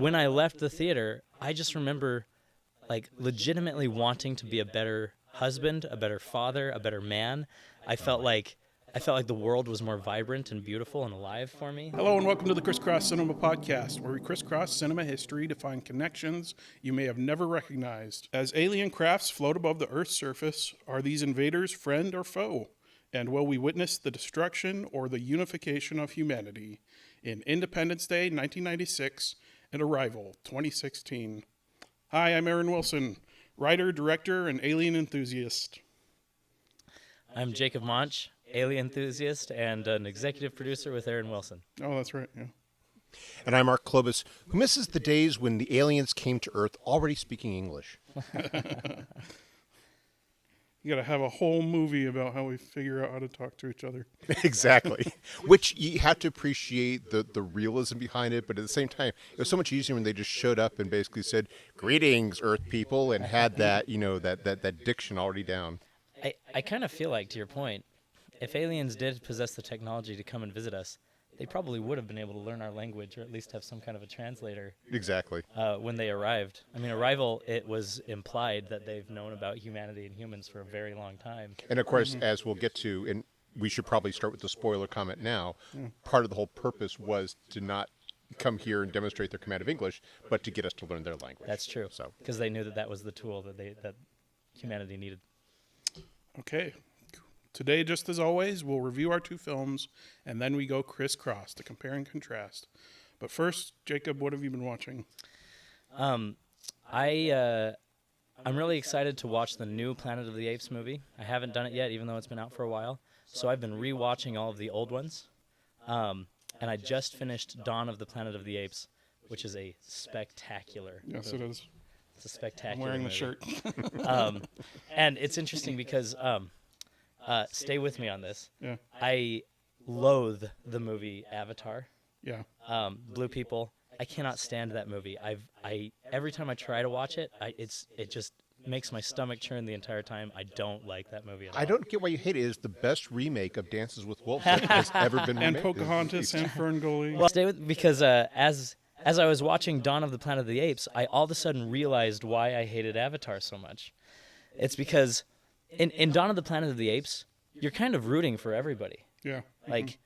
when I left the theater, I just remember like legitimately wanting to be a better husband, a better father, a better man. I felt like the world was more vibrant and beautiful and alive for me. Hello and welcome to the Criss Cross Cinema Podcast, where we crisscross cinema history to find connections you may have never recognized. As alien crafts float above the Earth's surface, are these invaders friend or foe? And will we witness the destruction or the unification of humanity in Independence Day 1996 and Arrival 2016? Hi, I'm Aaron Wilson, writer, director, and alien enthusiast. I'm Jacob Monch, alien enthusiast and an executive producer with Aaron Wilson. Oh, that's right, yeah. And I'm Mark Klobus, who misses the days when the aliens came to Earth already speaking English. You got to have a whole movie about how we figure out how to talk to each other. Exactly. Which you have to appreciate the realism behind it, but at the same time, it was so much easier when they just showed up and basically said, "Greetings, Earth people," and had that, that diction already down. I kind of feel like, to your point, if aliens did possess the technology to come and visit us, they probably would have been able to learn our language or at least have some kind of a translator. Exactly. When they arrived. I mean, Arrival, it was implied that they've known about humanity and humans for a very long time. And of course, as we'll get to, and we should probably start with the spoiler comment now, part of the whole purpose was to not come here and demonstrate their command of English, but to get us to learn their language. That's true. So, because they knew that was the tool that humanity needed. Okay. Today, just as always, we'll review our two films, and then we go crisscross to compare and contrast. But first, Jacob, what have you been watching? I'm really excited to watch the new Planet of the Apes movie. I haven't done it yet, even though it's been out for a while. So I've been rewatching all of the old ones. And I just finished Dawn of the Planet of the Apes, which is a spectacular Yes, movie. it is. It's a spectacular I'm wearing movie. the shirt. And it's interesting because... stay with me on this. Yeah. I loathe the movie Avatar. Yeah. Blue People. I cannot stand that movie. Every time I try to watch it, it just makes my stomach churn the entire time. I don't like that movie at all. I don't get why you hate it. It's the best remake of Dances with Wolves that has ever been And remade. Pocahontas and Ferngully. Well, stay with because as I was watching Dawn of the Planet of the Apes, I all of a sudden realized why I hated Avatar so much. It's because in Dawn of the Planet of the Apes, you're kind of rooting for everybody. Yeah. Like,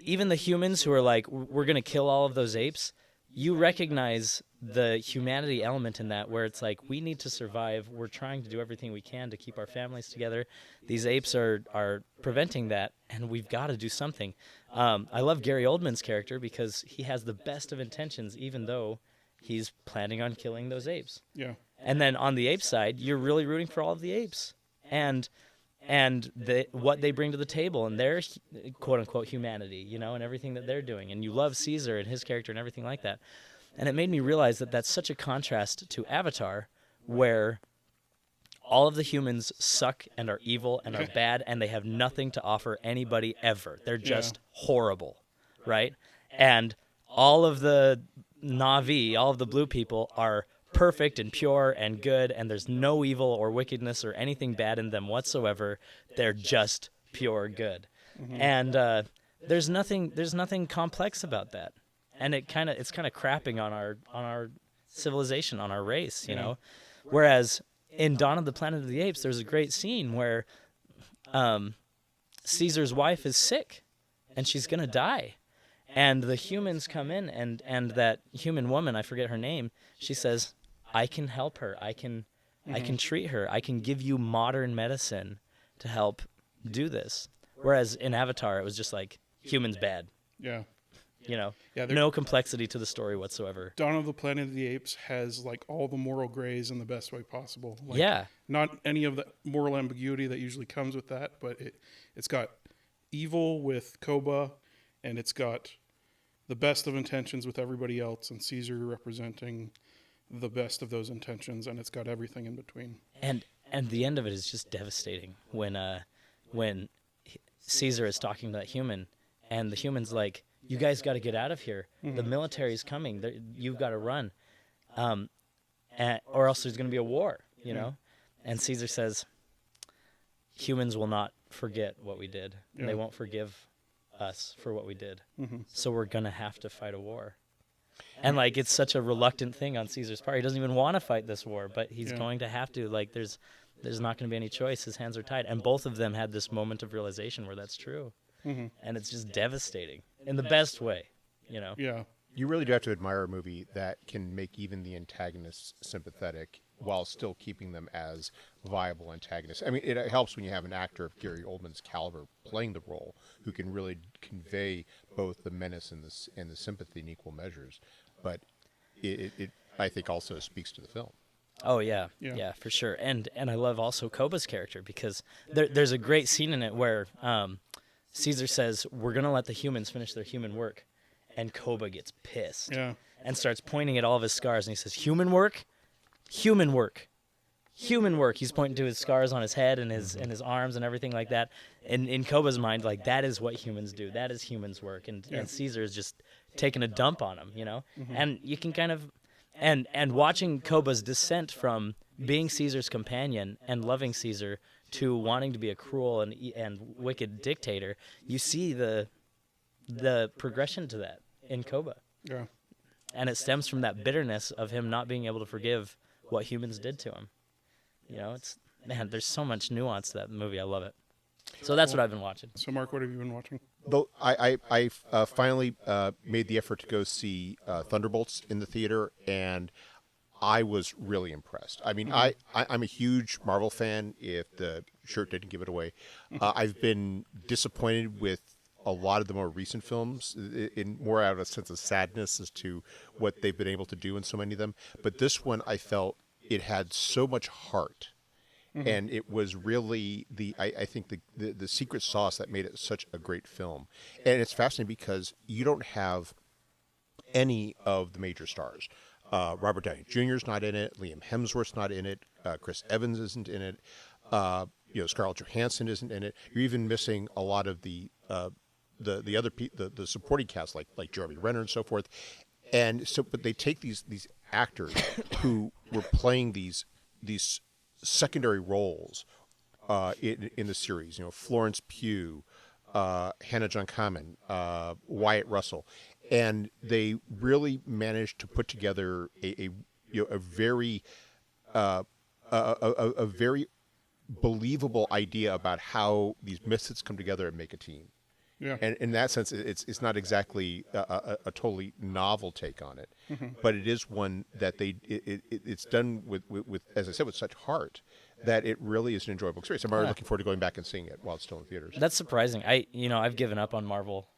even the humans who are like, we're going to kill all of those apes, you recognize the humanity element in that, where it's like, we need to survive. We're trying to do everything we can to keep our families together. These apes are preventing that, and we've got to do something. I love Gary Oldman's character because he has the best of intentions, even though he's planning on killing those apes. Yeah. And then on the ape side, you're really rooting for all of the apes. And what they bring to the table and their quote-unquote humanity, and everything that they're doing. And you love Caesar and his character and everything like that. And it made me realize that that's such a contrast to Avatar, where all of the humans suck and are evil and are bad, and they have nothing to offer anybody ever. They're just horrible, right? And all of the Na'vi, all of the blue people, are perfect and pure and good, and there's no evil or wickedness or anything bad in them whatsoever. They're just pure good. And there's nothing complex about that. And it's kind of crapping on our civilization, on our race, you know. Whereas in Dawn of the Planet of the Apes, there's a great scene where Caesar's wife is sick and she's going to die. And the humans come in, and that human woman, I forget her name, she says, I can help her. I can treat her. I can give you modern medicine to help do this. Whereas in Avatar, it was just like, humans bad. Yeah. No complexity to the story whatsoever. Dawn of the Planet of the Apes has like all the moral grays in the best way possible. Like, yeah. Not any of the moral ambiguity that usually comes with that, but it's got evil with Koba, and it's got the best of intentions with everybody else, and Caesar representing the best of those intentions, and it's got everything in between. And the end of it is just devastating when Caesar is talking to that human, and the human's like, you guys got to get out of here. The military's coming. You've got to run, or else there's going to be a war, you know? And Caesar says, humans will not forget what we did. They won't forgive us for what we did. So we're going to have to fight a war. And like it's such a reluctant thing on Caesar's part. He doesn't even want to fight this war, but he's going to have to. Like there's not going to be any choice. His hands are tied. And both of them had this moment of realization where that's true. And it's just devastating in the best way, you know. Yeah. You really do have to admire a movie that can make even the antagonists sympathetic while still keeping them as viable antagonists. I mean, it helps when you have an actor of Gary Oldman's caliber playing the role who can really convey both the menace and the sympathy in equal measures. But it I think, also speaks to the film. Oh yeah, for sure. And I love also Koba's character because there's a great scene in it where Caesar says, "We're gonna let the humans finish their human work," and Koba gets pissed and starts pointing at all of his scars, and he says, "Human work, human work, human work." He's pointing to his scars on his head and his arms and everything like that. And in Koba's mind, like that is what humans do. That is humans' work. And Caesar is just taking a dump on him, you know. And you can kind of and watching Koba's descent from being Caesar's companion and loving Caesar to wanting to be a cruel and wicked dictator, you see the progression to that in Koba. Yeah. And it stems from that bitterness of him not being able to forgive what humans did to him. You know, there's so much nuance to that movie. I love it. So that's what I've been watching. So, Mark, what have you been watching? Though I finally made the effort to go see Thunderbolts in the theater, and I was really impressed. I mean, I'm a huge Marvel fan, if the shirt didn't give it away. I've been disappointed with a lot of the more recent films, in more out of a sense of sadness as to what they've been able to do in so many of them. But this one, I felt it had so much heart. And it was really I think the secret sauce that made it such a great film. And it's fascinating because you don't have any of the major stars. Robert Downey Jr. is not in it. Liam Hemsworth's not in it. Chris Evans isn't in it. Scarlett Johansson isn't in it. You're even missing a lot of the other the supporting cast like Jeremy Renner and so forth. And so, but they take these actors who were playing these secondary roles in the series. You know, Florence Pugh, Hannah John Kamen, Wyatt Russell, and they really managed to put together a very believable idea about how these misfits come together and make a team. Yeah. And in that sense, it's not exactly a totally novel take on it, but it is one that it's done with, as I said, with such heart that it really is an enjoyable experience. I'm already looking forward to going back and seeing it while it's still in theaters. That's surprising. I've given up on Marvel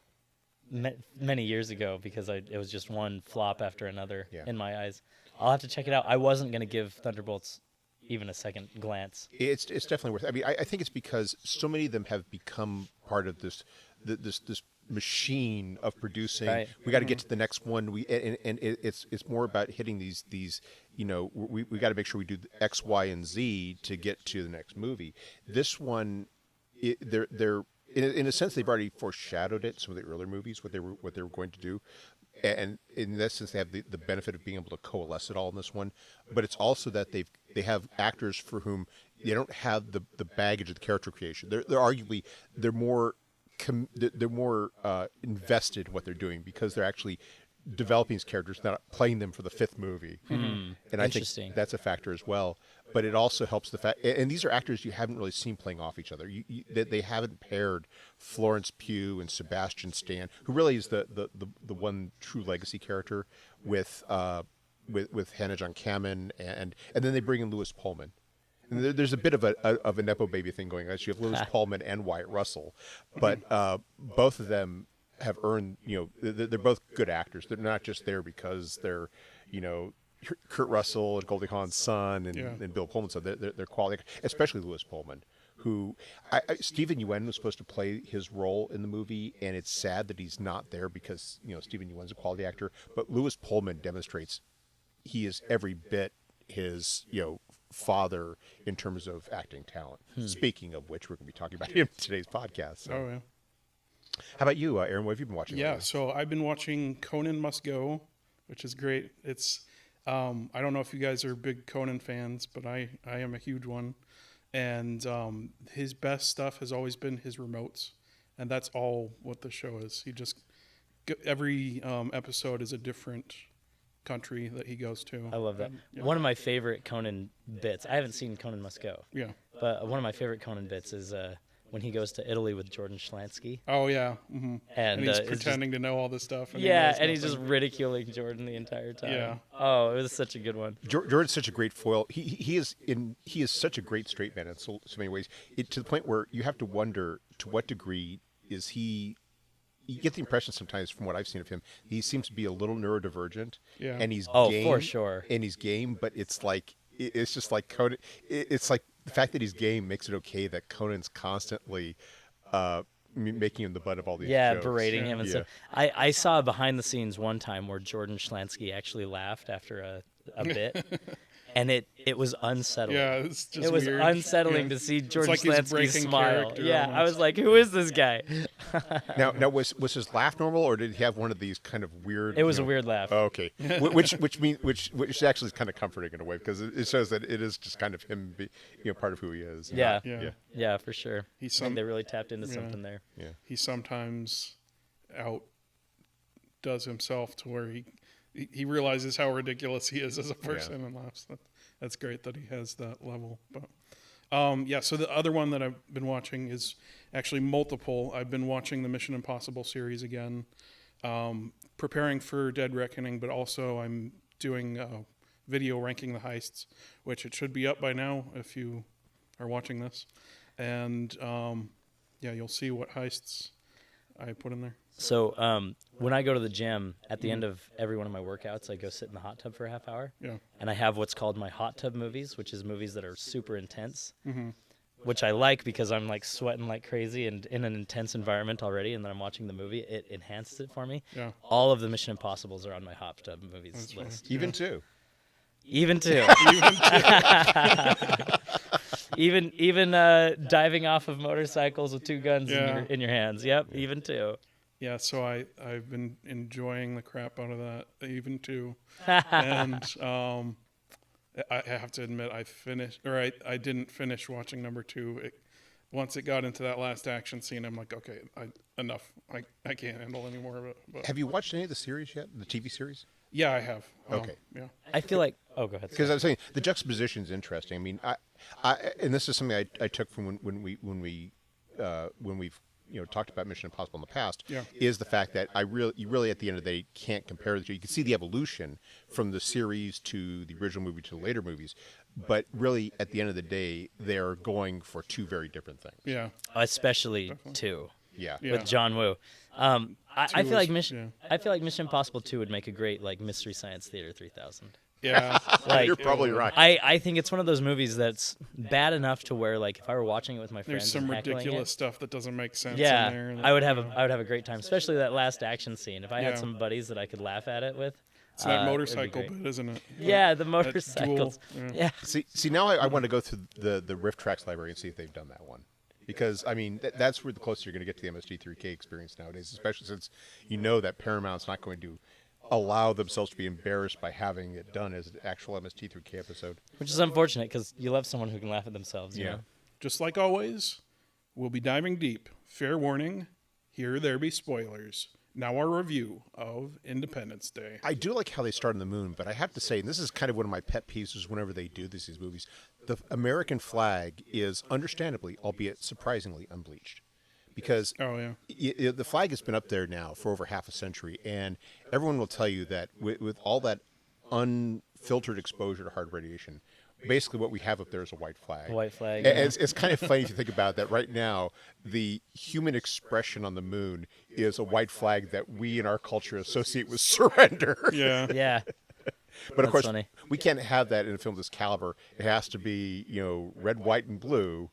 many years ago because it was just one flop after another in my eyes. I'll have to check it out. I wasn't going to give Thunderbolts even a second glance. It's definitely worth it. I mean, I think it's because so many of them have become part of this machine of producing. Right. We got to get to the next one. It's more about hitting these. We got to make sure we do X, Y, and Z to get to the next movie. This one, they're in a sense they've already foreshadowed it. Some of the earlier movies, what they were going to do. And in that sense, they have the benefit of being able to coalesce it all in this one. But it's also that they have actors for whom they don't have the baggage of the character creation. They're more invested in what they're doing because they're actually developing these characters, not playing them for the fifth movie. And I think that's a factor as well. But it also helps the fact, and these are actors you haven't really seen playing off each other. They haven't paired Florence Pugh and Sebastian Stan, who really is the one true legacy character, with Hannah John Kamen, and then they bring in Lewis Pullman. And there's a bit of a nepo baby thing going on. So you have Lewis Pullman and Wyatt Russell, but both of them have earned. They're both good actors. They're not just there because they're Kurt Russell and Goldie Hawn's son and Bill Pullman. So they're quality, especially Lewis Pullman, who Stephen Yeun was supposed to play his role in the movie, and it's sad that he's not there because Stephen Yeun's a quality actor, but Lewis Pullman demonstrates he is every bit his father in terms of acting talent. Speaking of which, we're going to be talking about him in today's podcast. So. Oh yeah. How about you, Aaron? What have you been watching? Yeah, so I've been watching Conan Must Go, which is great. It's I don't know if you guys are big Conan fans, but I am a huge one. And his best stuff has always been his remotes, and that's all what the show is. He just every episode is a different country that he goes to. I love that. Yeah. One of my favorite Conan bits. I haven't seen Conan Must Go. Yeah. But one of my favorite Conan bits is when he goes to Italy with Jordan Schlansky. Oh yeah. Mm-hmm. And he's it's pretending to know all this stuff. And yeah, he and he's knows just nothing. ridiculing Jordan the entire time. Yeah. Oh, it was such a good one. Jordan's such a great foil. He is such a great straight man in so many ways. To the point where you have to wonder to what degree is he. You get the impression sometimes from what I've seen of him, he seems to be a little neurodivergent. Yeah. And he's Oh, game, for sure. And he's game, but it's like it's just like Conan. It's like the fact that he's game makes it okay that Conan's constantly making him the butt of all these jokes. Berating him and stuff. I saw behind the scenes one time where Jordan Schlansky actually laughed after a bit, and it was unsettling. Yeah, it's just it was weird. unsettling Yeah. to see It's Jordan like he's Schlansky breaking smile. character Yeah, I almost. was like, who is this guy? Now was his laugh normal, or did he have one of these kind of weird? It was a weird laugh. Oh, okay, which actually is kind of comforting in a way because it shows that it is just kind of him, part of who he is. Yeah. Yeah. For sure. I He's think they really tapped into something there. Yeah. He sometimes outdoes himself to where he realizes how ridiculous he is as a person and laughs. That's great that he has that level. But so the other one that I've been watching is actually multiple. I've been watching the Mission Impossible series again, preparing for Dead Reckoning, but also I'm doing a video ranking the heists, which it should be up by now if you are watching this. And you'll see what heists I put in there. So when I go to the gym, at the end of every one of my workouts, I go sit in the hot tub for a half hour. Yeah. And I have what's called my hot tub movies, which is movies that are super intense, which I like because I'm like sweating like crazy and in an intense environment already, and then I'm watching the movie. It enhances it for me. Yeah. All of the Mission Impossibles are on my hot tub movies That's list. Even two. Even two. even diving off of motorcycles with two guns in your hands. Yep, even two. Yeah, so I've been enjoying the crap out of that, even too. And I have to admit, I didn't finish watching number 2. Once it got into that last action scene, I'm like, okay, enough. I can't handle any more of it. But Have you watched any of the series yet? The TV series? yeah, I have. Okay. Yeah. I feel like. Oh, go ahead. Because I was saying the juxtaposition is interesting. I mean, I and this is something I took from when we've talked about Mission Impossible in the past. Yeah. Is the fact that you really at the end of the day can't compare the two. You can see the evolution from the series to the original movie to the later movies, but really at the end of the day they're going for two very different things. Yeah. Especially two. Yeah. Yeah. With John Woo. I Two feel like is- Mission. I feel like Mission Impossible 2 would make a great like Mystery Science Theater 3000. Yeah. Like, You're probably right. I think it's one of those movies that's bad enough to where like if I were watching it with my There's friends, some and heckling ridiculous it, stuff that doesn't make sense yeah, in there. I would have a great time, especially that last action scene. If I Yeah. had some buddies that I could laugh at it with. It's that it'd be motorcycle great. bit, isn't it? Yeah, the That motorcycles. duel, Yeah. See now I want to go through the Riff Tracks library and see if they've done that one. Because, I mean, that's where the closest you're going to get to the MST3K experience nowadays, especially since you know that Paramount's not going to allow themselves to be embarrassed by having it done as an actual MST3K episode. Which is unfortunate because you love someone who can laugh at themselves. You know? Just like always, we'll be diving deep. Fair warning, here there be spoilers. Now our review of Independence Day. I do like how they start on the moon, but I have to say, and this is kind of one of my pet peeves is whenever they do these movies, the American flag is understandably, albeit surprisingly, unbleached. Because Oh, yeah. the flag has been up there now for over half a century, and everyone will tell you that with all that unfiltered exposure to hard radiation, basically what we have up there is a white flag. A white flag, And yeah. it's kind of funny if you think about that. Right now, the human expression on the moon is a white flag that we in our culture associate with surrender. Yeah. Yeah. But of course, funny. we can't have that in a film of this caliber. It has to be, red, white, and blue.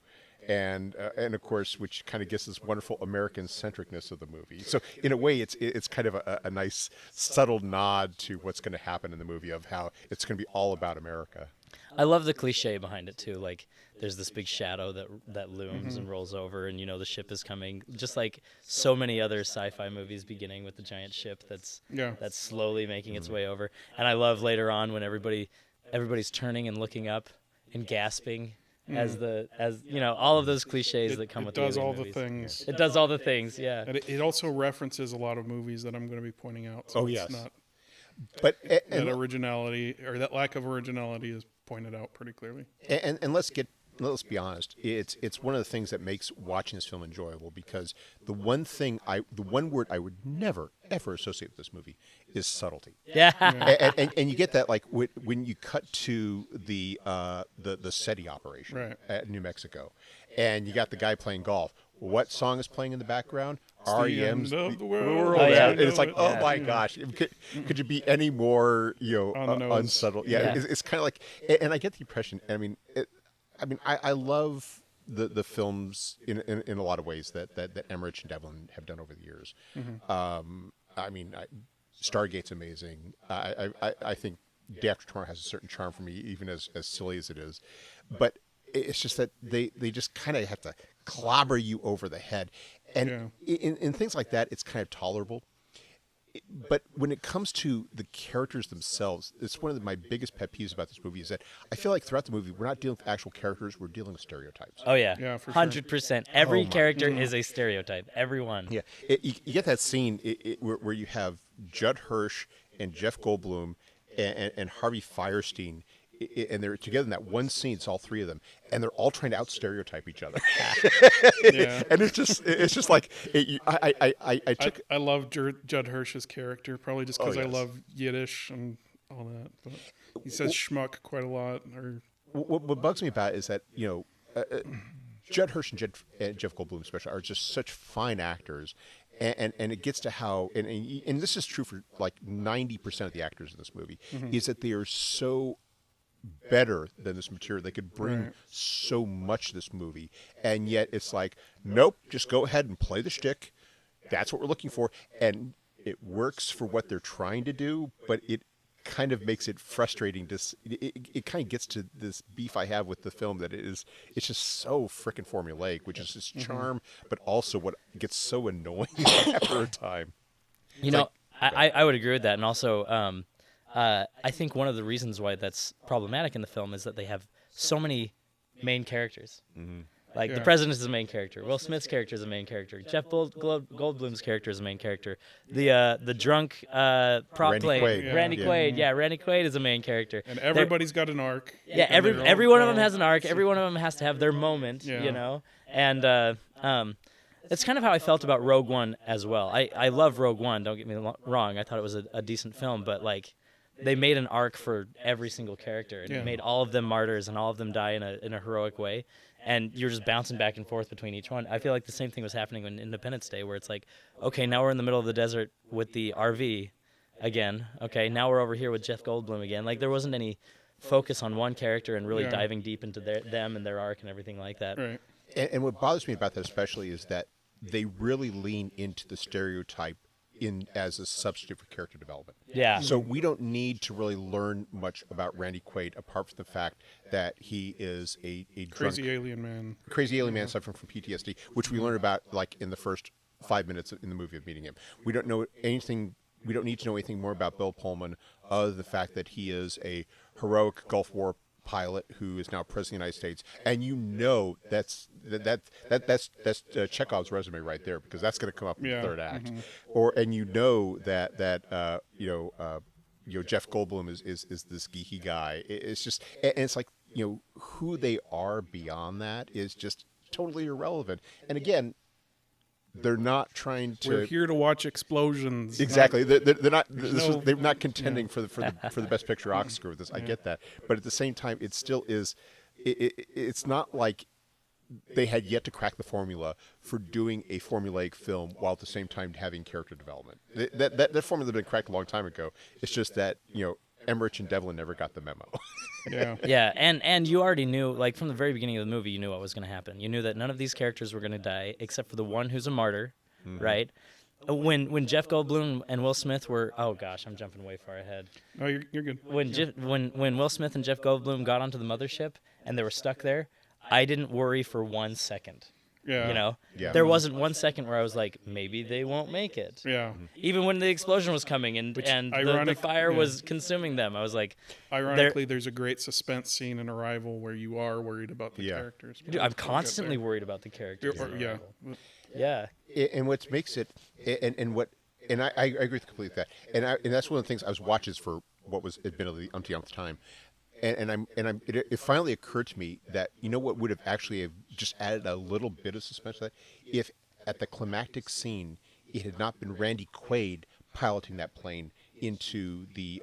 And of course, which kind of gives this wonderful American centricness of the movie. So in a way, it's kind of a nice subtle nod to what's going to happen in the movie of how it's going to be all about America. I love the cliche behind it too. Like there's this big shadow that looms and rolls over, and the ship is coming. Just like so many other sci-fi movies, beginning with the giant ship that's slowly making its way over. And I love later on when everybody's turning and looking up and gasping as all of those cliches that come with It does the all alien the movies. things. It does all the things. Yeah. And it also references a lot of movies that I'm going to be pointing out. So Oh, it's yes. not But that originality or that lack of originality is pointed out pretty clearly. And let's be honest. It's one of the things that makes watching this film enjoyable, because the one word I would never ever associate with this movie is subtlety. Yeah. And you get that like when you cut to the SETI operation Right. at New Mexico, and you got the guy playing golf. What song is playing in the background? REM's The end of the world. Oh, yeah. And it's like, oh my gosh, could you be any more On the nose. unsubtle? Yeah, Yeah. it's kind of like, and I get the impression. I mean, I love the films in a lot of ways that Emmerich and Devlin have done over the years. I mean, Stargate's amazing. I think Day After Tomorrow has a certain charm for me, even as silly as it is. But it's just that they just kind of have to clobber you over the head. And in things like that, it's kind of tolerable. But when it comes to the characters themselves, it's one of my biggest pet peeves about this movie is that I feel like throughout the movie, we're not dealing with actual characters, we're dealing with stereotypes. Oh yeah. Yeah, for sure. 100%. Every character is a stereotype. Everyone. Yeah, you get that scene where you have Judd Hirsch and Jeff Goldblum and Harvey Fierstein, and they're together in that one scene. It's all three of them, and they're all trying to out stereotype each other. Yeah. And it's just like I love Judd Hirsch's character, probably just because I yes. love Yiddish and all that. But he says schmuck quite a lot. Or what bugs me about it is that Judd Hirsch and Jeff Goldblum especially are just such fine actors. And it gets to how, and this is true for like 90% of the actors in this movie, is that they are so better than this material. They could bring so much to this movie, and yet it's like, nope, just go ahead and play the shtick. That's what we're looking for, and it works for what they're trying to do, but it kind of makes it frustrating. It kind of gets to this beef I have with the film that it's just so freaking formulaic, which is its charm, but also what gets so annoying after a time. You know, I would agree with that, and also I think one of the reasons why that's problematic in the film is that they have so many main characters. Like the president is the main character. Will Smith's character is the main character. Jeff Goldblum's character is the main character. The drunk prop Randy player, Quaid. Randy Yeah. Quaid. Yeah, Randy Quaid is the main character. and everybody's got an arc. Yeah, And they're every all- one of them has an arc. Every one of them has to have their moment. Yeah. You know, and that's kind of how I felt about Rogue One as well. I love Rogue One. Don't get me wrong. I thought it was a decent film, but like, they made an arc for every single character, and it made all of them martyrs and all of them die in a heroic way. And you're just bouncing back and forth between each one. I feel like the same thing was happening in Independence Day, where it's like, okay, now we're in the middle of the desert with the RV again. Okay, now we're over here with Jeff Goldblum again. Like, there wasn't any focus on one character and really diving deep into them and their arc and everything like that. Right. And what bothers me about that especially is that they really lean into the stereotype as a substitute for character development. Yeah. So we don't need to really learn much about Randy Quaid apart from the fact that he is a Crazy drunk, alien man. crazy alien man suffering from PTSD, which we learn about like in the first 5 minutes in the movie of meeting him. We don't know anything. We don't need to know anything more about Bill Pullman other than the fact that he is a heroic Gulf War pilot who is now president of the United States, and you know that's Chekhov's resume right there, because that's going to come up in the third act, and you know that Jeff Goldblum is this geeky guy. It's just, and it's like, who they are beyond that is just totally irrelevant. And again, they're not trying to. We're here to watch explosions. Exactly. They're not. no- They're not contending for the best picture Oscar with this. I get that, but at the same time, it still is. It's not like they had yet to crack the formula for doing a formulaic film while at the same time having character development. That formula had been cracked a long time ago. It's just that Emmerich and Devlin never got the memo. Yeah. Yeah, and you already knew, like, from the very beginning of the movie, you knew what was going to happen. You knew that none of these characters were going to die, except for the one who's a martyr, right? When Jeff Goldblum and Will Smith were, oh gosh, I'm jumping way far ahead. Oh, you're good. When Will Smith and Jeff Goldblum got onto the mothership and they were stuck there, I didn't worry for 1 second. Yeah. Yeah. There wasn't 1 second where I was like, maybe they won't make it. Yeah. Even when the explosion was coming and the ironic- fire yeah. was consuming them, I was like, Ironically, there's a great suspense scene in Arrival where you are worried about the characters. dude, I'm constantly worried about the characters. Yeah. Yeah. And what makes it, and and I agree completely with that. And that's one of the things I was watching for what was admittedly umpteenth time. It finally occurred to me that what would have actually have just added a little bit of suspense to that if at the climactic scene it had not been Randy Quaid piloting that plane into the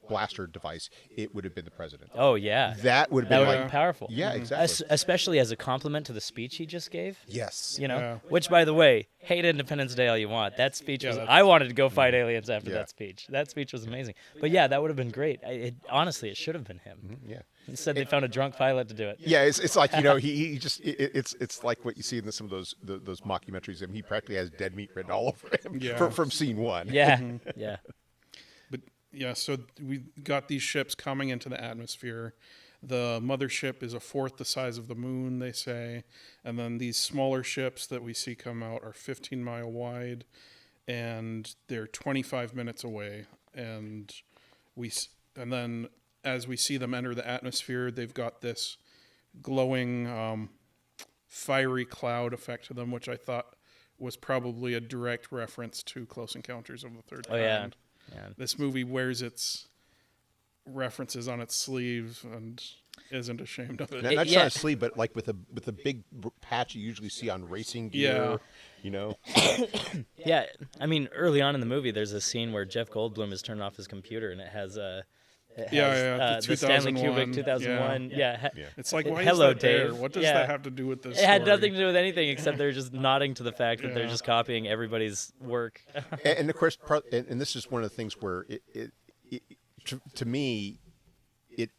blaster device, it would have been the president. Oh yeah, that would have been powerful. Yeah, exactly. Especially as a compliment to the speech he just gave. Yes. Which, by the way, hate Independence Day all you want. That speech was. I wanted to go fight aliens after that speech. That speech was amazing. But yeah, that would have been great. Honestly, it should have been him. Mm-hmm, yeah. Instead, they found a drunk pilot to do it. Yeah, it's like he just it's like what you see in some of those mockumentaries. He practically has dead meat written all over him from scene one. Yeah, yeah. But yeah, so we got these ships coming into the atmosphere. The mothership is a fourth the size of the moon, they say, and then these smaller ships that we see come out are 15-mile wide, and they're 25 minutes away. And then as we see them enter the atmosphere, they've got this glowing, fiery cloud effect to them, which I thought was probably a direct reference to Close Encounters of the Third Kind. Yeah. This movie wears its references on its sleeve and isn't ashamed of it. Not just on its sleeve, but like with a big patch you usually see on racing gear. Yeah, I mean, early on in the movie, there's a scene where Jeff Goldblum is turning off his computer, and it has the Stanley Kubrick 2001. Yeah. It's like, why Hello, is that there? Dave. What does that have to do with this? It had nothing to do with anything except they're just nodding to the fact that they're just copying everybody's work. and of course, and this is one of the things where to me, it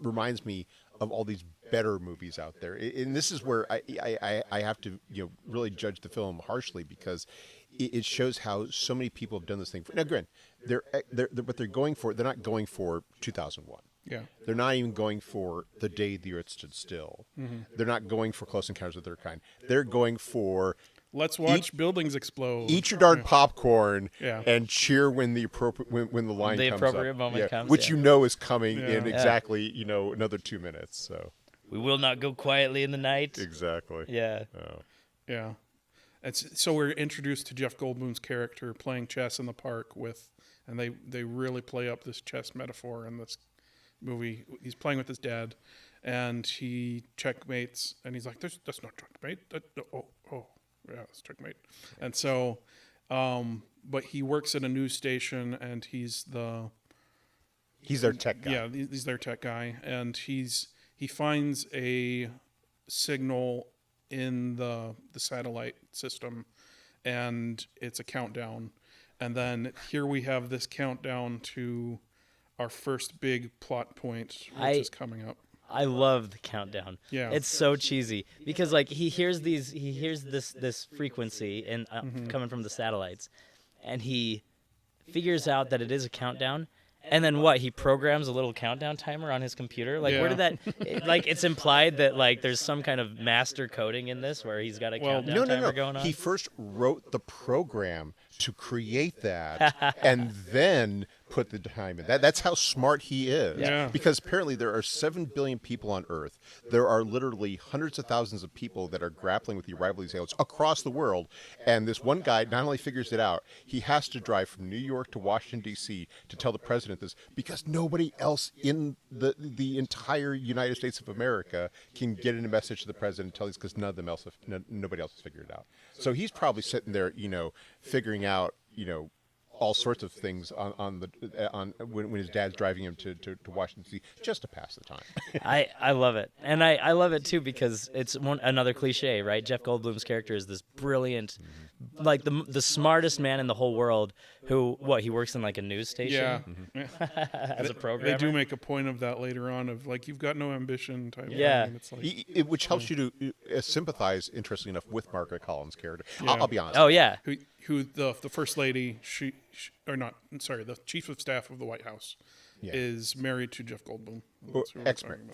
reminds me of all these better movies out there. And this is where I have to really judge the film harshly, because it shows how so many people have done this thing. Now, granted, they're what they're going for. They're not going for 2001. Yeah. They're not even going for The Day the Earth Stood Still. Mm-hmm. They're not going for Close Encounters of the Third Kind. They're going for let's watch buildings explode. Eat your darn popcorn and cheer when the appropriate when the line comes up. The appropriate moment comes. Which is coming in exactly another 2 minutes. So we will not go quietly in the night. Exactly. Yeah. Oh. Yeah. So we're introduced to Jeff Goldblum's character playing chess in the park and they really play up this chess metaphor in this movie. He's playing with his dad, and he checkmates, and he's like, "That's not checkmate. Yeah, it's checkmate." And so, but he works at a news station, and he's their tech guy. Yeah, he's their tech guy, and he finds a signal in the satellite system, and it's a countdown. And then here we have this countdown to our first big plot point, which is coming up. I love the countdown. Yeah, it's so cheesy because like he hears this frequency and coming from the satellites, and he figures out that it is a countdown. And then what? He programs a little countdown timer on his computer. Like, where did that? It's implied that like there's some kind of master coding in this where he's got a countdown timer going on. He first wrote the program to create that, and then put the time in. That's how smart he is. Yeah. Because apparently there are 7 billion people on Earth. There are literally hundreds of thousands of people that are grappling with the arrival of these aliens across the world. And this one guy not only figures it out, he has to drive from New York to Washington, D.C. to tell the president this, because nobody else in the entire United States of America can get in a message to the president and tell these, because nobody else has figured it out. So he's probably sitting there, figuring out, all sorts of things when his dad's driving him to Washington D.C. just to pass the time. I love it, and I love it too because it's another cliche, right? Jeff Goldblum's character is this brilliant, like the smartest man in the whole world. He works in like a news station, as a programmer. They do make a point of that later on, of like, you've got no ambition type. Yeah, thing. It's like, which helps you to sympathize, interestingly enough, with Margaret Collins' character. Yeah. I'll be honest. Oh yeah, who the first lady, the chief of staff of the White House, is married to Jeff Goldblum.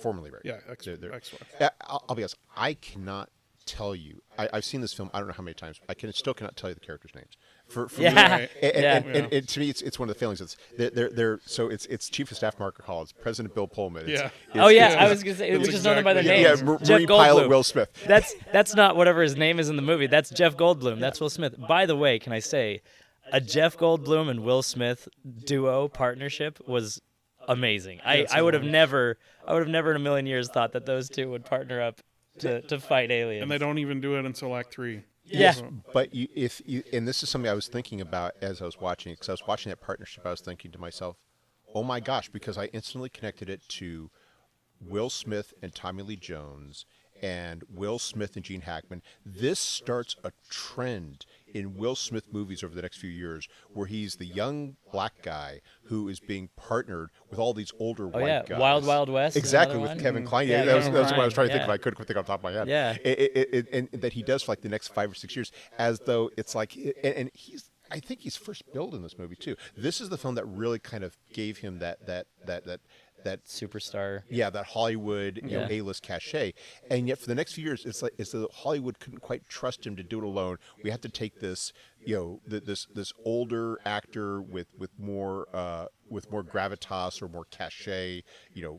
Formerly married. Yeah, ex-wife. I'll be honest. I cannot tell you. I've seen this film. I don't know how many times. Still cannot tell you the characters' names. For me, and to me, it's one of the failings. It's Chief of Staff Margaret Collins, President Bill Pullman. I was gonna say we just know them by their names. Marine pilot Will Smith. That's not whatever his name is in the movie. That's Jeff Goldblum. That's Will Smith. By the way, can I say, a Jeff Goldblum and Will Smith duo partnership was amazing. I would have never in a million years thought that those two would partner up to fight aliens. And they don't even do it until Act 3. Yeah. So- But and this is something I was thinking about as I was watching it, because I was watching that partnership. I was thinking to myself, oh my gosh, because I instantly connected it to Will Smith and Tommy Lee Jones and Will Smith and Gene Hackman. This starts a trend in Will Smith movies over the next few years where he's the young black guy who is being partnered with all these older white guys. Wild Wild West. Exactly, with one. Kevin Kline. Yeah, That was Kevin what I was trying to think Kline, of. I couldn't think off the top of my head. Yeah. And that he does for like the next 5 or 6 years, as though it's like, and I think he's first billed in this movie too. This is the film that really kind of gave him that Superstar. yeah, that Hollywood A-list cachet. And yet for the next few years, it's though Hollywood couldn't quite trust him to do it alone. We have to take this this older actor with more gravitas or more cachet.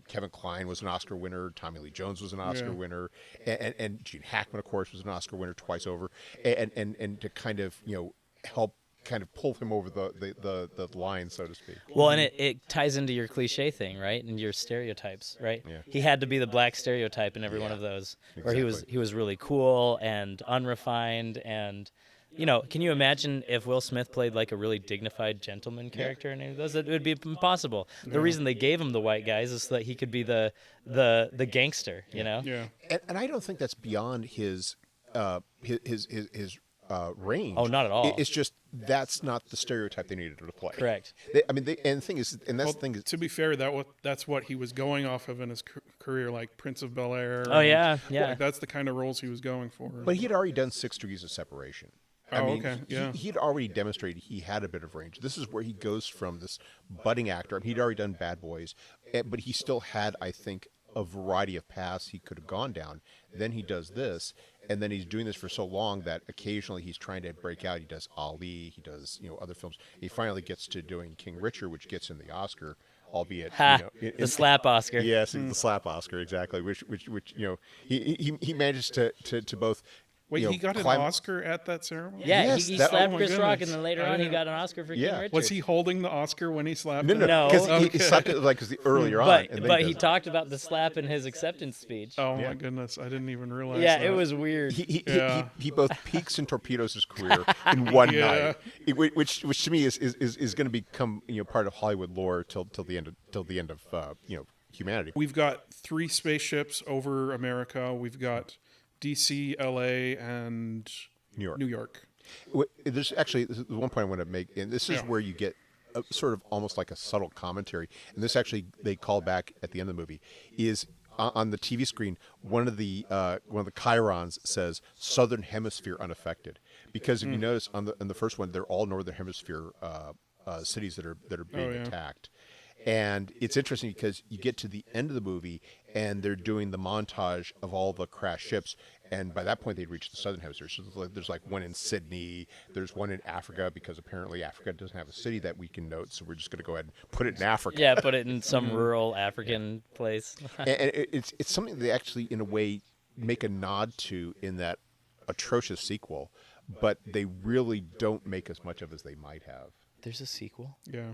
Kevin Kline was an Oscar winner, Tommy Lee Jones was an Oscar winner, and Gene Hackman, of course, was an Oscar winner twice over, and to kind of help kind of pull him over the line, so to speak. Well, and it ties into your cliche thing, right? And your stereotypes, right? Yeah. He had to be the black stereotype in every one of those, where he was really cool and unrefined, and can you imagine if Will Smith played like a really dignified gentleman character in any of those? It would be impossible. The reason they gave him the white guys is so that he could be the gangster, Yeah. And I don't think that's beyond his range. Oh, not at all. It's just that's not the stereotype they needed to play. Correct. And the thing is, the thing is, To be fair, that's what he was going off of in his career, like Prince of Bel-Air. Oh, yeah. Like, that's the kind of roles he was going for. but he had already done 6 Degrees of Separation. Okay, yeah. He'd already demonstrated he had a bit of range. This is where he goes from this budding actor. He'd already done Bad Boys, but he still had, I think, a variety of paths he could have gone down. Then he does this, and then he's doing this for so long that occasionally he's trying to break out. He does Ali, he does other films. He finally gets to doing King Richard, which gets him the Oscar, albeit the slap Oscar. Yes, the slap Oscar, exactly. Which he managed to both. Wait, he got an Oscar at that ceremony? Yeah, Yes, he that- slapped oh my Chris Rock, goodness. and then later on he got an Oscar for Yeah. King Richard. Was he holding the Oscar when he slapped No, him? No. because he slapped it like earlier on. and then But he does- talked about the slap in his acceptance speech. Oh my goodness, I didn't even realize Yeah, that. it was weird. He both peaks and torpedoes his career in one Yeah. night, which to me is going to become part of Hollywood lore till the end of humanity. We've got 3 spaceships over America. We've got DC, LA, and New York. New York. There's actually one point I want to make, and this is Yeah. where you get a, sort of almost like a subtle commentary, and this actually they call back at the end of the movie is. On the TV screen, one of the chyrons says "Southern Hemisphere unaffected," because if you notice on the first one, they're all Northern Hemisphere cities that are being attacked, and it's interesting because you get to the end of the movie and they're doing the montage of all the crashed ships, and by that point they'd reached the Southern Hemisphere. So there's like one in Sydney, there's one in Africa because apparently Africa doesn't have a city that we can note, so we're just going to go ahead and put it in Africa. Yeah, put it in some rural African place. And it's something they actually, in a way, make a nod to in that atrocious sequel, but they really don't make as much of as they might have. There's a sequel? Yeah.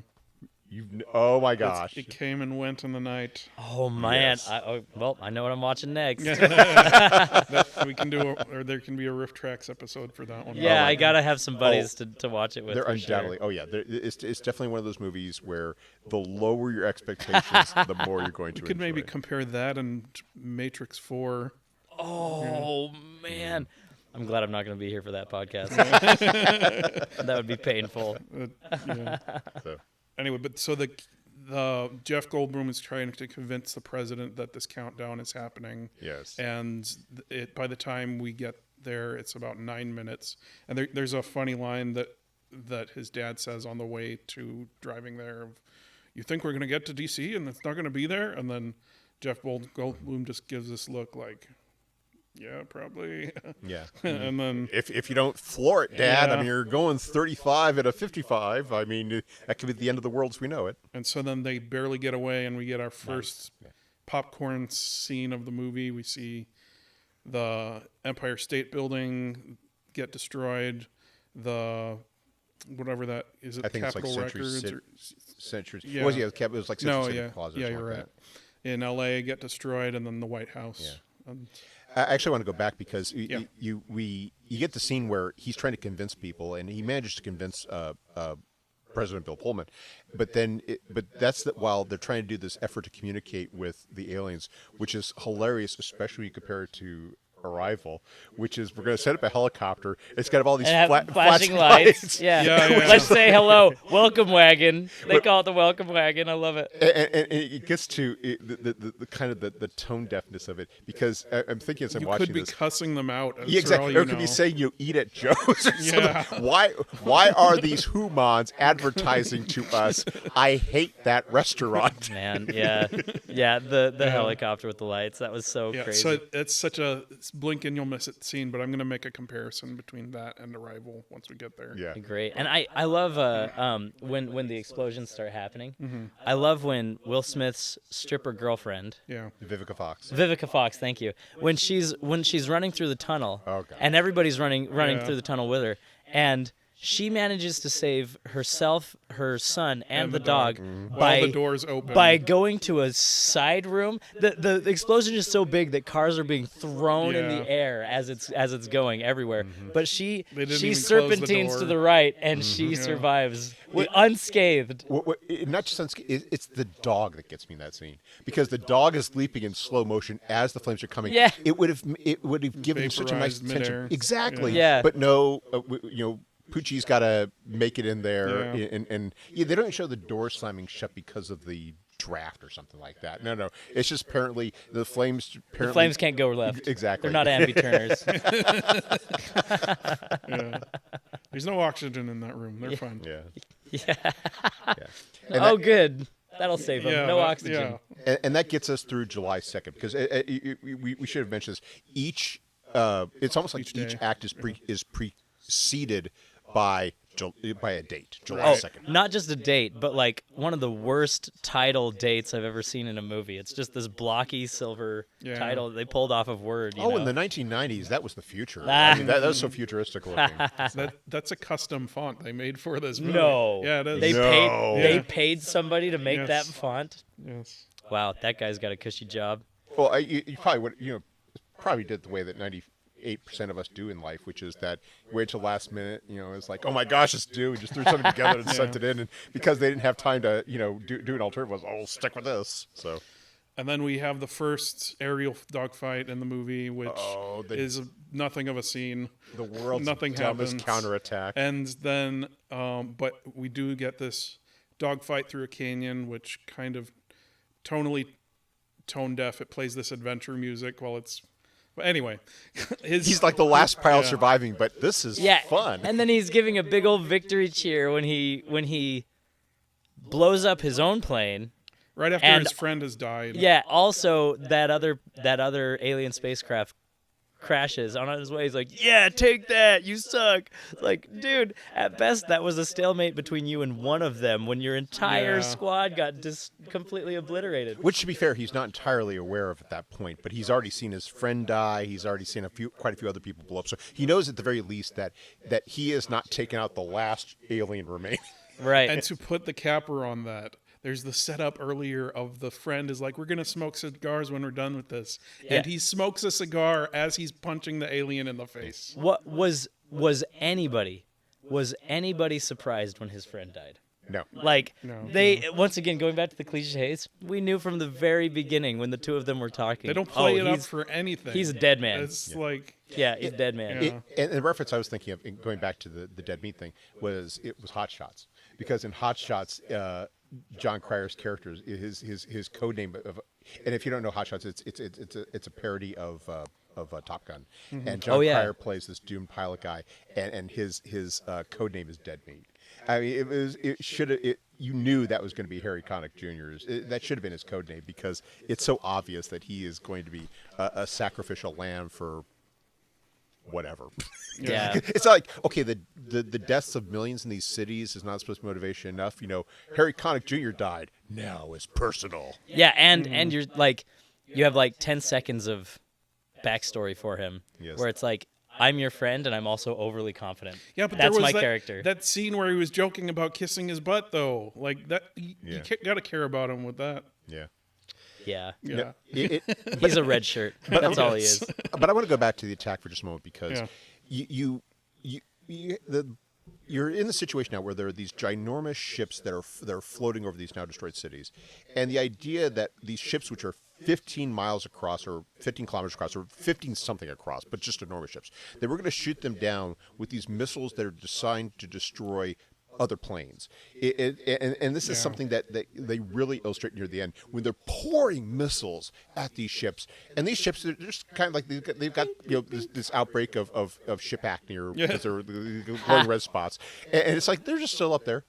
Oh my gosh! It came and went in the night. Oh, man. Yes. I know what I'm watching next. We can do, or there can be a Riff Tracks episode for that one. Yeah, I got to have some buddies to watch it with. They're for undoubtedly. Sure. Oh yeah, it's definitely one of those movies where the lower your expectations, the more you're going to. We could maybe enjoy. compare that and Matrix 4. Oh, man. I'm glad I'm not going to be here for that podcast. That would be painful. Yeah. So. Anyway, but so the Jeff Goldblum is trying to convince the president that this countdown is happening. Yes. And by the time we get there, it's about 9 minutes. And there's a funny line that his dad says on the way to driving there. You think we're going to get to D.C. and it's not going to be there? And then Jeff Goldblum just gives this look like, yeah, probably. Yeah. And then If you don't floor it, Dad, I Yeah. mean, you're going 35 at a 55. I mean, that could be the end of the world as we know it. And so then they barely get away, and we get our first popcorn scene of the movie. We see the Empire State Building get destroyed. The whatever that is. It I think Capitol it's like Records Century. or Century. Yeah. It was like Century no, City yeah, Plaza. Or yeah, something you're like right. that. In L.A. get destroyed, and then the White House. Yeah. I actually want to go back because Yeah. you get the scene where he's trying to convince people, and he manages to convince President Bill Pullman, but that's while they're trying to do this effort to communicate with the aliens, which is hilarious, especially when you compare it to Arrival, which is we're going to set up a helicopter. It's got all these flashing lights. Yeah. Yeah. Let's say hello, welcome wagon. They call it the welcome wagon. I love it. And it gets to the kind of the tone deafness of it, because I'm thinking as I'm You watching could be this. cussing them out. Yeah, exactly. Or it could be saying, eat at Joe's. Or Yeah. something. Why are these humans advertising to us? I hate that restaurant. Man, yeah. The helicopter with the lights. That was so Yeah, crazy. so it's such a blink and you'll miss it scene, but I'm going to make a comparison between that and Arrival once we get there. Yeah. Great. And I love when the explosions start happening. Mm-hmm. I love when Will Smith's stripper girlfriend, Yeah. Vivica Fox. Vivica Fox, thank you. When she's running through the tunnle, Oh, God. and everybody's running Yeah. through the tunnel with her, and she manages to save herself, her son, and the dog While by the doors open. by going to a side room. The explosion is so big that cars are being thrown in Yeah. the air as it's going everywhere. But she They didn't she even close the serpentines to door. the right, and she survives unscathed. Not just it's the dog that gets me in that scene, because the dog is leaping in slow motion as the flames are coming. Yeah. It would have given him such a nice Vaporized tension. midair. Exactly. Yeah. But no, Poochie's got to make it in there, Yeah. and they don't even show the door slamming shut because of the draft or something like that. No, it's just apparently the flames. The flames can't go left. Exactly. They're not ambi-turners. Yeah. There's no oxygen in that room. They're fine. Yeah. Yeah. And Oh, good. That'll save them. Yeah, No that- oxygen. Yeah. And that gets us through July 2nd, because we should have mentioned this. It's almost like Each each day. act is preceded by a date, July Oh, 2nd. not just a date, but like one of the worst title dates I've ever seen in a movie. It's just this blocky silver Yeah. title that they pulled off of Word. You Oh, know? in the 1990s, that was the future. Ah. I mean, that was so futuristic looking. That's a custom font they made for this movie. No. Yeah, it is. They No. paid. They Yeah. paid somebody to make Yes. that font. Yes. Wow, that guy's got a cushy job. Well, you probably would, probably did the way that 98% of us do in life, which is that wait till last minute, it's like, oh my gosh, it's due. We just threw something together and sent it in, and because they didn't have time to, do an alternative, was, oh, stick with this. So. And then we have the first aerial dogfight in the movie, which Oh, is nothing of a scene. The world's Nothing dumbest happens. counterattack. And then, but we do get this dogfight through a canyon, which kind of tonally tone deaf. It plays this adventure music while it's. But anyway, He's like the last pilot Yeah. surviving, but this is Yeah, fun. And then he's giving a big old victory cheer when he blows up his own plane. right after and- his friend has died. Yeah. Also, that other alien spacecraft crashes on his way. He's like, "Yeah, take that. You suck." Like, dude, at best that was a stalemate between you and one of them when your entire Yeah. squad got completely obliterated. Which, to be fair, he's not entirely aware of at that point, but he's already seen his friend die. He's already seen quite a few other people blow up. So he knows at the very least that he has not taken out the last alien remaining. Right. And to put the capper on that, there's the setup earlier of the friend is like, we're going to smoke cigars when we're done with this. And Yeah. he smokes a cigar as he's punching the alien in the face. What was anybody surprised when his friend died? No. Like, No. they, once again, going back to the cliches, we knew from the very beginning when the two of them were talking. They don't play it up he's- for anything. he's a dead man. It's like, Yeah, he's dead man. Yeah. And the reference I was thinking of, going back to the dead meat thing, was Hot Shots, because in Hot Shots, John Cryer's character, his code name of, and if you don't know Hot Shots, it's a parody of Top Gun, and John Oh, yeah. Cryer plays this doomed pilot guy, and his code name is Dead Meat. I mean, you knew that was going to be Harry Connick Jr.'s. That should have been his code name, because it's so obvious that he is going to be a sacrificial lamb for whatever. Yeah. It's not like, okay, the deaths of millions in these cities is not supposed to be motivation enough. Harry Connick Jr. died. Now it's personal. Yeah, and you're like, you have like 10 seconds of backstory for him, Yes. where it's like, I'm your friend, and I'm also overly confident. Yeah, but that's there was my character. that scene where he was joking about kissing his butt, though. Like that, you got to care about him with that. Yeah. Yeah. Yeah. He's a red shirt. That's all he is. But I want to go back to the attack for just a moment because Yeah. you're in the situation now where there are these ginormous ships that are floating over these now destroyed cities, and the idea that these ships, which are 15 miles across or 15 kilometers across or 15 something across, but just enormous ships, they were going to shoot them down with these missiles that are designed to destroy other planes. And this is something that they really illustrate near the end when they're pouring missiles at these ships. And these ships, they're just kind of like they've got this outbreak of ship acne or because they're glowing red spots. And it's like they're just still up there.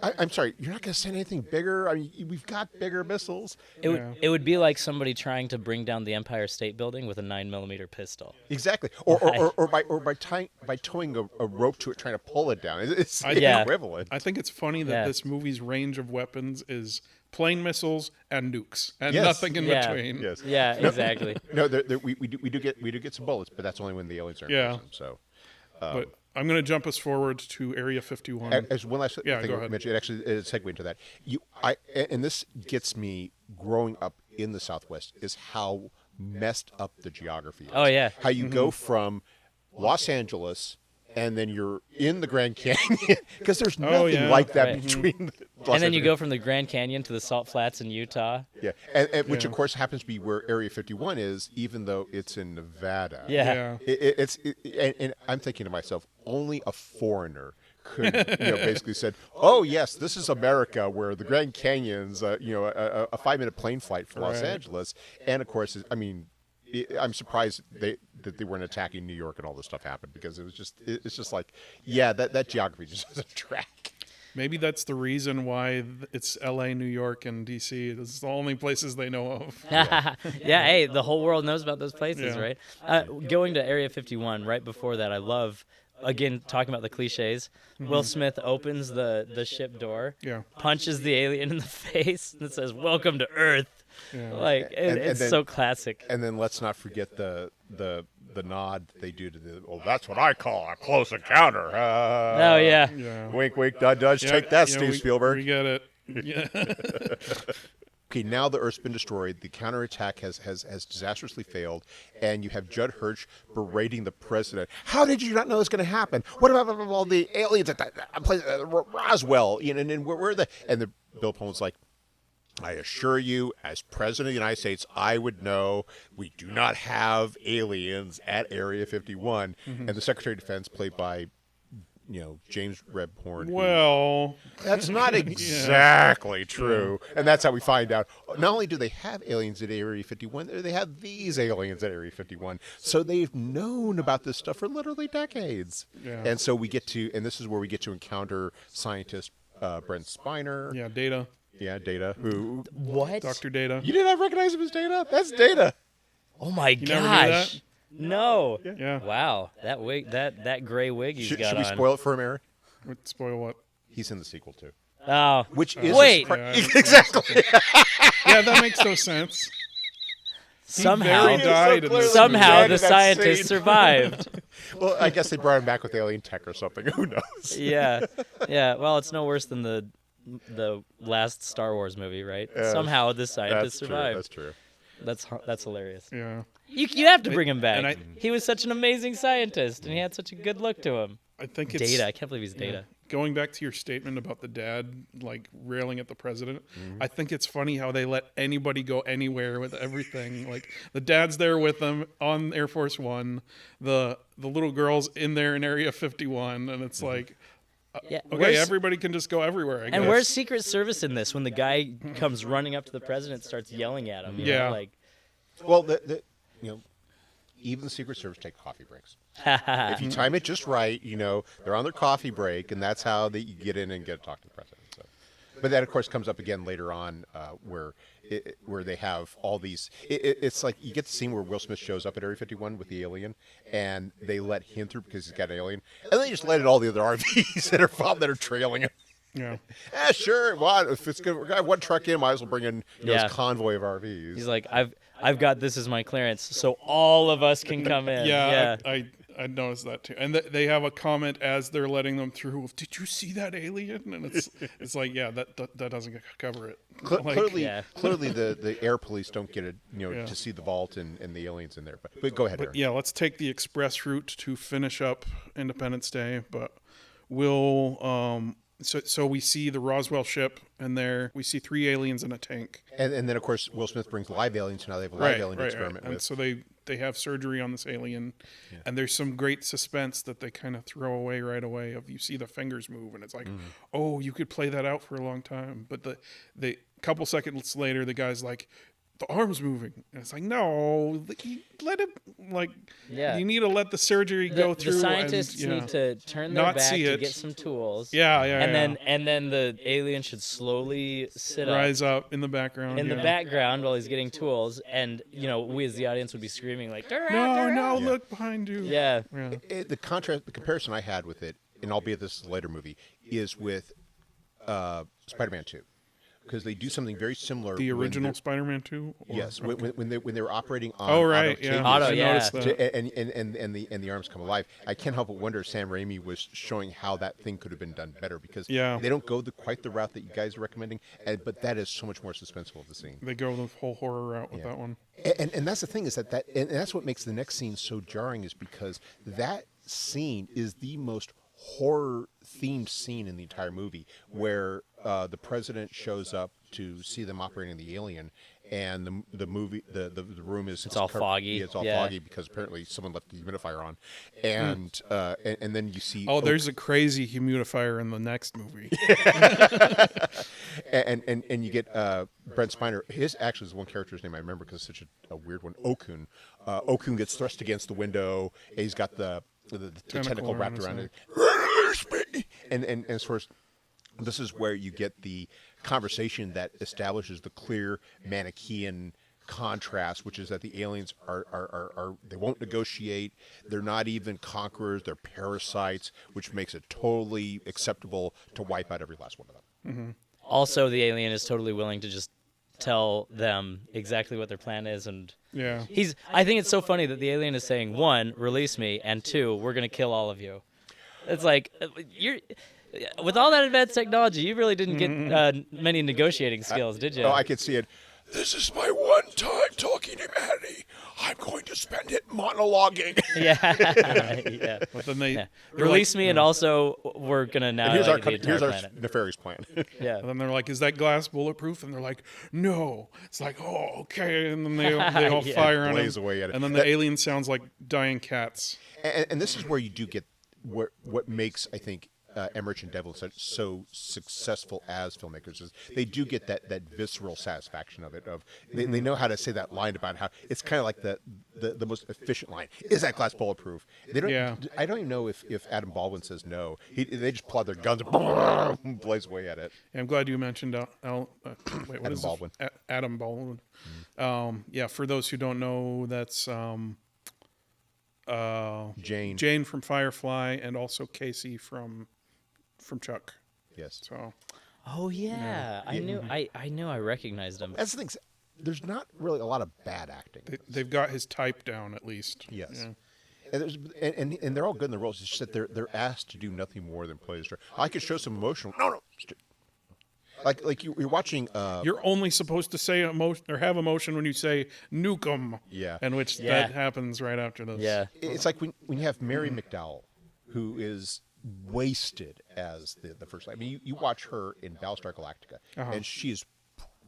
I'm sorry, you're not going to send anything bigger? I mean, we've got bigger missiles. It would be like somebody trying to bring down the Empire State Building with a 9mm pistol. Exactly, or by towing a rope to it, trying to pull it down. It's equivalent. I think it's funny that this movie's range of weapons is plane missiles and nukes and nothing in between. Yes. Yeah, exactly. No, we do get some bullets, but that's only when the aliens are in prison. So, but I'm going to jump us forward to Area 51. As one last thing go I ahead. mentioned, it actually is a segue into that. And this gets me growing up in the Southwest is how messed up the geography is. Oh, yeah. How you go from Los Angeles and then you're in the Grand Canyon because there's nothing like that between and then you go from the Grand Canyon to the Salt Flats in Utah. Yeah, and which of course happens to be where Area 51 is, even though it's in Nevada. Yeah. And I'm thinking to myself, only a foreigner could, basically said, "Oh yes, this is America, where the Grand Canyon's, a 5-minute plane flight from Los Angeles." And of course, I mean, I'm surprised that they weren't attacking New York and all this stuff happened because it's just like, that geography just doesn't track. Maybe that's the reason why it's L.A., New York, and D.C. This is the only places they know of. Hey, the whole world knows about those places, right? Going to Area 51, right before that, I love, again, talking about the cliches. Will Smith opens the ship door, punches the alien in the face, and says, "Welcome to Earth." Yeah. Like, it's so classic. And then let's not forget the nod they do to that's what I call a close encounter. Oh, yeah. Wink, wink, nudge, nudge. Take that, Steve Spielberg. We get it. Yeah. Okay, now the Earth's been destroyed. The counterattack has disastrously failed, and you have Judd Hirsch berating the president. How did you not know this was going to happen? What about all the aliens at that place, Roswell? And where are and the Bill Pullman's like, "I assure you, as President of the United States, I would know we do not have aliens at Area 51. And the Secretary of Defense, played by, James Rebhorn. Well, that's not exactly true. And that's how we find out. Not only do they have aliens at Area 51, they have these aliens at Area 51. So they've known about this stuff for literally decades. Yeah. And so and this is where we get to encounter scientist Brent Spiner. Yeah, Data. Yeah, Data. Who? What? Dr. Data. You did not recognize him as Data? That's Data. Oh my gosh. No. Yeah. Wow. That wig, that gray wig he's got on. Should we spoil it for him, Eric? Spoil what? He's in the sequel too. Oh. Which is exactly. Yeah, that makes no sense. Somehow the scientist survived. Well, I guess they brought him back with alien tech or something. Who knows? Yeah. Well, it's no worse than the last Star Wars movie, right? Somehow this scientist survived. That's true. That's hilarious. Yeah. You have to bring him back. He was such an amazing scientist, and he had such a good look to him. I think it's Data. I can't believe he's Data. Going back to your statement about the dad railing at the president, I think it's funny how they let anybody go anywhere with everything. Like the dad's there with them on Air Force One, the little girl's in there in Area 51, and it's like, okay, everybody can just go everywhere, I guess. And where's Secret Service in this when the guy comes running up to the president and starts yelling at him? You know, well, even the Secret Service take coffee breaks. If you time it just right, they're on their coffee break, and that's how you get in and get to talk to the president. So. But that, of course, comes up again later on where they have all these... It's like you get the scene where Will Smith shows up at Area 51 with the alien, and they let him through because he's got an alien, and then they just let in all the other RVs that are trailing him. Yeah. Sure. Well, if it's good, we got one truck in, might as well bring in his convoy of RVs. He's like, I've got this as my clearance, so all of us can come in. I I noticed that too. And they have a comment as they're letting them through. Of, did you see that alien? And it's like, yeah, that doesn't cover it. Clearly, the air police don't get to see the vault and the aliens in there. But go ahead, Aaron. Yeah, let's take the express route to finish up Independence Day. But we'll so we see the Roswell ship, and there we see 3 aliens in a tank. And then of course Will Smith brings live aliens. So now they have a live alien to experiment with. And so they have surgery on this alien, and there's some great suspense that they kind of throw away right away. Of you see the fingers move, and it's like, oh, you could play that out for a long time. But the couple seconds later, the guy's like, the arm's moving, and it's like, no, let it you need to let the surgery go through. The scientists need to turn their back to get some tools. And then the alien should slowly rise up in the background. In the background while he's getting tools, and we as the audience would be screaming like, no, look behind you. Yeah. The comparison I had with it, and albeit this is a later movie, is with Spider-Man 2. Because they do something very similar. The original Spider-Man 2? Yes, okay. when they were operating on auto, yeah. And the arms come alive. I can't help but wonder if Sam Raimi was showing how that thing could have been done better, because they don't go quite the route that you guys are recommending, but that is so much more suspenseful of the scene. They go the whole horror route with that one. And that's the thing, is that and that's what makes the next scene so jarring, is because that scene is the most horror-themed scene in the entire movie, where the president shows up to see them operating the alien, and the room is all foggy. Yeah, it's all foggy because apparently someone left the humidifier on, and then you see there's a crazy humidifier in the next movie. and you get Brent Spiner. His actually is one character's name I remember because it's such a weird one. Okun. Okun gets thrust against the window. And he's got the tentacle wrapped around it. And of course, this is where you get the conversation that establishes the clear Manichaean contrast, which is that the aliens are they won't negotiate. They're not even conquerors. They're parasites, which makes it totally acceptable to wipe out every last one of them. Mm-hmm. Also, the alien is totally willing to just tell them exactly what their plan is, and I think it's so funny that the alien is saying, 1, release me, and 2, we're gonna kill all of you. It's like, with all that advanced technology, you really didn't get many negotiating skills, did you? Oh, I could see it. This is my one time talking to humanity. I'm going to spend it monologuing. Yeah. But then they release me, and also we're gonna now. Here's our planet. nefarious plan. Yeah. And then they're like, "Is that glass bulletproof?" And they're like, "No." It's like, "Oh, okay." And then they all fire on blaze him. away at it. And then the alien sounds like dying cats. And this is where you do get what makes, I think, Emmerich and Devlin so successful as filmmakers, is they do get that visceral satisfaction of it. They know how to say that line about how it's kind of like the most efficient line. Is that glass bulletproof? They don't. Yeah. I don't even know if Adam Baldwin says no. They just pull out their guns and blaze away at it. I'm glad you mentioned Adam Baldwin. Adam Baldwin. Mm-hmm. For those who don't know, that's Jane from Firefly, and also Casey from Chuck. Yes. So. Oh yeah. I knew I recognized him. That's the thing. There's not really a lot of bad acting. They've got his type down at least. Yes. Yeah. And they're all good in the roles. It's just that they're asked to do nothing more than play the story. I could show some emotional. No. Like you're watching. You're only supposed to say emotion or have emotion when you say nuke 'em. Yeah. And which that happens right after this. Yeah. It's like when you have Mary McDowell, who is wasted as the first. I mean, you watch her in Battlestar Galactica, and she is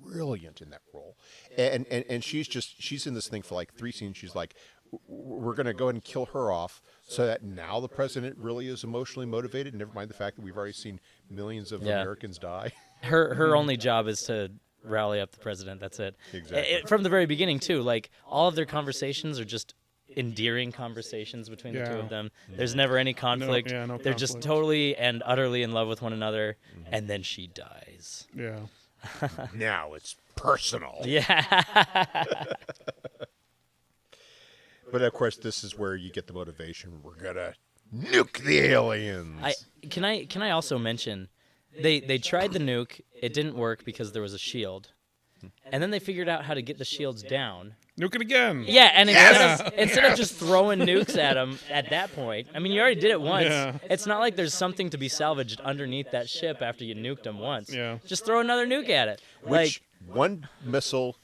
brilliant in that role. And she's in this thing for like 3 scenes. She's like, we're going to go ahead and kill her off so that now the president really is emotionally motivated. Never mind the fact that we've already seen millions of Americans die. Her only job is to rally up the president. That's it. Exactly. From the very beginning too. Like all of their conversations are just endearing conversations between the two of them. There's never any conflict. No They're conflict. just totally and utterly in love with one another. And then she dies. Yeah. Now it's personal. Yeah. But of course, this is where you get the motivation. We're gonna nuke the aliens. Can I also mention they tried the nuke. It didn't work because there was a shield. And then they figured out how to get the shields down. Nuke it again. Yeah, and instead of just throwing nukes at them at that point, I mean, you already did it once. Yeah. It's not like there's something to be salvaged underneath that ship after you nuked them once. Yeah. Just throw another nuke at it. Which one missile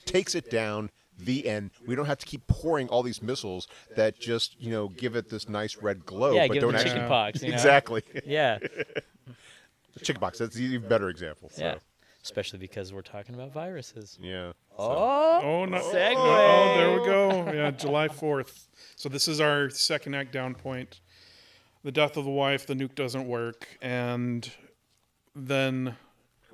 takes it down. The end. We don't have to keep pouring all these missiles that just, give it this nice red glow, Yeah, but give don't it the actually. chicken pox. You know? Exactly. Yeah. Chickenpox. That's an even better example. So. Yeah. Especially because we're talking about viruses. Yeah. Oh, no. Segue. Oh, there we go. Yeah, July 4th. So this is our second act down point. The death of the wife, the nuke doesn't work, and then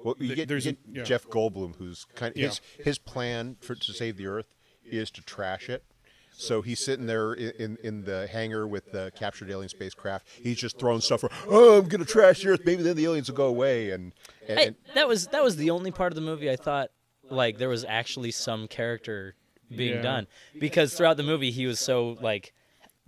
Well, you get yeah. Jeff Goldblum, who's Yeah. his plan to save the Earth is to trash it. So he's sitting there in the hangar with the captured alien spacecraft. He's just throwing stuff. I'm gonna trash the Earth. Maybe then the aliens will go away. And That was the only part of the movie I thought like there was actually some character being done, because throughout the movie he was so like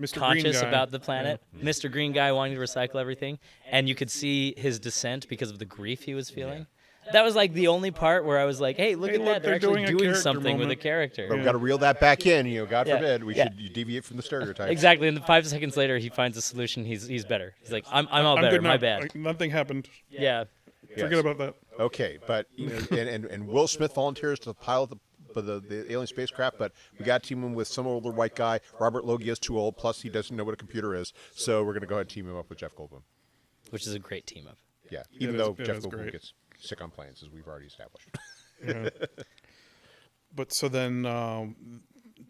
Mr. conscious Green Guy. about the planet, Mr. Green Guy wanting to recycle everything, and you could see his descent because of the grief he was feeling. That was like the only part where I was like, "Hey, look at that! They're actually doing a doing character something with a moment." character." but we've got to reel that back in. God Yeah. forbid we Yeah. should deviate from the stereotype. Exactly, and 5 seconds later, he finds a solution. He's better. He's like, "I'm all I'm better. good My now. bad." Nothing happened. Yeah, Forget about that. Okay, but and Will Smith volunteers to pilot the alien spacecraft, but we got to team him with some older white guy. Robert Loggia is too old, plus he doesn't know what a computer is. So we're going to go ahead and team him up with Jeff Goldblum. which is a great team up. Yeah, even is- though it Jeff is Goldblum great. gets sick on planes, as we've already established. Yeah. But so then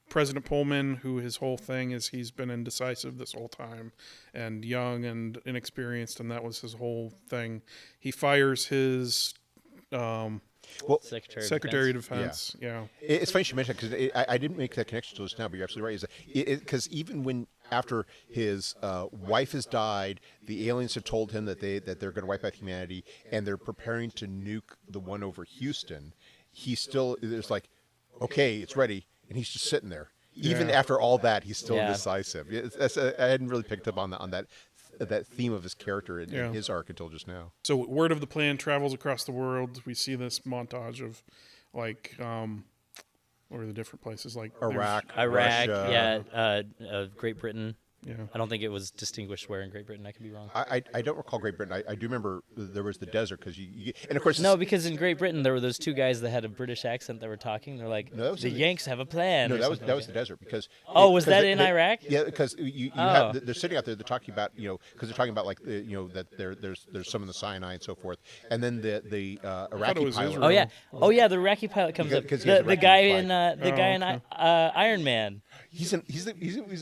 President Pullman, who his whole thing is he's been indecisive this whole time and young and inexperienced, and that was his whole thing. He fires his Secretary of Defense. Yeah. It's funny you mentioned because I didn't make that connection till just now, but you're absolutely right. Because even when after his wife has died, the aliens have told him that they're going to wipe out humanity, and they're preparing to nuke the one over Houston. He still there's like, okay, it's ready, and he's just sitting there. Even after all that, he's still indecisive. I hadn't really picked up on that theme of his character in his arc until just now. So word of the plan travels across the world. We see this montage of like what are the different places like Iraq, Russia. Great Britain. Yeah. I don't think it was distinguished where in Great Britain. I could be wrong. I don't recall Great Britain. I do remember there was the desert because and of course No, because in Great Britain there were those two guys that had a British accent that were talking. They're like, No, that was the in the- Yanks have a plan. No, or that was something the like desert because. Oh, was that they- in they- Iraq? Yeah, because you have they're sitting out there. They're talking about because they're talking about like that there's some in the Sinai and so forth, and then the Iraqi it was pilot. Israel. Oh yeah, the Iraqi pilot comes up. Because he has a The Iraqi guy flag. in Iron Man. He's an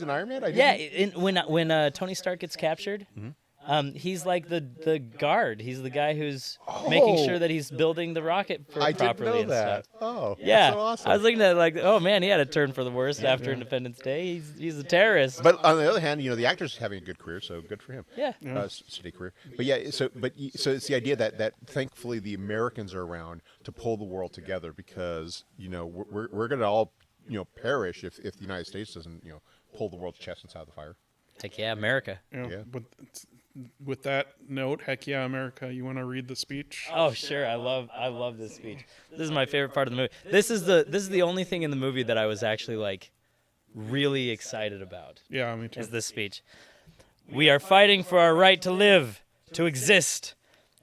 Iron Man. Yeah, when Tony Stark gets captured, he's like the guard. He's the guy who's making sure that he's building the rocket I didn't properly know and that. stuff. Oh, Yeah, that's so awesome. I was looking at it like, oh man, he had a turn for the worst after Independence Day. He's a terrorist. But on the other hand, the actor's having a good career, so good for him. Yeah. Steady career. But yeah, so it's the idea that thankfully the Americans are around to pull the world together because we're going to all perish if the United States doesn't pull the world's chest inside the fire. Heck yeah, America. Yeah. But with that note, heck yeah, America. You want to read the speech? Oh sure, I love this speech. This is my favorite part of the movie. This is the only thing in the movie that I was actually like really excited about. Yeah, me too. Is this speech. We are fighting for our right to live, to exist.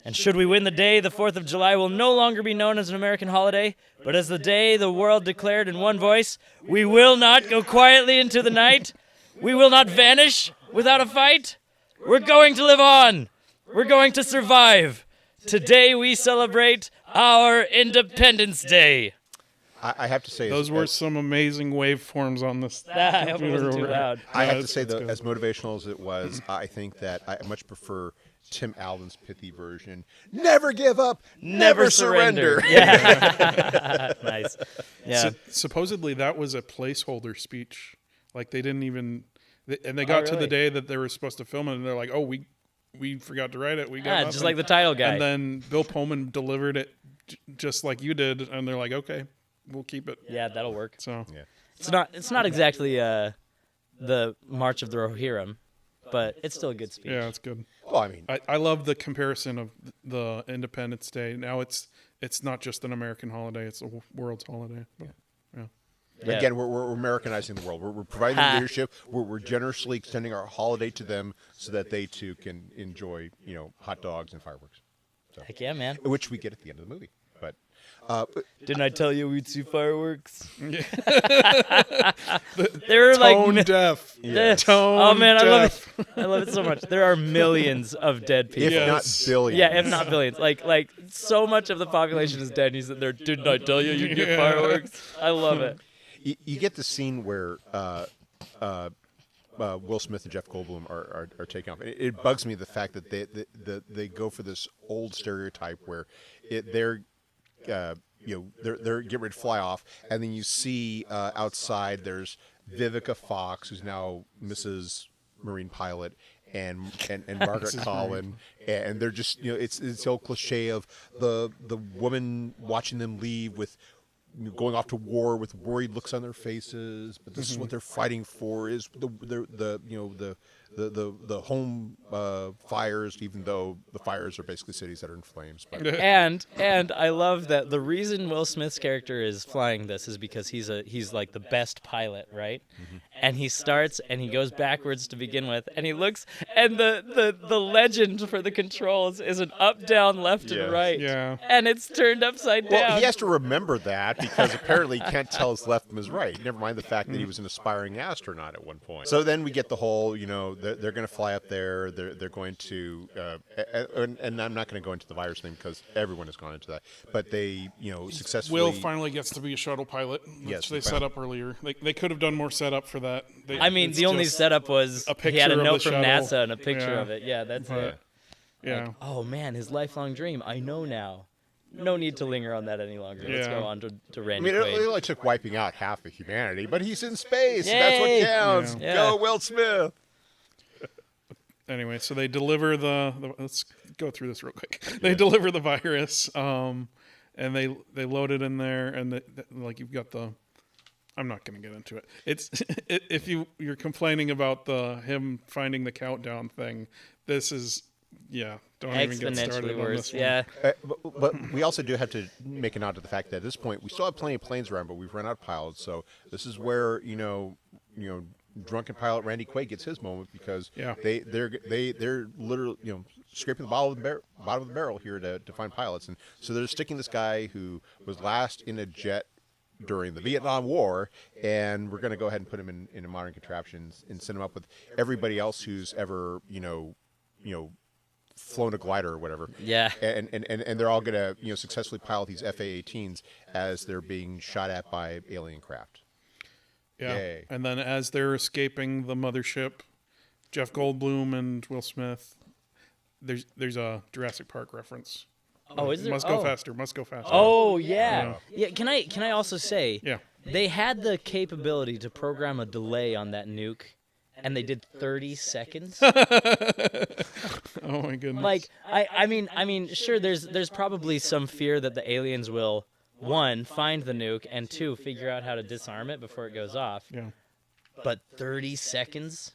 And should we win the day, the 4th of July will no longer be known as an American holiday, but as the day the world declared in one voice, we will not go quietly into the night. We will not vanish without a fight. We're going to live on. We're going to survive. Today we celebrate our Independence Day. I have to say, Those were some amazing waveforms on this. I hope it wasn't too loud. I have to it's say, good. as motivational as it was, I think that I much prefer Tim Allen's pithy version. Never give up, never surrender. Yeah. Nice. Yeah. Supposedly that was a placeholder speech. Like they didn't even, and they got to really? the day that they were supposed to film it, and they're like, "Oh, we forgot to write it. We got Just nothing." like the title guy. And then Bill Pullman delivered it just like you did, and they're like, "Okay, we'll keep it." Yeah, that'll work. So Yeah. It's not exactly the March of the Rohirrim, but it's still a good speech. yeah, it's good. Well, I mean, I love the comparison of the Independence Day. Now it's not just an American holiday; it's a world's holiday. But, yeah. Yeah. Again, we're Americanizing the world. We're providing them leadership. We're generously extending our holiday to them so that they too can enjoy, hot dogs and fireworks. So, Heck yeah, man. which we get at the end of the movie. But Didn't I tell you we'd see fireworks? Yeah. They're Tone like deaf. Yeah. Tone oh man, I love deaf. it. I love it so much. There are millions of dead people. if Yes. not billions. Yeah, if not billions. Like so much of the population is dead. And he's there. Didn't I tell you you'd get Yeah. fireworks? I love it. You get the scene where Will Smith and Jeff Goldblum are taking off. It bugs me the fact that they go for this old stereotype where they're getting ready to fly off, and then you see outside there's Vivica Fox, who's now Mrs. Marine Pilot, and Margaret Collin, and they're just it's the old cliche of the woman watching them leave with going off to war with worried looks on their faces, but this is what they're fighting for is the home fires, even though the fires are basically cities that are in flames. But And I love that the reason Will Smith's character is flying this is because he's like the best pilot, right? And he starts and he goes backwards to begin with, and he looks, and the legend for the controls is an up, down, left, Yes. and right. Yeah. And it's turned upside down. well, he has to remember that because apparently he can't tell his left from his right. Never mind the fact that he was an aspiring astronaut at one point. So then we get the whole, they're going to fly up there. They're going to, and I'm not going to go into the virus thing because everyone has gone into that. But they, successfully. Will finally gets to be a shuttle pilot, which Yes, they he set up earlier. They could have done more setup for that. I mean, the only setup was a he had picture a of note the from shuttle. NASA and a picture Yeah. of it. Yeah, that's it. Yeah. Oh man, his lifelong dream. I know now. No need to linger on that any longer. Let's Yeah. go on to I Randy mean, it Quaid. only took wiping out half of humanity, but he's in space. And that's Yay! what counts. Yeah. Go, Will Smith. Anyway, so they deliver the let's go through this real quick. They deliver the virus, and they load it in there, and like you've got the. I'm not going to get into it. It's if you're complaining about him finding the countdown thing, this is don't even get started Exponentially on worse. this one. Yeah. But we also do have to make a nod to the fact that at this point we still have plenty of planes around, but we've run out of pilots. So this is where drunken pilot Randy Quaid gets his moment because they're literally scraping the bottom of the barrel here to find pilots, and so they're sticking this guy who was last in a jet during the Vietnam War, and we're going to go ahead and put him in modern contraptions and send him up with everybody else who's ever flown a glider or whatever. Yeah. And they're all going to successfully pilot these FA-18s as they're being shot at by alien craft. Yeah. Yay. And then as they're escaping the mothership, Jeff Goldblum and Will Smith, there's a Jurassic Park reference. Oh, is there? Must go faster. Must go faster. Oh yeah. Yeah. Can I also say? Yeah. They had the capability to program a delay on that nuke, and they did 30 seconds. Oh my goodness. Like I mean, sure. There's probably some fear that the aliens will, one, find the nuke, and two, figure out how to disarm it before it goes off. Yeah. But 30 seconds?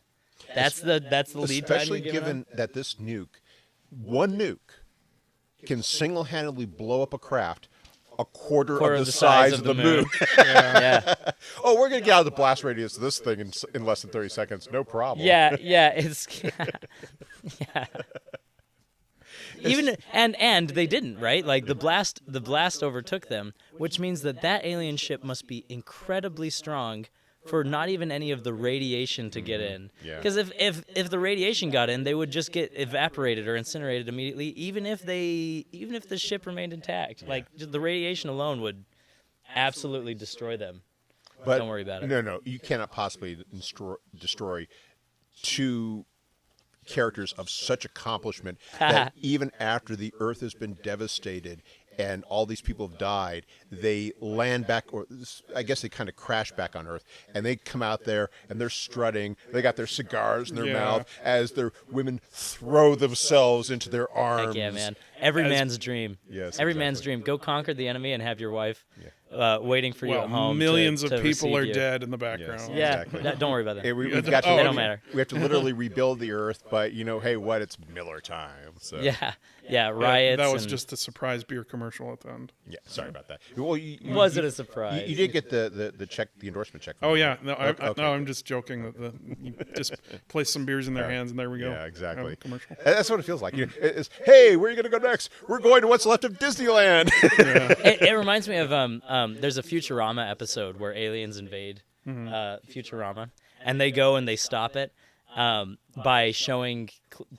That's the lead time. Especially you're giving given that this one nuke, can single-handedly blow up a craft a quarter of the size of the moon. Yeah. Oh, we're going to get out of the blast radius of this thing in less than 30 seconds. No problem. Yeah. It's yeah. Even and they didn't, right? Like the blast overtook them, which means that alien ship must be incredibly strong for not even any of the radiation to get in. Yeah. Because if the radiation got in, they would just get evaporated or incinerated immediately, even if the ship remained intact. Yeah. Like just the radiation alone would absolutely destroy them. But don't worry about it. No, you cannot possibly destroy two characters of such accomplishment that even after the Earth has been devastated and all these people have died, they land back, or I guess they kind of crash back on Earth, and they come out there and they're strutting. They got their cigars in their mouth as their women throw themselves into their arms. Heck yeah, man. Every man's dream. Yes, Every man's exactly. dream. Go conquer the enemy and have your wife waiting for you at home. Millions to of people receive are you. dead in the background. Yeah, Exactly. don't worry about that. We've got to, Oh, they don't matter. We have to literally rebuild the Earth, but hey, what? It's Miller time. So Yeah, riots. That was and- just a surprise beer commercial at the end. yeah. Sorry about that. Well, Was it a surprise? You did get the check, the endorsement check. From Oh them, yeah, right? no, Okay. no, I'm just joking. That you just place some beers in their hands and there we go. Yeah, exactly. Commercial. That's what it feels like. It's, hey, where are you going to go next? We're going to what's left of Disneyland. It reminds me of there's a Futurama episode where aliens invade Futurama, and they go and they stop it by showing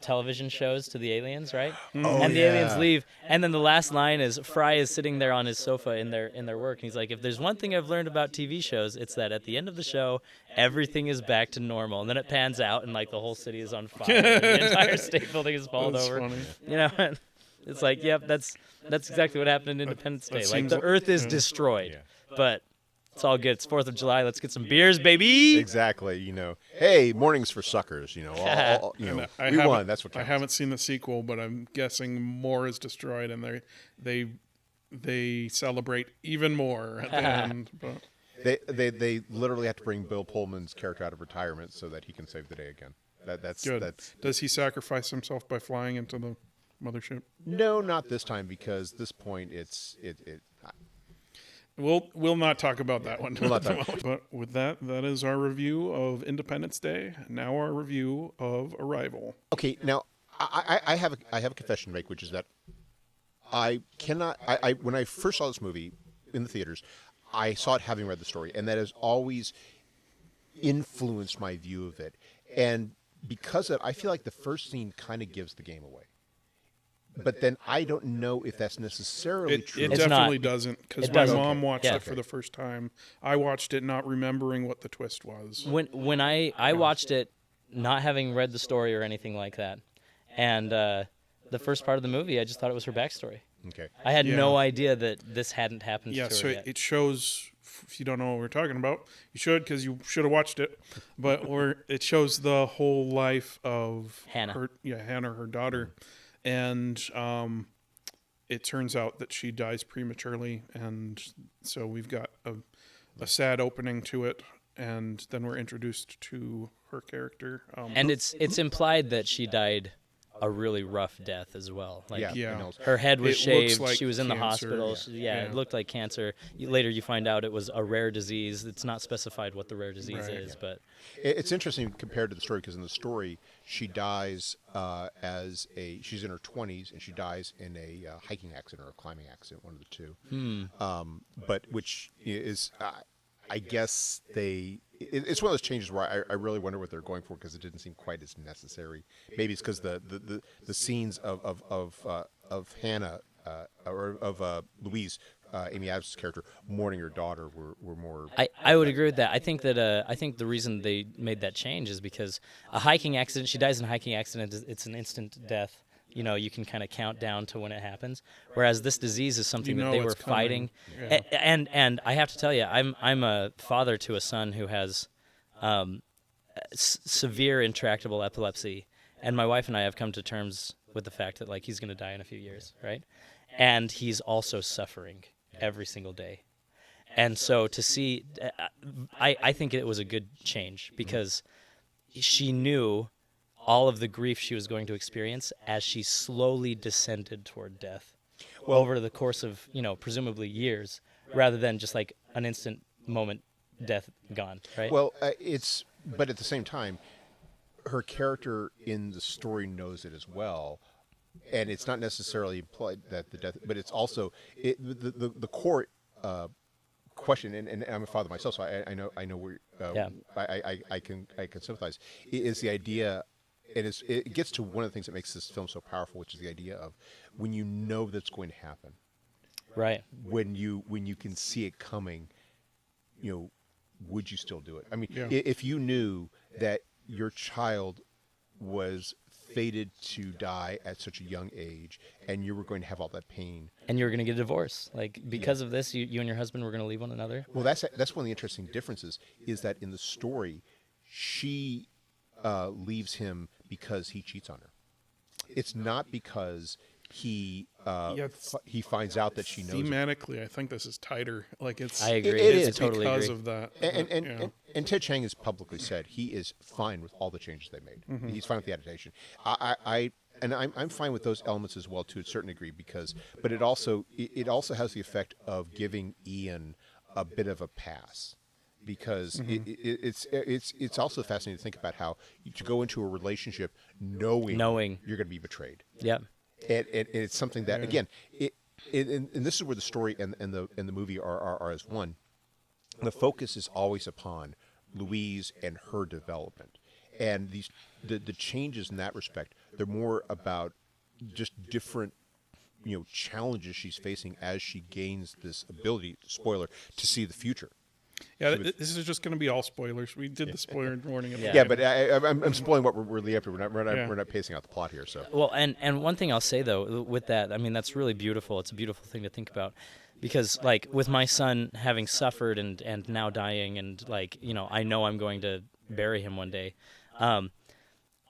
television shows to the aliens, right? And the aliens leave, and then the last line is Fry is sitting there on his sofa in their work, and he's like, if there's one thing I've learned about TV shows, it's that at the end of the show, everything is back to normal, and then it pans out, and like the whole city is on fire, and the entire state building is fallen That's over. funny. You know, it's like, yep, that's exactly what happened in Independence Day. Like seems the like- Earth is destroyed, but it's all good. It's 4th of July. Let's get some beers, baby. Exactly. Hey, mornings for suckers. All, we haven't- won. That's what I counts. haven't seen the sequel, but I'm guessing more is destroyed, and they celebrate even more at the end. But They literally have to bring Bill Pullman's character out of retirement so that he can save the day again. That's good. Does he sacrifice himself by flying into the mothership? No, not this time, because this point We'll not talk about that one. We'll not talk. But with that is our review of Independence Day. Now our review of Arrival. Okay, now I have a confession to make, which is that I cannot. When I first saw this movie in the theaters, I saw it having read the story, and that has always influenced my view of it. And because of it, I feel like the first scene kind of gives the game away. But then I don't know if that's necessarily true. It It's definitely not. doesn't, because It my doesn't. mom watched Yeah. it for the first time. I watched it not remembering what the twist was. When I watched it, not having read the story or anything like that, and the first part of the movie, I just thought it was her backstory. Okay. I had Yeah. no idea that this hadn't happened Yeah, to her so yet. it shows. If you don't know what we're talking about, you should, because you should have watched it. But it shows the whole life of Hannah. Hannah, her daughter, and it turns out that she dies prematurely, and so we've got a sad opening to it, and then we're introduced to her character. And it's implied that she died a really rough death as well. Like Yeah. her head was It looks shaved. like She was in the cancer. hospital. Yeah. It looked like cancer. Later, you find out it was a rare disease. It's not specified what the rare disease Right. is, but It's interesting compared to the story, because in the story she dies she's in her 20s, and she dies in a hiking accident or a climbing accident, one of the two. But which is, I guess it's one of those changes where I really wonder what they're going for, because it didn't seem quite as necessary. Maybe it's because the scenes of Hannah or of Louise, Amy Adams' character, mourning her daughter were more. I would agree with that. I think that I think the reason they made that change is because a hiking accident. She dies in a hiking accident. It's an instant death. You can kind of count down to when it happens. Whereas this disease is something that they were it's coming. fighting. Yeah. And I have to tell you, I'm a father to a son who has severe intractable epilepsy, and my wife and I have come to terms with the fact that like he's going to die in a few years, right? And he's also suffering every single day. And so to see, I think it was a good change, because she knew all of the grief she was going to experience as she slowly descended toward death over the course of, presumably years, rather than just like an instant moment, death gone, right? Well, but at the same time, her character in the story knows it as well, and it's not necessarily implied that the death, but it's also the core question. And I'm a father myself, so I know where I can sympathize. Is the idea. And it gets to one of the things that makes this film so powerful, which is the idea of when you know that's going to happen, right. when you can see it coming, would you still do it? I mean, Yeah. if you knew that your child was fated to die at such a young age, and you were going to have all that pain, And you were going to get a divorce. Like, because of this, you and your husband were going to leave one another. well, that's one of the interesting differences, is that in the story, she leaves him because he cheats on her. It's not because he it's he finds out that she knows it. thematically, I think this is tighter. Like it's I agree. It I is totally because agree. of that. And Ted Chiang has publicly said he is fine with all the changes they made. Mm-hmm. He's fine with the adaptation. I'm fine with those elements as well to a certain degree but it also has the effect of giving Ian a bit of a pass, because Mm-hmm. it's also fascinating to think about how to go into a relationship knowing you're going to be betrayed. Yep. And it's something that again, and this is where the story and the movie are as one. The focus is always upon Louise and her development, and the changes in that respect. They're more about just different, challenges she's facing as she gains this ability. Spoiler, to see the future. Yeah, this is just going to be all spoilers. We did the spoiler warning. At the Yeah, beginning. but I'm spoiling what we're leading up to. We're not pacing out the plot here. So Well, and one thing I'll say though with that, I mean that's really beautiful. It's a beautiful thing to think about, because like with my son having suffered and now dying, and like I know I'm going to bury him one day.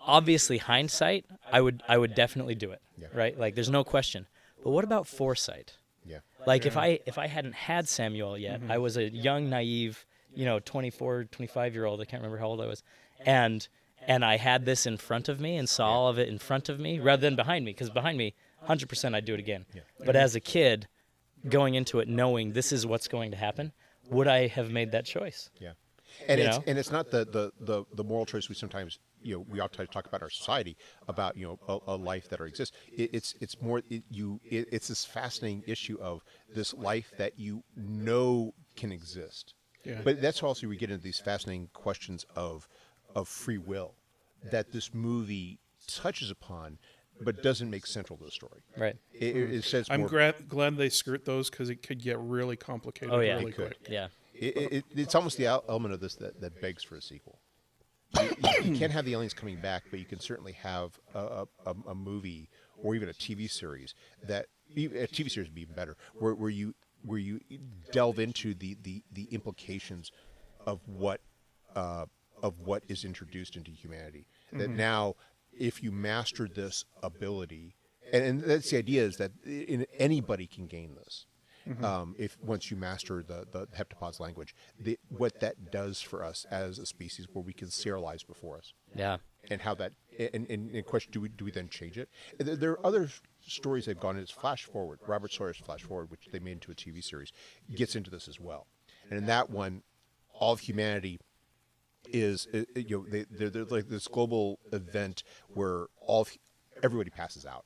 Obviously, hindsight, I would definitely do it. Yeah. Right? Like there's no question. But what about foresight? yeah, Like if I hadn't had Samuel yet, I was a young, naive, 24, 25-year-old. I can't remember how old I was, and I had this in front of me and saw all of it in front of me rather than behind me, because behind me, 100% I'd do it again. Yeah. But as a kid, going into it knowing this is what's going to happen, would I have made that choice? yeah. And You it's know? and it's not the moral choice we sometimes we often talk about in our society about a life that exists. It's more it's this fascinating issue of this life that can exist. Yeah. But that's also we get into these fascinating questions of free will that this movie touches upon, but doesn't make central to the story. Right. It says I'm more, glad they skirt those, because it could get really complicated Oh yeah. really quick. Yeah. it's almost the element of this that begs for a sequel. You can't have the aliens coming back, but you can certainly have a movie or even a TV series a TV series would be even better, where you delve into the implications of what is introduced into humanity. That now, if you master this ability, and that's the idea, is that anybody can gain this. If once you master the heptapod's language, what that does for us as a species, where we can see our lives before us, Yeah. and how that and question, do we then change it? There are other stories they've gone into. Flash Forward, Robert Sawyer's Flash Forward, which they made into a TV series, gets into this as well. And in that one, all of humanity is they're like this global event where everybody passes out,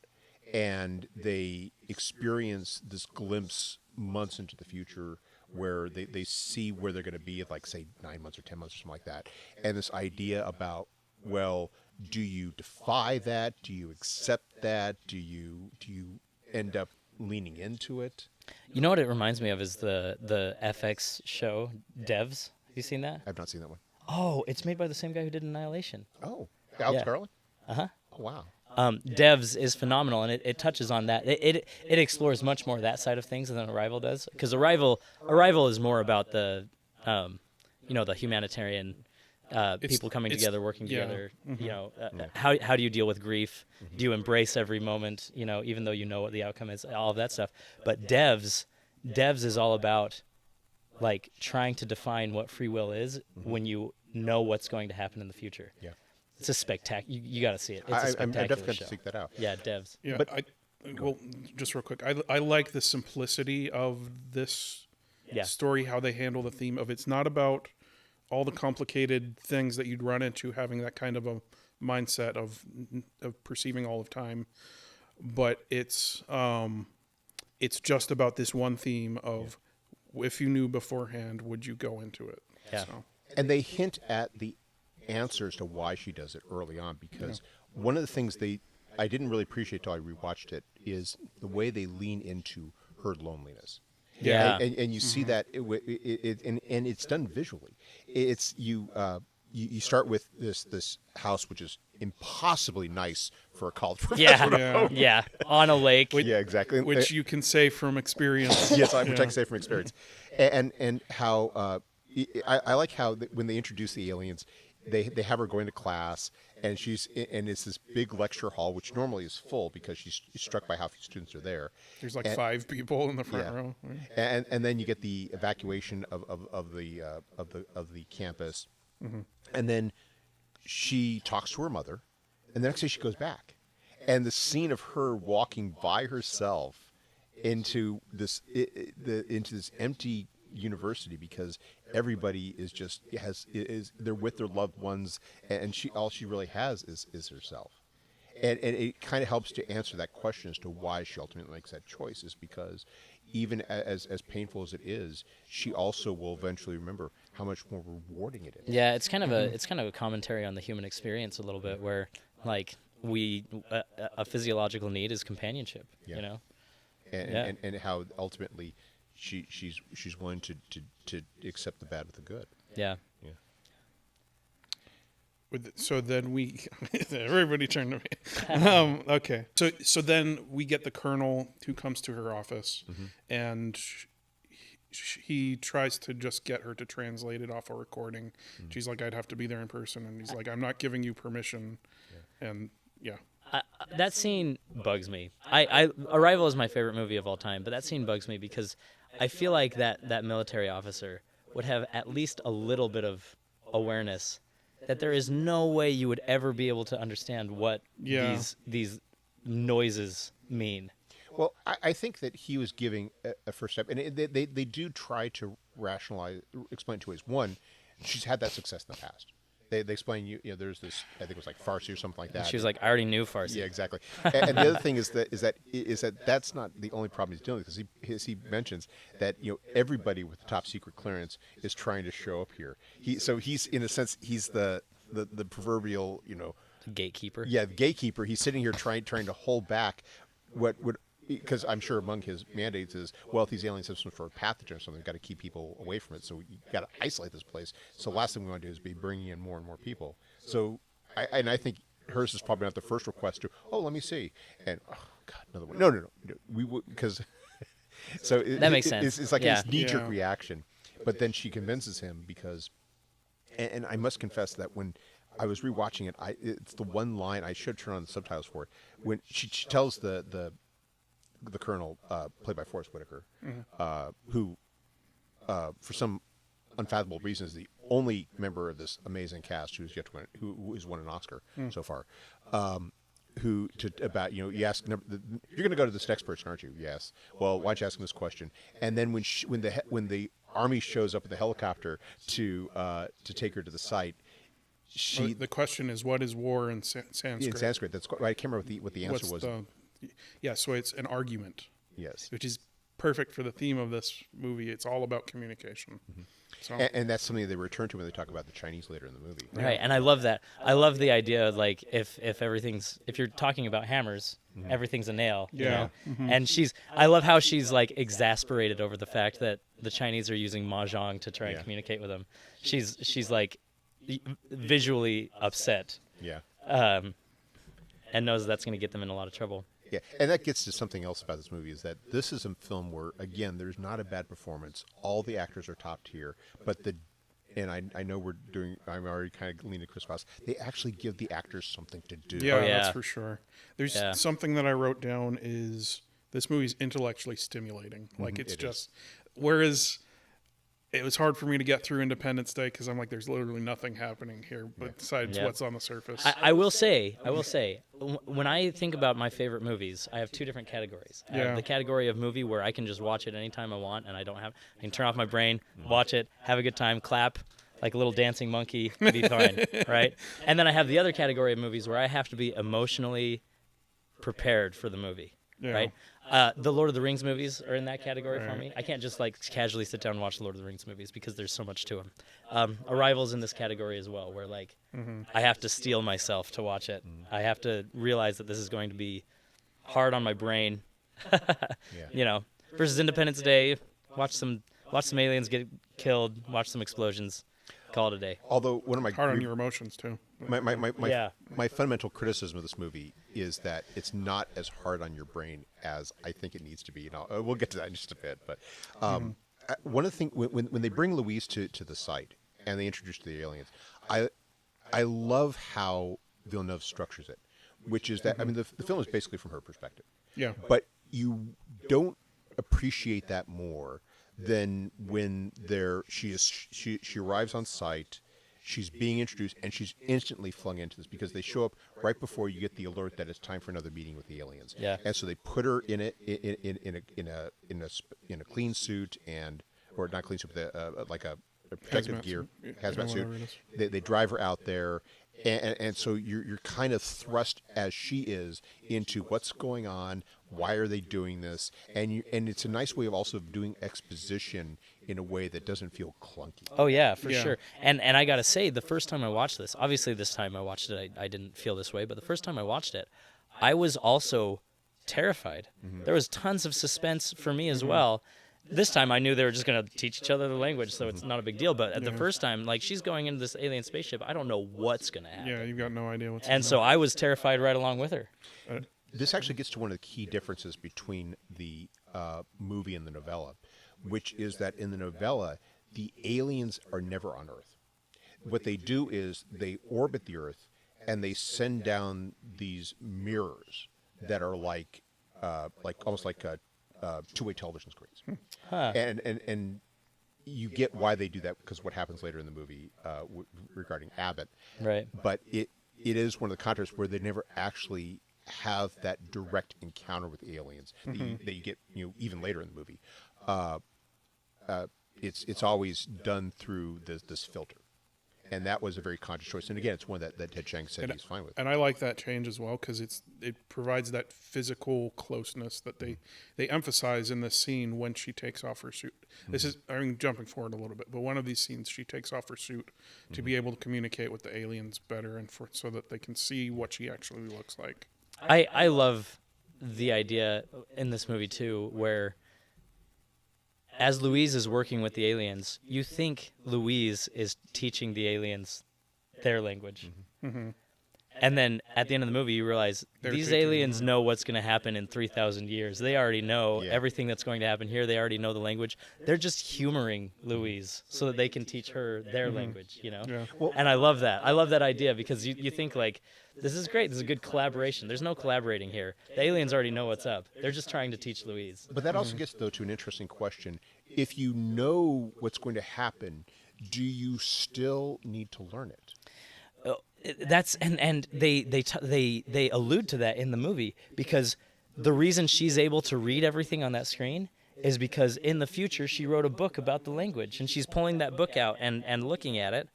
and they experience this glimpse months into the future where they see where they're going to be at, like, say, 9 months or 10 months or something like that. And this idea about, well, do you defy that? Do you accept that? Do you end up leaning into it? You know what it reminds me of is the FX show Devs. Have you seen that? I've not seen that one. Oh, it's made by the same guy who did Annihilation. Oh, Alex Yeah. Garland? Uh-huh. Oh, wow. Devs is phenomenal, and it touches on that. It explores much more that side of things than Arrival does, because Arrival is more about the the humanitarian people coming together, working together. How do you deal with grief? Do you embrace every moment? Even though you know what the outcome is, all of that stuff. But Devs is all about like trying to define what free will is when you know what's going to happen in the future. Yeah. It's a spectacular. You got to see it. It's a I'm spectacular definitely going show. to seek that out. Yeah, Devs. Yeah, But- well, just real quick, I like the simplicity of this Yeah. story, how they handle the theme of it's not about all the complicated things that you'd run into having that kind of a mindset of perceiving all of time, but it's just about this one theme of if you knew beforehand, would you go into it? Yeah. So, And they hint at the answers to why she does it early on, because one of the things I didn't really appreciate till I rewatched it is the way they lean into her loneliness. Yeah. And you see that and it's done visually. It's you start with this house, which is impossibly nice for a college professor. Yeah. On a lake. Yeah, exactly. which you can say from experience. Yes, I can say from experience, and how I like how when they introduce the aliens, they have her going to class, and it's this big lecture hall, which normally is full because she's struck by how few students are there. There's like 5 people in the front row. And then you get the evacuation of the campus, and then she talks to her mother, and the next day she goes back, and the scene of her walking by herself into this empty university because everybody they're with their loved ones, and all she really has is herself. And it kind of helps to answer that question as to why she ultimately makes that choice, is because even as painful as it is, she also will eventually remember how much more rewarding it is. Yeah, it's kind of a commentary on the human experience a little bit, where like a physiological need is companionship, you know, and how ultimately she's willing to accept the bad with the good. Yeah. So then everybody turned to me. Okay. So then we get the colonel who comes to her office, and he tries to just get her to translate it off a recording. She's like, I'd have to be there in person. And he's like, I'm not giving you permission. And that scene bugs me. Arrival is my favorite movie of all time, but that scene bugs me because I feel like that military officer would have at least a little bit of awareness that there is no way you would ever be able to understand what these noises mean. Well, I think that he was giving a first step, and they do try to explain two ways. One, she's had that success in the past. They explain there's this, I think it was like Farsi or something like that. She was like, I already knew Farsi. Yeah, exactly. And the other thing is that that's not the only problem he's dealing with, because he mentions that everybody with the top secret clearance is trying to show up here. So he's in a sense he's the proverbial The gatekeeper. Yeah, the gatekeeper. He's sitting here trying to hold back what would. Because I'm sure among his mandates is, well, if these aliens have some sort of pathogen or something, we've got to keep people away from it. So you got to isolate this place. So the last thing we want to do is be bringing in more and more people. So, I think hers is probably not the first request to, let me see. And, oh, God, another one. No. We would, because, so that makes sense. It's like his knee-jerk reaction. But then she convinces him because, and I must confess that when I was rewatching it, it's the one line, I should turn on the subtitles for it, when she tells the colonel, played by Forrest Whitaker, who, for some unfathomable reason, is the only member of this amazing cast who has won an Oscar so far. You ask, you're going to go to this next person, aren't you? Yes. Well, why don't you ask him this question? And then when the army shows up with the helicopter to take her to the site, the question is, what is war in Sanskrit? In Sanskrit, that's I can't remember what the answer was. So it's an argument. Yes. Which is perfect for the theme of this movie. It's all about communication. So. And that's something they return to when they talk about the Chinese later in the movie. Right, and I love that. I love the idea, like, if you're talking about hammers, everything's a nail. Yeah. And I love how she's, like, exasperated over the fact that the Chinese are using mahjong to try and communicate with them. She's like, visually upset. Yeah. And knows that's going to get them in a lot of trouble. Yeah, and that gets to something else about this movie, is that this is a film where, again, there's not a bad performance. All the actors are top tier, but I know I'm already kind of leaning to Criss Cross. They actually give the actors something to do. Yeah, that's for sure. There's something that I wrote down is this movie's intellectually stimulating. Like, it's just, whereas it was hard for me to get through Independence Day because I'm like, there's literally nothing happening here besides what's on the surface. I will say, when I think about my favorite movies, I have two different categories. I have the category of movie where I can just watch it anytime I want, and I can turn off my brain, watch it, have a good time, clap like a little dancing monkey, be fine, right? And then I have the other category of movies where I have to be emotionally prepared for the movie, right? The Lord of the Rings movies are in that category for me. I can't just like casually sit down and watch the Lord of the Rings movies because there's so much to them. Arrival's in this category as well, where like I have to steel myself to watch it. I have to realize that this is going to be hard on my brain. Versus Independence Day, watch some aliens get killed, watch some explosions, call it a day. Although one of my hard on your emotions too. My fundamental criticism of this movie is that it's not as hard on your brain as I think it needs to be. We'll get to that in just a bit. But one of the things when they bring Louise to the site and they introduce the aliens, I I love how Villeneuve structures it, which is that, I mean, the film is basically from her perspective. Yeah. But you don't appreciate that more than when she arrives on site, she's being introduced, and she's instantly flung into this because they show up right before you get the alert that it's time for another meeting with the aliens. Yeah. And so they put her in a clean suit or not clean suit, but like a protective Hazmat gear, suit. hazmat suit. Whatever it is. They drive her out there, and so you're kind of thrust as she is into what's going on, why are they doing this, and it's a nice way of also doing exposition in a way that doesn't feel clunky. Oh yeah, for Yeah. sure. And I gotta say, the first time I watched this, obviously this time I watched it, I didn't feel this way, but the first time I watched it, I was also terrified. There was tons of suspense for me as well. This time I knew they were just going to teach each other the language, so it's not a big deal. But at the first time, like, she's going into this alien spaceship, I don't know what's going to happen. Yeah, you've got no idea what's And so I was terrified right along with her. This actually gets to one of the key differences between the movie and the novella, which is that in the novella, the aliens are never on Earth. What they do is they orbit the Earth, and they send down these mirrors that are like almost like two-way television screens. Huh. And you get why they do that, because what happens later in the movie regarding Abbott. Right. But it is one of the contrasts where they never actually have that direct encounter with aliens that you get even later in the movie. It's always done through this filter. And that was a very conscious choice. And again, it's one that Ted Chiang said he's fine with. And I like that change as well because it provides that physical closeness that they emphasize in this scene when she takes off her suit. This is, I'm jumping forward a little bit, but one of these scenes she takes off her suit to be able to communicate with the aliens better and so that they can see what she actually looks like. I love the idea in this movie too, where as Louise is working with the aliens, you think Louise is teaching the aliens their language. And then at the end of the movie, you realize these taking aliens know what's going to happen in 3,000 years. They already know Yeah. everything that's going to happen here. They already know the language. They're just humoring Louise so that they can teach her their language, Yeah. And I love that. I love that idea because you think, like, this is great. This is a good collaboration. There's no collaborating here. The aliens already know what's up. They're just trying to teach Louise. But that also gets, though, to an interesting question. If you know what's going to happen, do you still need to learn it? That's and they allude to that in the movie because the reason she's able to read everything on that screen is because in the future she wrote a book about the language and she's pulling that book out and looking at it,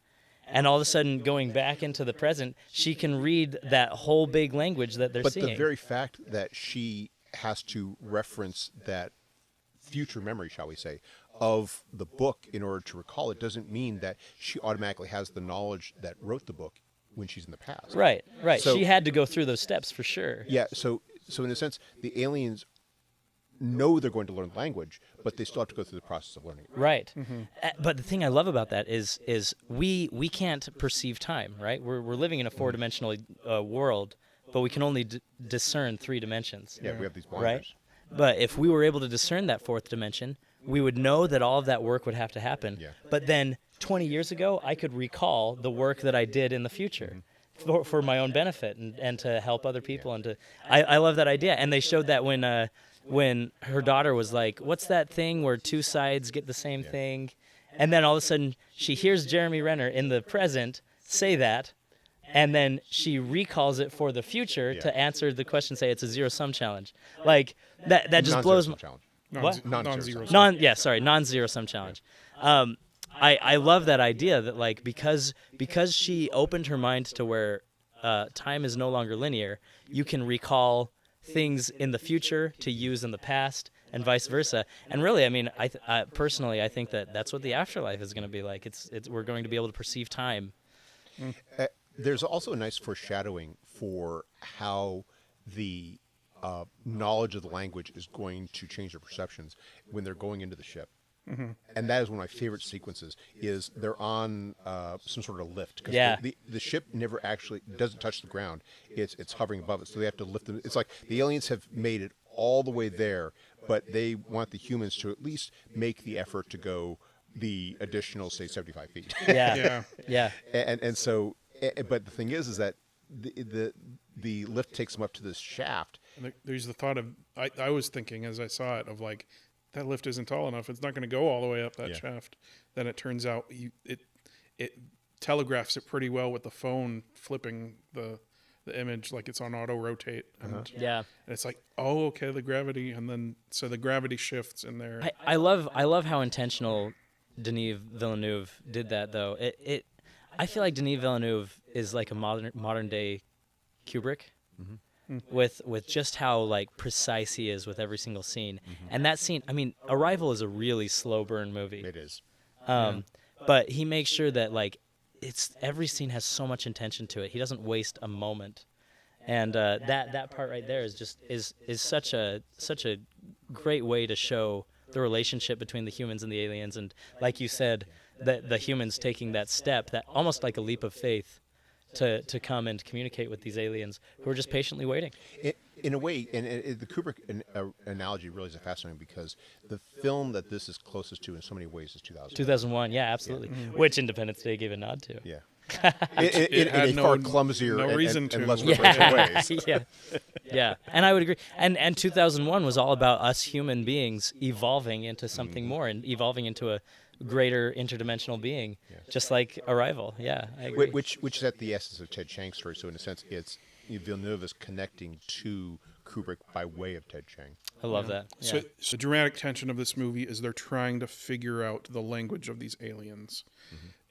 and all of a sudden going back into the present she can read that whole big language that they're seeing. But the very fact that she has to reference that future memory, shall we say, of the book in order to recall it doesn't mean that she automatically has the knowledge that wrote the book when she's in the past. Right. So- She had to go through those steps for sure. Yeah, so in a sense, the aliens know they're going to learn language, but they still have to go through the process of learning it. Right. But the thing I love about that is we can't perceive time, right? We're living in a four-dimensional world, but we can only discern three dimensions. Yeah, we have these Right? blinders. But if we were able to discern that fourth dimension, we would know that all of that work would have to happen. Yeah. But then 20 years ago, I could recall the work that I did in the future for my own benefit and to help other people. And I love that idea. And they showed that when her daughter was like, what's that thing where two sides get the same thing? And then all of a sudden she hears Jeremy Renner in the present say that. And then she recalls it for the future to answer the question, say it's a zero-sum challenge. Like, that just blows my... challenge. What? Non-zero. Non-zero-sum challenge. I love that idea that, like, because she opened her mind to where time is no longer linear, you can recall things in the future to use in the past and vice versa. And really, I mean, personally, I think that's what the afterlife is going to be like. We're going to be able to perceive time. There's also a nice foreshadowing for how the knowledge of the language is going to change their perceptions when they're going into the ship. And that is one of my favorite sequences. Is they're on some sort of lift because the ship never actually doesn't touch the ground. It's hovering above it, so they have to lift them. It's like the aliens have made it all the way there, but they want the humans to at least make the effort to go the additional, say, 75 feet. Yeah. And so But the thing is that the lift takes them up to this shaft. And there's the thought of, I was thinking as I saw it, of like, that lift isn't tall enough. It's not going to go all the way up that shaft. Then it turns out it telegraphs it pretty well with the phone flipping the image like it's on auto rotate. And, and it's like, oh, okay, the gravity. And then, so the gravity shifts in there. I love how intentional Denis Villeneuve did that, though. I feel like Denis Villeneuve is like a modern day Kubrick. With just how like precise he is with every single scene. And that scene, I mean, Arrival is a really slow burn movie. It is. But he makes sure that like every scene has so much intention to it. He doesn't waste a moment. And that part right there is such a great way to show the relationship between the humans and the aliens, and like you said, the humans taking that step, that almost like a leap of faith to come and communicate with these aliens who are just patiently waiting. In a way, and the Kubrick analogy really is fascinating, because the film that this is closest to in so many ways is 2001. 2001, yeah, absolutely. Which Independence Day gave a nod to. Yeah. in a far clumsier and less refreshing ways. Yeah, and I would agree. And 2001 was all about us human beings evolving into something more and evolving into a greater interdimensional being, just like Arrival. Yeah, I agree. Which is at the essence of Ted Chiang's story. So in a sense, it's Villeneuve is connecting to Kubrick by way of Ted Chiang. I love that. Yeah. So the dramatic tension of this movie is they're trying to figure out the language of these aliens,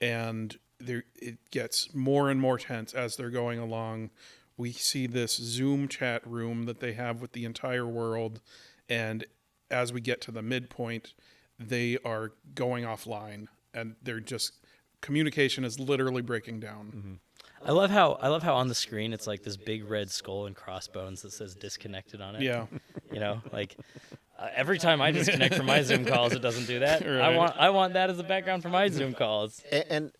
and it gets more and more tense as they're going along. We see this Zoom chat room that they have with the entire world, and as we get to the midpoint, they are going offline, and they're just, communication is literally breaking down. I love how on the screen it's like this big red skull and crossbones that says disconnected on it. Yeah. You know, like every time I disconnect from my Zoom calls, it doesn't do that. Right. I want that as a background for my Zoom calls. And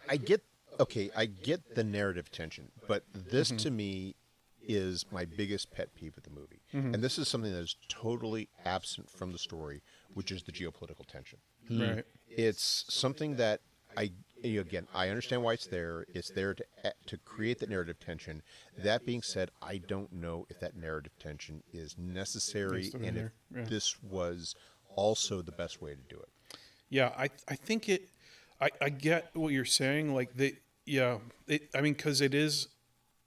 I get the narrative tension, but this to me is my biggest pet peeve of the movie. And this is something that is totally absent from the story, which is the geopolitical tension. Right. It's something that I understand why it's there. It's there to create that narrative tension. That being said, I don't know if that narrative tension is necessary, and if this was also the best way to do it. Yeah, I think it. I get what you're saying. Like because it is.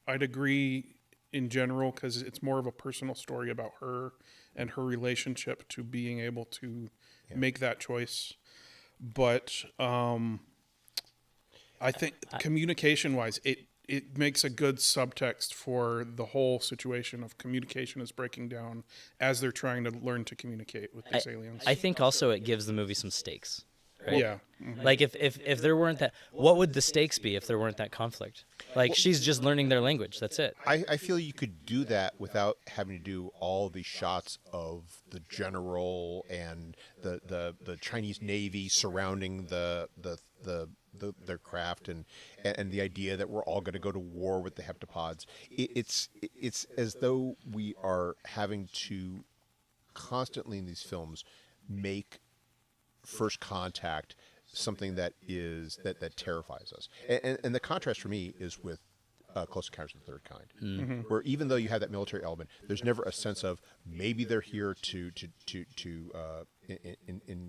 I'd agree in general, because it's more of a personal story about her and her relationship to being able to make that choice. But I think communication-wise, it makes a good subtext for the whole situation of communication is breaking down as they're trying to learn to communicate with these aliens. I think also it gives the movie some stakes. Right? Yeah. Like if there weren't that, what would the stakes be if there weren't that conflict? Like she's just learning their language. That's it. I feel you could do that without having to do all the shots of the general and the Chinese Navy surrounding their craft and the idea that we're all going to go to war with the heptapods. It's as though we are having to constantly in these films make first contact something that terrifies us, and the contrast for me is with Close Encounters of the Third Kind, where even though you have that military element, there's never a sense of maybe they're here to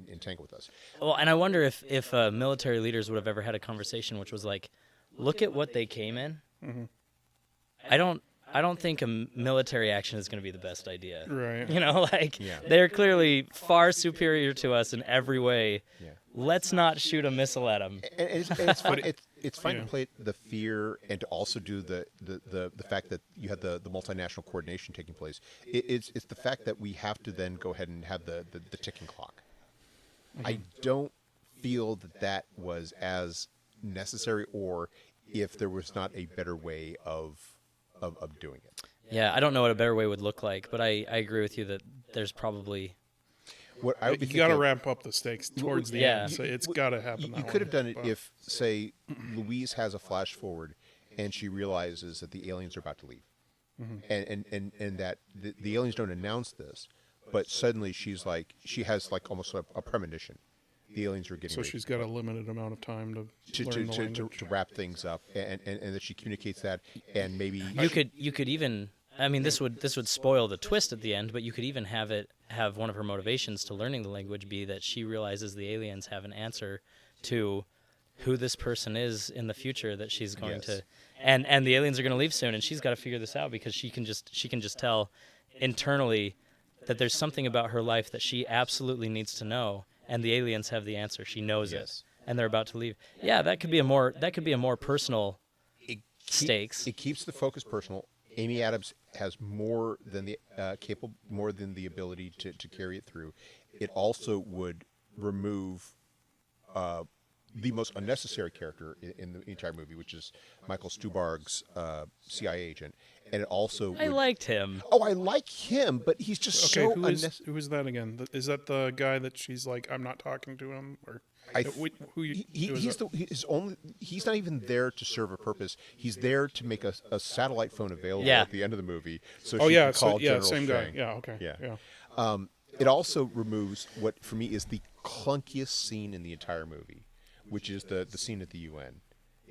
entangle with us. Well, and I wonder if military leaders would have ever had a conversation which was like, look at what they came in. I don't think a military action is going to be the best idea. Right. You know, they're clearly far superior to us in every way. Yeah. Let's not shoot a missile at them. And it's fun. It's fun to play the fear and to also do the fact that you have the multinational coordination taking place. It's the fact that we have to then go ahead and have the ticking clock. I don't feel that was as necessary, or if there was not a better way of doing it. Yeah, I don't know what a better way would look like, but I agree with you that there's probably... You got to ramp up the stakes towards the end, so it's got to happen. You could have done it if, say, Louise has a flash forward and she realizes that the aliens are about to leave, and that the aliens don't announce this, but suddenly she has like almost a premonition, the aliens are getting So ready she's got a limited amount of time to learn the language. to wrap things up, and that she communicates that, and maybe You could even, I mean, this would spoil the twist at the end, but you could even have one of her motivations to learning the language be that she realizes the aliens have an answer to who this person is in the future that she's going to, and the aliens are going to leave soon, and she's got to figure this out because she can just tell internally that there's something about her life that she absolutely needs to know, and the aliens have the answer. She knows it, and they're about to leave. Yeah, that could be a more personal stakes. It keeps the focus personal. Amy Adams has more than the ability to carry it through. It also would remove the most unnecessary character in the entire movie, which is Michael Stuhlbarg's CIA agent, and it also I liked him. Oh, I like him, but he's just so unnecessary. Who is that again? Is that the guy that she's like, I'm not talking to him, or he's not even there to serve a purpose. He's there to make a satellite phone available at the end of the movie, so she can call General same Shang. guy. Yeah, okay. Yeah. It also removes what for me is the clunkiest scene in the entire movie, which is the scene at the UN.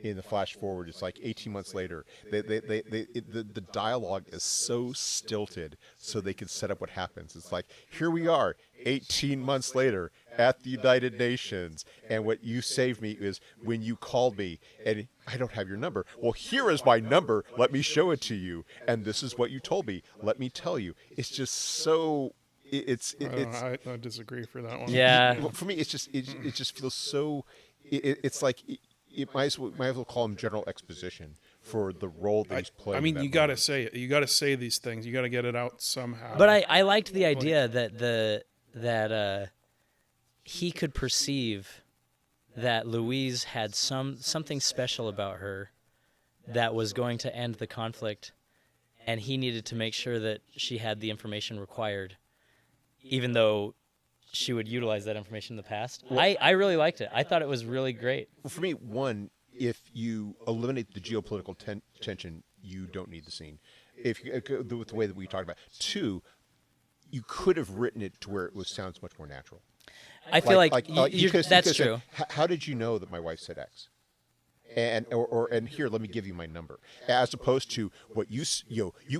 In the flash forward, it's like 18 months later. The dialogue is so stilted, so they can set up what happens. It's like, here we are, 18 months later, at the United Nations, and what you saved me is when you called me, and I don't have your number. Well, here is my number. Let me show it to you. And this is what you told me. Let me tell you. It's just so. I disagree for that one. Yeah. For me, it just feels so. It's like. It might as well call him general exposition for the role that he's playing. I mean, you got to say it. You got to say these things. You got to get it out somehow. But I liked the idea that he could perceive that Louise had something special about her that was going to end the conflict, and he needed to make sure that she had the information required, even though she would utilize that information in the past. Well, I really liked it. I thought it was really great. Well, for me, one, if you eliminate the geopolitical tension, you don't need the scene. With the way that we talked about. Two, you could have written it to where it sounds much more natural. I feel like that's true. How did you know that my wife said X? And here, let me give you my number. As opposed to what you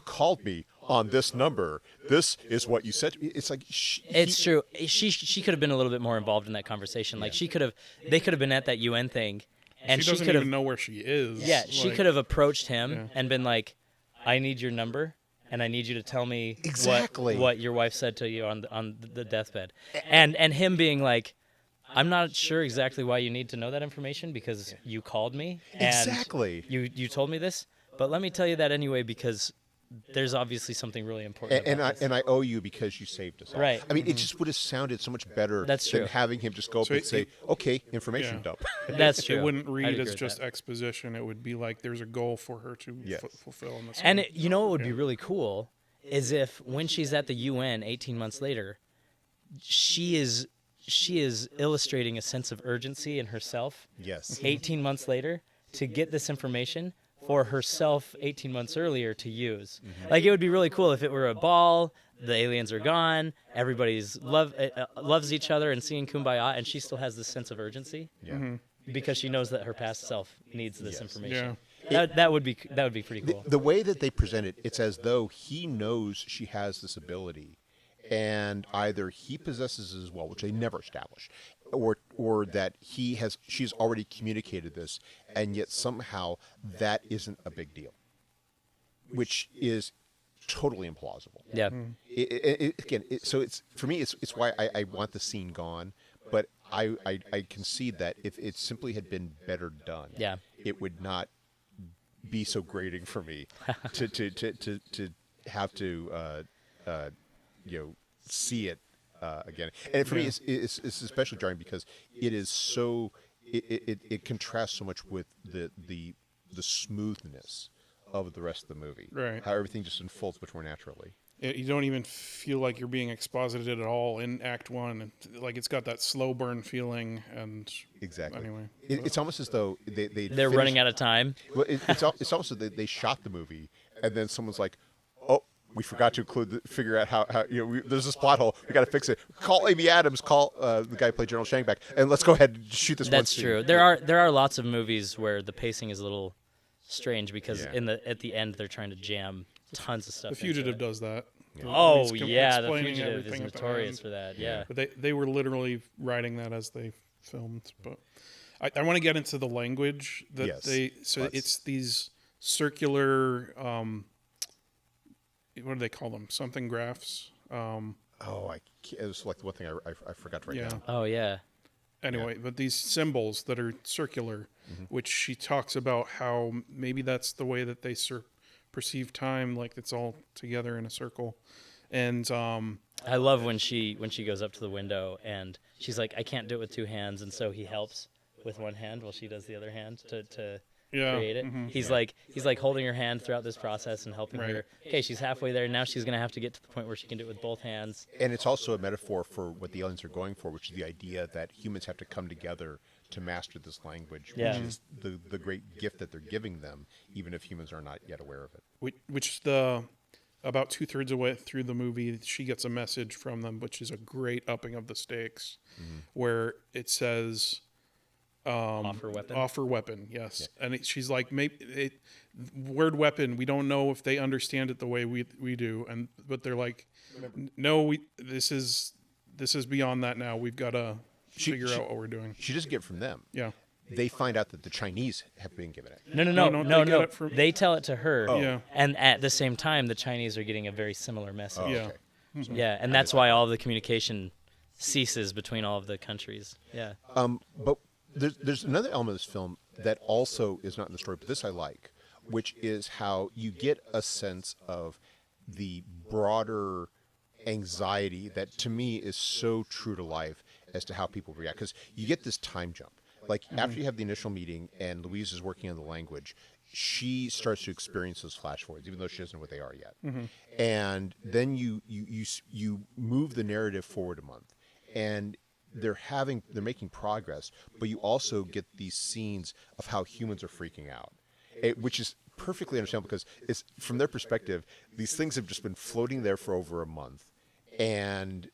called me on this number. This is what you said. It's like it's true. She could have been a little bit more involved in that conversation. Like they could have been at that UN thing, and she doesn't even know where she is. Yeah, she could have approached him and been like, "I need your number, and I need you to tell me exactly what your wife said to you on the deathbed," and him being like, I'm not sure exactly why you need to know that information because you called me and exactly you told me this, but let me tell you that anyway because there's obviously something really important. And I owe you because you saved us all. Right. I mean, it just would have sounded so much better than having him just go up and say, "Okay, information dump." That's true. It wouldn't read as just exposition. It would be like there's a goal for her to fulfill in this. And you know what would be really cool is if when she's at the UN 18 months later, she is illustrating a sense of urgency in herself. Yes. 18 months later to get this information for herself 18 months earlier to use. Mm-hmm. Like it would be really cool if it were a ball, the aliens are gone, everybody's loves each other and singing Kumbaya, and she still has this sense of urgency. Yeah. Mm-hmm. Because she knows that her past self needs this information. Yeah. That would be pretty cool. The way that they present it, it's as though he knows she has this ability. And either he possesses it as well, which they never establish, or that she's already communicated this, and yet somehow that isn't a big deal, which is totally implausible. Yeah. So it's for me, it's why I want the scene gone, but I concede that if it simply had been better done, it would not be so grating for me to have to see it again. And for me, it's especially jarring because it is so it contrasts so much with the smoothness of the rest of the movie. Right. How everything just unfolds much more naturally. You don't even feel like you're being exposited at all in Act 1. Like it's got that slow burn feeling, and exactly. Anyway, it's almost as though they're running out of time. Well, it's almost as though they shot the movie, and then someone's like, "Oh, we forgot to figure out how there's this plot hole. We got to fix it. Call Amy Adams. Call the guy who played General Shang back, and let's go ahead and shoot this one That's scene. true. There are lots of movies where the pacing is a little strange because at the end they're trying to jam tons of stuff. The Fugitive into it. does that. Oh He's yeah, The explaining Fugitive is everything at the notorious end. for that. Yeah. But they were literally writing that as they filmed. But I want to get into the language that Yes. it's these circular what do they call them? Something graphs. It was like the one thing I forgot right now. Oh yeah. Anyway, but these symbols that are circular, which she talks about how maybe that's the way that they perceive time, like it's all together in a circle. And I love when she goes up to the window and she's like, I can't do it with two hands, and so he helps with one hand while she does the other hand to create it. He's like holding her hand throughout this process and helping her. Okay, she's halfway there. Now she's gonna have to get to the point where she can do it with both hands. And it's also a metaphor for what the aliens are going for, which is the idea that humans have to come together to master this language, which is the great gift that they're giving them, even if humans are not yet aware of it. which about 2/3 away through the movie, she gets a message from them, which is a great upping of the stakes, where it says, Offer weapon. Offer weapon, yes. Yeah. And she's like, word weapon, we don't know if they understand it the way we do. But they're like, no, this is beyond that now. We've got to figure out what we're doing. She doesn't get it from them. Yeah. They find out that the Chinese have been given it. No. They tell it to her. Oh. Yeah. And at the same time, the Chinese are getting a very similar message. Yeah. Okay. Yeah, and that's why all of the communication ceases between all of the countries. Yeah. But there's another element of this film that also is not in the story, but this I like, which is how you get a sense of the broader anxiety that to me is so true to life as to how people react. Because you get this time jump. Like after you have the initial meeting and Louise is working on the language, she starts to experience those flash forwards, even though she doesn't know what they are yet. And then you move the narrative forward a month, and they're making progress, but you also get these scenes of how humans are freaking out, which is perfectly understandable because it's from their perspective, these things have just been floating there for over a month, and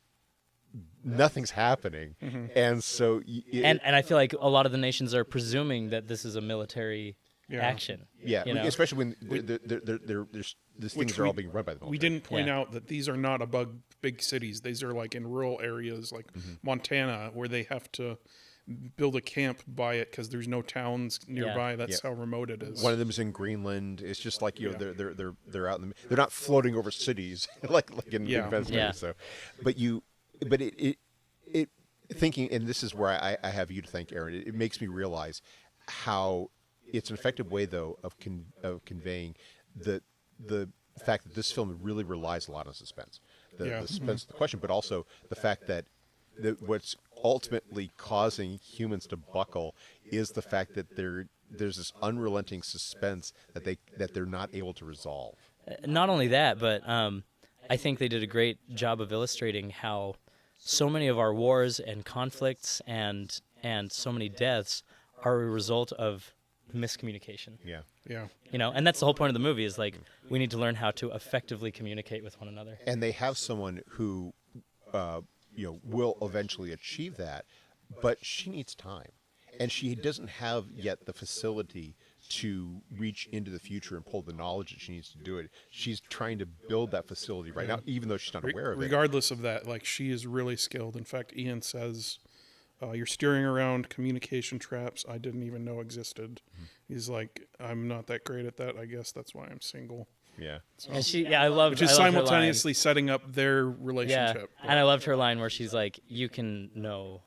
nothing's happening, and so and I feel like a lot of the nations are presuming that this is a military action. Yeah, you know? especially when these things are all being run by the military. We didn't point out that these are not above big cities. These are like in rural areas like Montana, where they have to build a camp by it because there's no towns nearby. That's how remote it is. One of them is in Greenland. It's just like they're out in they're not floating over cities like in Venice. Yeah. So, but it thinking, and this is where I have you to thank, Aaron. It makes me realize how it's an effective way, though, of conveying the fact that this film really relies a lot on suspense. The suspense of the question, but also the fact that what's ultimately causing humans to buckle is the fact that there's this unrelenting suspense that they're not able to resolve. Not only that, but I think they did a great job of illustrating how so many of our wars and conflicts and so many deaths are a result of miscommunication. Yeah. You know, and that's the whole point of the movie is like we need to learn how to effectively communicate with one another. And they have someone who will eventually achieve that, but she needs time, and she doesn't have yet the facility to reach into the future and pull the knowledge that she needs to do it. She's trying to build that facility right now, even though she's not aware of it. Regardless of that, like she is really skilled. In fact, Ian says, you're steering around communication traps I didn't even know existed. He's like, I'm not that great at that. I guess that's why I'm single. Yeah. So, And I love which is simultaneously setting up their relationship. Yeah, and I loved her line where she's like, you can know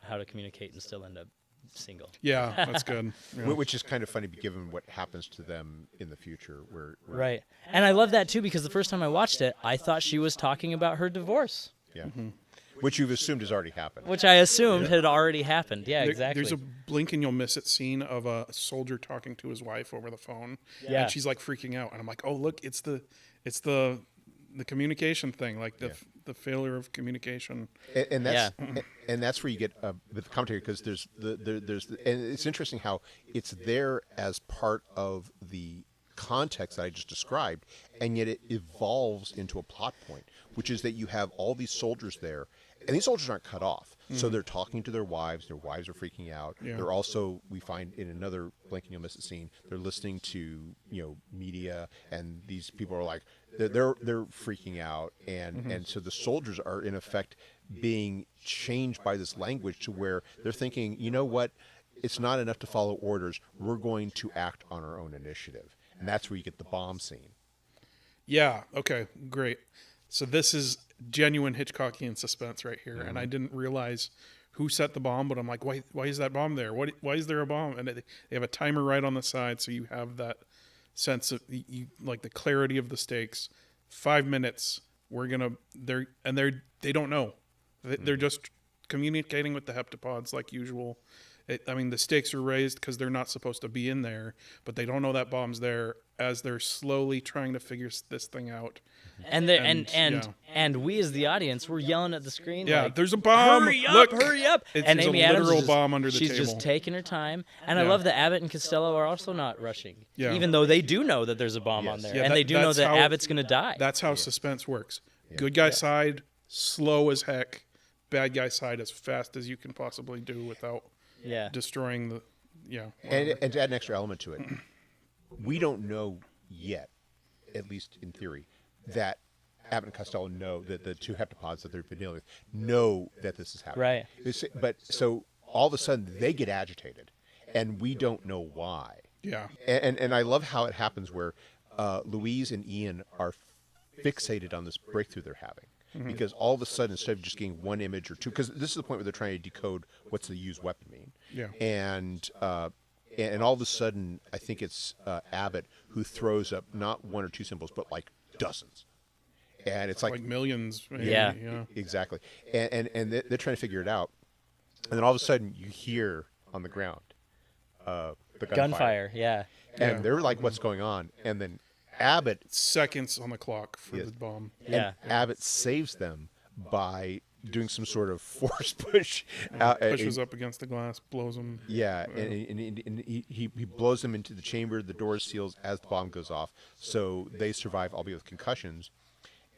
how to communicate and still end up single. Yeah, that's good. Yeah. Which is kind of funny given what happens to them in the future. Right. And I love that too because the first time I watched it, I thought she was talking about her divorce. Yeah. Which you've assumed has already happened. Which I assumed had already happened. Yeah, exactly. There's a blink and you'll miss it scene of a soldier talking to his wife over the phone. Yeah. And she's like freaking out. And I'm like, oh, look, it's the communication thing, like the failure of communication. And that's where you get with the commentary, because there's and it's interesting how it's there as part of the context that I just described, and yet it evolves into a plot point, which is that you have all these soldiers there, and these soldiers aren't cut off. So they're talking to their wives are freaking out. Yeah. They're also, we find in another Blink and You'll Miss It scene, they're listening to, media, and these people are like, they're freaking out, and so the soldiers are in effect being changed by this language to where they're thinking, you know what, it's not enough to follow orders, we're going to act on our own initiative. And that's where you get the bomb scene. Yeah. Okay. Great. So this is genuine Hitchcockian suspense right here, and I didn't realize who set the bomb, but I'm like, why is that bomb there? Why is there a bomb? And they have a timer right on the side, so you have that sense of like the clarity of the stakes. 5 minutes. They don't know. They're just communicating with the heptapods like usual. The stakes are raised because they're not supposed to be in there, but they don't know that bomb's there as they're slowly trying to figure this thing out. And we as the audience, we're yelling at the screen. Yeah, like, there's a bomb. Hurry up! Look, Hurry up! It's And a Amy Adams literal is bomb under the she's table. just taking her time, and I Yeah. love that Abbott and Costello are also not rushing, even though they do know that there's a bomb on there, Yeah, and they do know that's that how- Abbott's going to die. That's how suspense works. Good guy side, slow as heck. Bad guy side, as fast as you can possibly do without destroying the. Yeah. And to add an extra element to it, we don't know yet, at least in theory, that Abbott and Costello know that the two heptapods that they've been dealing with know that this is happening. Right. But so all of a sudden they get agitated, and we don't know why. Yeah. And I love how it happens where Louise and Ian are fixated on this breakthrough they're having. Because all of a sudden, instead of just getting one image or two, because this is the point where they're trying to decode what's the used weapon mean. Yeah. And all of a sudden, I think it's Abbott who throws up not one or two symbols, but like dozens. And it's like millions. Maybe. Yeah. Exactly. And they're trying to figure it out. And then all of a sudden, you hear on the ground the Gunfire. Yeah. And they're like, what's going on? And then Abbott, seconds on the clock for the bomb. Yeah. Abbott saves them by doing some sort of force push. Pushes up against the glass, blows them. Yeah, and he blows them into the chamber. The door seals as the bomb goes off, so they survive, albeit with concussions.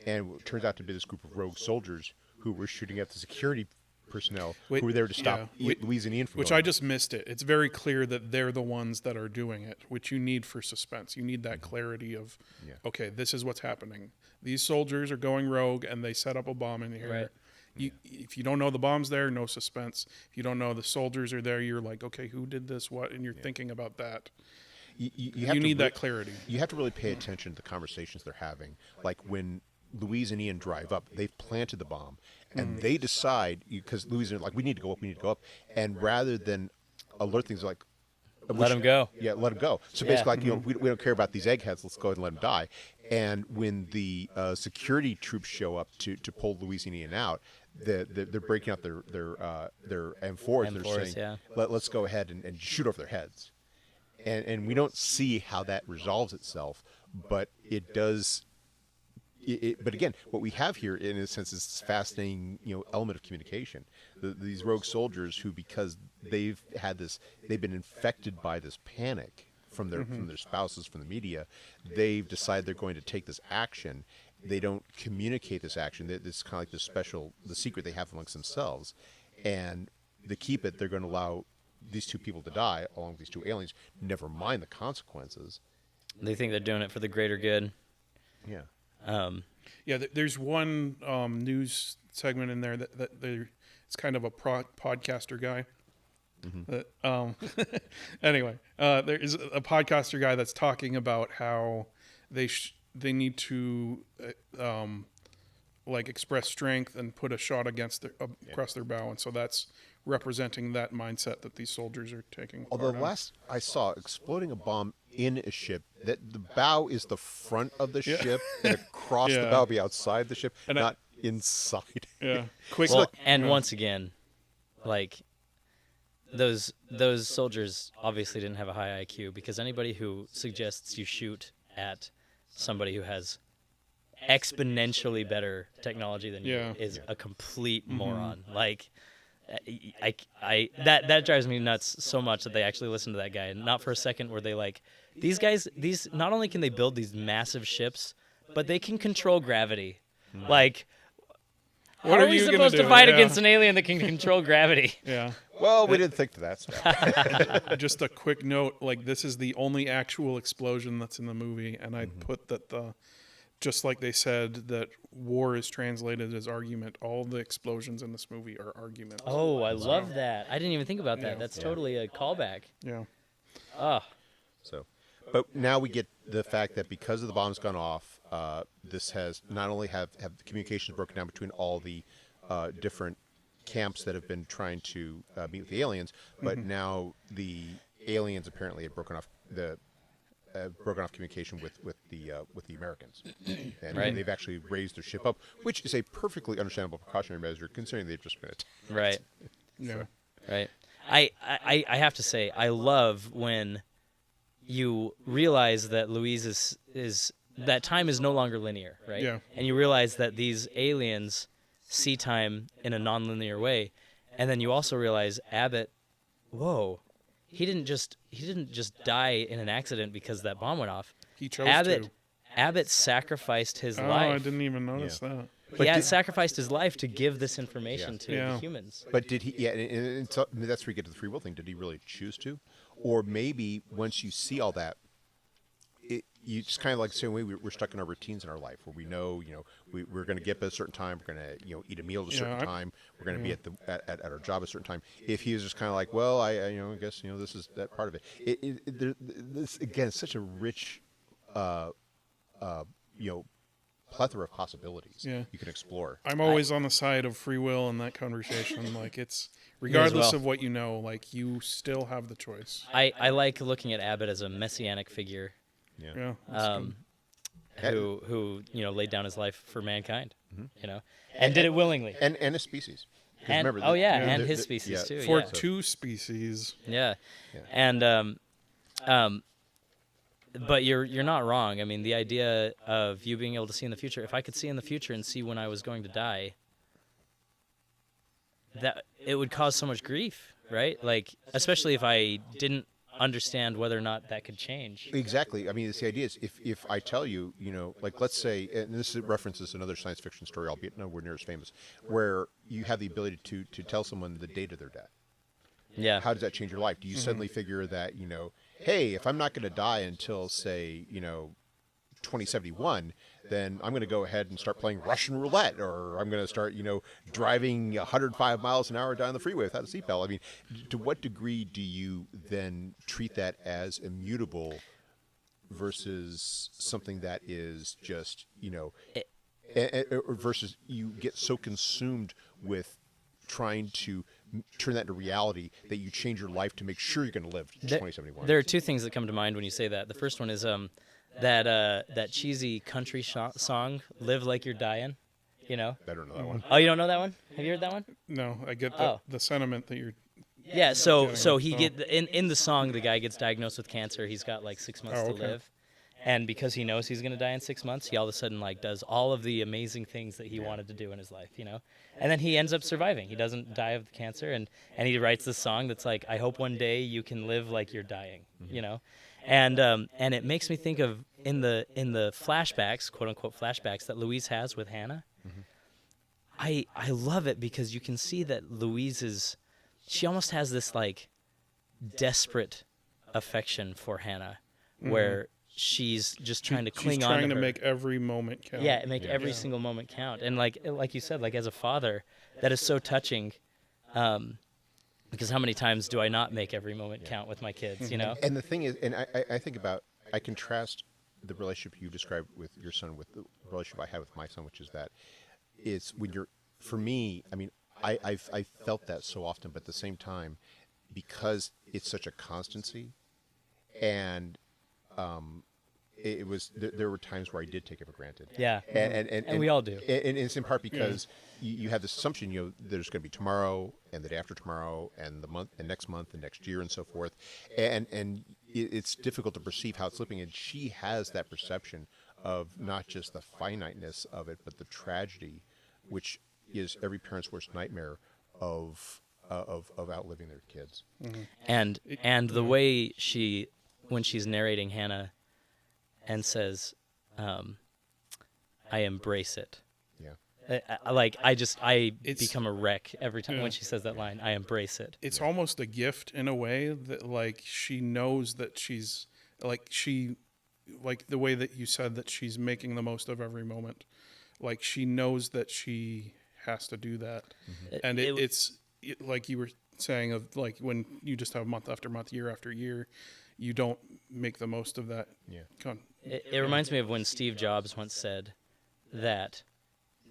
And it turns out to be this group of rogue soldiers who were shooting at the security personnel who were there to stop Louise and Ian from Which going. I just missed it. It's very clear that they're the ones that are doing it, which you need for suspense. You need that clarity of, okay, this is what's happening. These soldiers are going rogue, and they set up a bomb in here. Right. If you don't know the bomb's there, no suspense. If you don't know the soldiers are there, you're like, okay, who did this, what? And you're thinking about that. You need that clarity. You have to really pay attention to the conversations they're having. Like when Louise and Ian drive up, they've planted the bomb, and they decide, because Louise and Ian are like, we need to go up, and rather than alert things, like, Let them go. Yeah, let them go. So basically, like, we don't care about these eggheads. Let's go ahead and let them die. And when the security troops show up to pull Louise and Ian out, they're breaking out their M4s. They're saying, let's go ahead and shoot over their heads. And we don't see how that resolves itself, but it does. But again, what we have here, in a sense, is this fascinating, element of communication. These rogue soldiers who, because they've been infected by this panic from their spouses, from the media, they've decided they're going to take this action. They don't communicate this action. It's kind of like the secret they have amongst themselves, and to keep it, they're going to allow these two people to die along with these two aliens. Never mind the consequences. They think they're doing it for the greater good. Yeah. There's one news segment in there that it's kind of a podcaster guy. Anyway, there is a podcaster guy that's talking about how they need to express strength and put a shot across their bow, and so that's representing that mindset that these soldiers are taking. Although last I saw, exploding a bomb in a ship, that the bow is the front of the ship, and across the bow be outside the ship, and not inside. Yeah. Once again, like those soldiers obviously didn't have a high IQ, because anybody who suggests you shoot at somebody who has exponentially better technology than you is a complete moron. Like, that drives me nuts so much that they actually listen to that guy, and not for a second were they like, these guys, not only can they build these massive ships, but they can control gravity. Like, What how are are we you gonna supposed to do? fight Yeah. against an alien that can control gravity? Yeah. Well, we didn't think to that stuff. Just a quick note, like this is the only actual explosion that's in the movie, and I'd put that just like they said that war is translated as argument, all the explosions in this movie are arguments. Oh, I love that. I didn't even think about that. Yeah. That's totally a callback. Yeah. Oh, So, but now we get the fact that because of the bomb's gone off, this has not only have the communications broken down between all the different camps that have been trying to meet with the aliens, but now the aliens apparently have broken off communication with the Americans, and Right. they've actually raised their ship up, which is a perfectly understandable precautionary measure considering they've just been attacked. right, Yeah. right. I have to say, I love when you realize that Louise is that time is no longer linear, right? Yeah. And you realize that these aliens see time in a nonlinear way, and then you also realize Abbott, whoa, he didn't just die in an accident because that bomb went off. He chose to. Abbott sacrificed his Oh, life. I didn't even notice that. But He had did- sacrificed his life to give this information to Yeah. the humans. But did he? Yeah, and so that's where you get to the free will thing. Did he really choose to, or maybe once you see all that, you just kind of like the same way we're stuck in our routines in our life, where we know, we're going to get up at a certain time, we're going to, eat a meal at a certain time, we're going to be at our job at a certain time. If he was just kind of like, well, I guess this is that part of it. This again, is such a rich, plethora of possibilities you can explore. I'm always on the side of free will in that conversation. Like it's regardless well. of what you know, like you still have the choice. I like looking at Abbott as a messianic figure Yeah. that's good. who laid down his life for mankind, and did it willingly. and a species. 'Cause And, remember, and the- his the- species yeah. too. For yeah. two species. Yeah. And but you're not wrong. I mean, the idea of you being able to see in the future, if I could see in the future and see when I was going to die, that it would cause so much grief, right? Like, especially if I didn't understand whether or not that could change. Exactly. I mean, the idea is if I tell you, like let's say, and this references another science fiction story, albeit nowhere near as famous, where you have the ability to tell someone the date of their death. Yeah. How does that change your life? Do you suddenly figure that, hey, if I'm not going to die until, say, 2071, then I'm going to go ahead and start playing Russian roulette, or I'm going to start, driving 105 miles an hour down the freeway without a seatbelt. I mean, to what degree do you then treat that as immutable versus something that is just, versus you get so consumed with trying to turn that into reality that you change your life to make sure you're going to live to 2071. There are two things that come to mind when you say that. The first one is that cheesy country song, "Live Like You're Dying," Better know that one. Oh, you don't know that one? Have you heard that one? No, I get Oh. the sentiment that you're. Yeah, so getting he it. in the song, the guy gets diagnosed with cancer. He's got like 6 months Oh, to okay. live, and because he knows he's gonna die in 6 months, he all of a sudden does all of the amazing things that he wanted to do in his life, and then he ends up surviving. He doesn't die of the cancer, and he writes this song that's like, "I hope one day you can live like you're dying," and it makes me think of in the flashbacks, quote unquote flashbacks that Louise has with Hannah. I love it because you can see that Louise she almost has this like desperate affection for Hannah, where she's just trying to cling She's on trying to to her. make every moment count. Yeah, make every single moment count. And like you said, like as a father, that is so touching. Because how many times do I not make every moment count with my kids, And the thing is, and I think about, I contrast the relationship you described with your son with the relationship I had with my son, which is that it's when you're, for me, I mean, I've felt that so often, but at the same time, because it's such a constancy, and it was there were times where I did take it for granted. Yeah. And we all do. And it's in part because you have this assumption, there's going to be tomorrow and the day after tomorrow and the month and next month and next year and so forth, and it's difficult to perceive how it's slipping. And she has that perception of not just the finiteness of it, but the tragedy, which is every parent's worst nightmare of outliving their kids. And the way she when she's narrating Hannah and says, I embrace it. Yeah. I It's- become a wreck every time Yeah. when she says that line. I embrace it. It's almost a gift in a way that like she knows that she's like the way that you said that she's making the most of every moment. Like she knows that she has to do that. And it's like you were saying of like when you just have month after month, year after year, you don't make the most of that. Yeah. It reminds me of when Steve Jobs once said that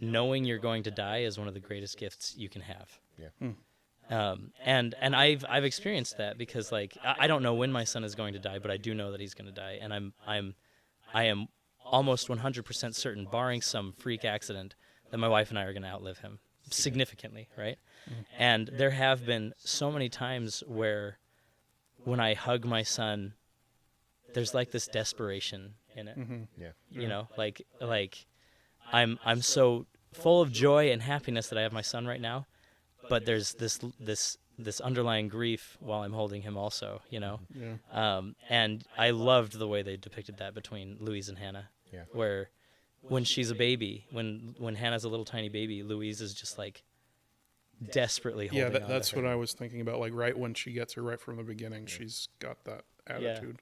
knowing you're going to die is one of the greatest gifts you can have. Yeah. And I've experienced that because like I don't know when my son is going to die, but I do know that he's going to die, and I am almost 100% certain, barring some freak accident, that my wife and I are going to outlive him significantly, right? And there have been so many times where when I hug my son, there's like this desperation in it. Yeah. You know, like I'm so full of joy and happiness that I have my son right now, but there's this underlying grief while I'm holding him also, you know. Yeah. And I loved the way they depicted that between Louise and Hannah. Yeah. Where when she's a baby, when Hannah's a little tiny baby, Louise is just like desperately holding on to That's her. what I was thinking about. Like right when she gets her right from the beginning, she's got that attitude.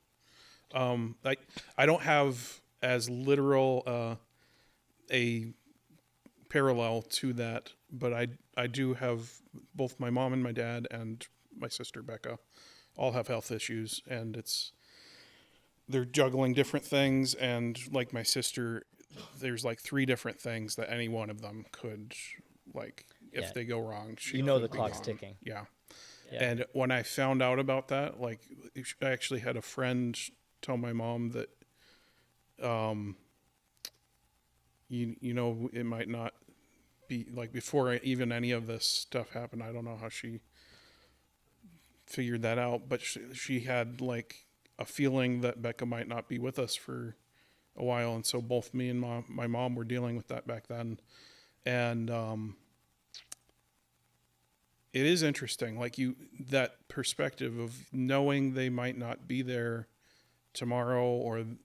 I don't have as literal a parallel to that, but I do have both my mom and my dad and my sister Becca all have health issues, and they're juggling different things, and like my sister, there's like 3 different things that any one of them could, like, if Yeah. they go wrong, she You know could the be clock's gone. ticking. Yeah. Yeah. And when I found out about that, like, I actually had a friend tell my mom that, you know, it might not be, like, before even any of this stuff happened, I don't know how she figured that out, but she had, like, a feeling that Becca might not be with us for a while, and so both me and my mom were dealing with that back then, and it is interesting, like that perspective of knowing they might not be there tomorrow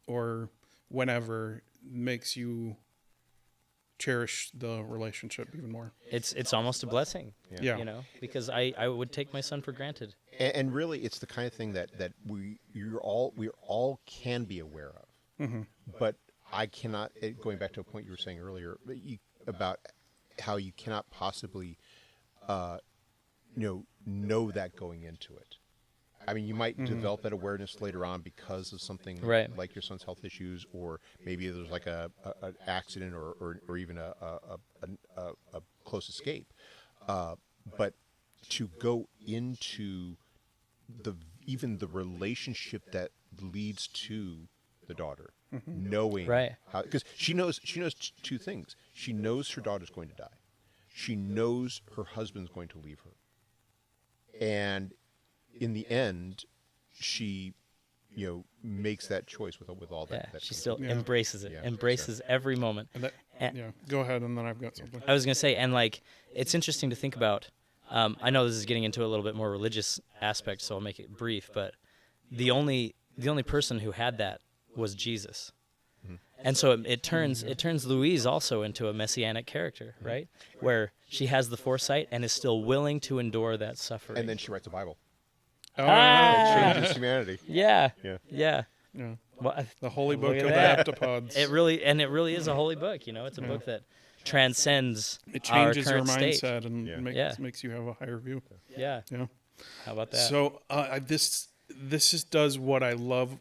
or whenever makes you cherish the relationship even more. It's almost a blessing. Yeah. You know, because I would take my son for granted. And really, it's the kind of thing that we all can be aware of. Mm-hmm. But I cannot. Going back to a point you were saying earlier about how you cannot possibly, know that going into it. I mean, you might develop that awareness later on because of something Right. like your son's health issues, or maybe there's like an accident or even a close escape. But to go into even the relationship that leads to the daughter, knowing Right. how, because she knows 2 things. She knows her daughter's going to die. She knows her husband's going to leave her. And in the end, she, makes that choice with all Yeah, that. she still Yeah. embraces it, Yeah, embraces every moment. And that, And- yeah, go ahead, and then I've got something. I was going to say, and like, it's interesting to think about. I know this is getting into a little bit more religious aspect, so I'll make it brief. But the only person who had that was Jesus, and so it turns Louise also into a messianic character, right? Where she has the foresight and is still willing to endure that suffering. And then she writes a Bible. Oh, Ah! Changes humanity. yeah, Yeah. yeah. yeah. Well, The holy Look book at of that. the heptapods. it really is a holy book. You know, it's a book that transcends It our changes your current state. mindset and Yeah. makes you have a higher view. Yeah. Yeah. How about that? So this does what I love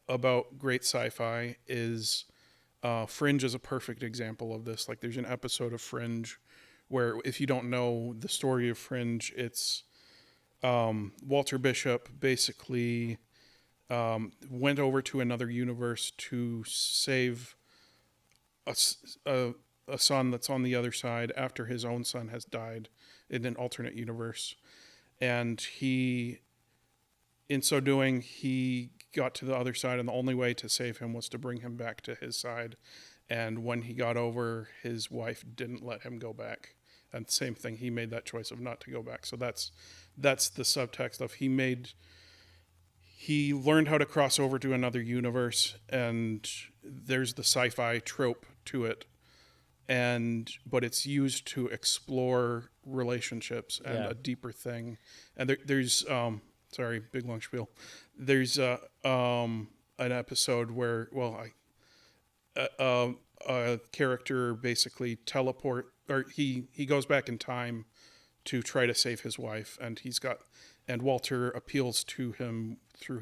about great sci-fi is Fringe is a perfect example of this. Like there's an episode of Fringe where if you don't know the story of Fringe, it's Walter Bishop basically went over to another universe to save a son that's on the other side after his own son has died in an alternate universe. And in so doing, he got to the other side, and the only way to save him was to bring him back to his side. And when he got over, his wife didn't let him go back. And same thing, he made that choice of not to go back. So that's the subtext of he he learned how to cross over to another universe, and there's the sci-fi trope to it, but it's used to explore relationships and a deeper thing. And there's sorry, big long spiel. There's an episode where a character basically he goes back in time to try to save his wife, and Walter appeals to him through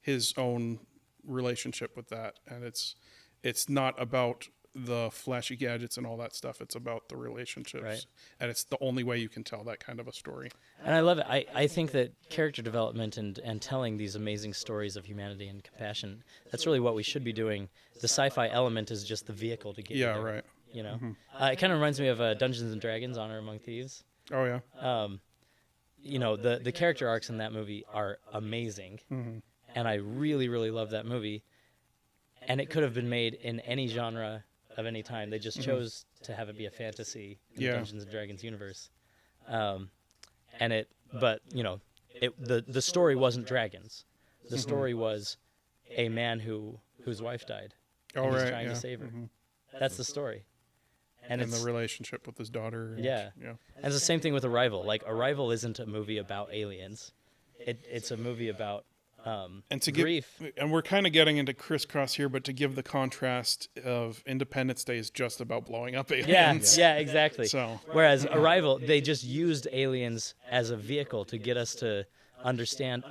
his own relationship with that, and it's not about the flashy gadgets and all that stuff. It's about the relationships, Right. and it's the only way you can tell that kind of a story. And I love it. I think that character development and telling these amazing stories of humanity and compassion, that's really what we should be doing. The sci-fi element is just the vehicle to get you there, Right. You know? It kind of reminds me of Dungeons & Dragons, Honor Among Thieves. Oh yeah. You know, the character arcs in that movie are amazing, and I really, really love that movie. And it could have been made in any genre of any time. They just chose to have it be a fantasy in the Dungeons & Dragons universe. But you know, the story wasn't dragons. The story was a man whose wife died, and he's trying to save her. That's the story. And the relationship with his daughter. And it's the same thing with Arrival. Like, Arrival isn't a movie about aliens. It's a movie about grief. And we're kind of getting into crisscross here, but to give the contrast of Independence Day is just about blowing up aliens. Yeah, exactly. So. Whereas Arrival, they just used aliens as a vehicle to get us to understand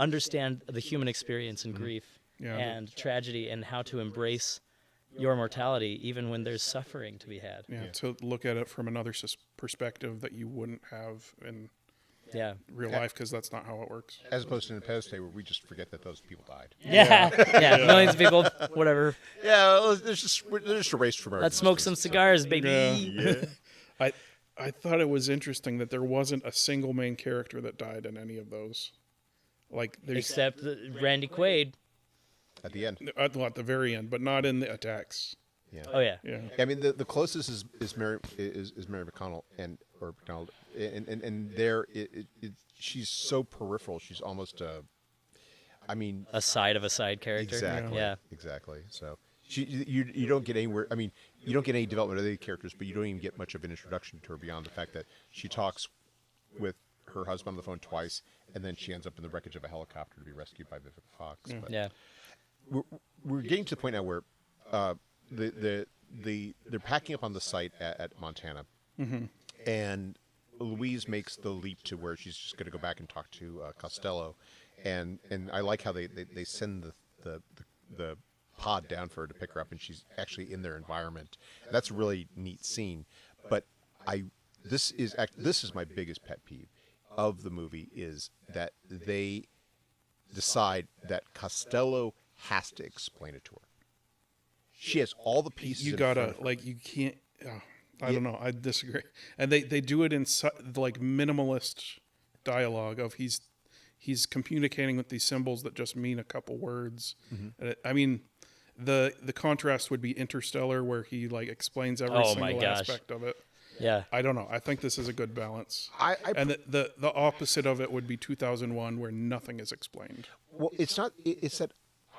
the human experience and grief and tragedy, and how to embrace your mortality even when there's suffering to be had. To look at it from another perspective that you wouldn't have in real life, because that's not how it works. As opposed to Independence Day, where we just forget that those people died. Millions of people, whatever. Yeah, they're just erased from our Let's smoke some cigars, baby. I thought it was interesting that there wasn't a single main character that died in any of those. Except Randy Quaid. At the end. At the very end, but not in the attacks. Yeah. Oh yeah. I mean, the closest is Mary McConnell and there she's so peripheral. She's almost a side of a side character. Exactly. Yeah. Exactly. So you don't get anywhere. I mean, you don't get any development of the characters, but you don't even get much of an introduction to her beyond the fact that she talks with her husband on the phone twice, and then she ends up in the wreckage of a helicopter to be rescued by Vivica Fox. But we're getting to the point now where they're packing up on the site at Montana, and Louise makes the leap to where she's just going to go back and talk to Costello, and I like how they send the pod down for her to pick her up, and she's actually in their environment. That's a really neat scene. But this is my biggest pet peeve of the movie, is that they decide that Costello has to explain it to her. She has all the pieces. You gotta, you can't. I don't know. I disagree. And they do it in minimalist dialogue of he's communicating with these symbols that just mean a couple words. I mean, the contrast would be Interstellar, where he explains every single aspect of it. Yeah. I don't know. I think this is a good balance. And the opposite of it would be 2001, where nothing is explained. Well, it's not. It's that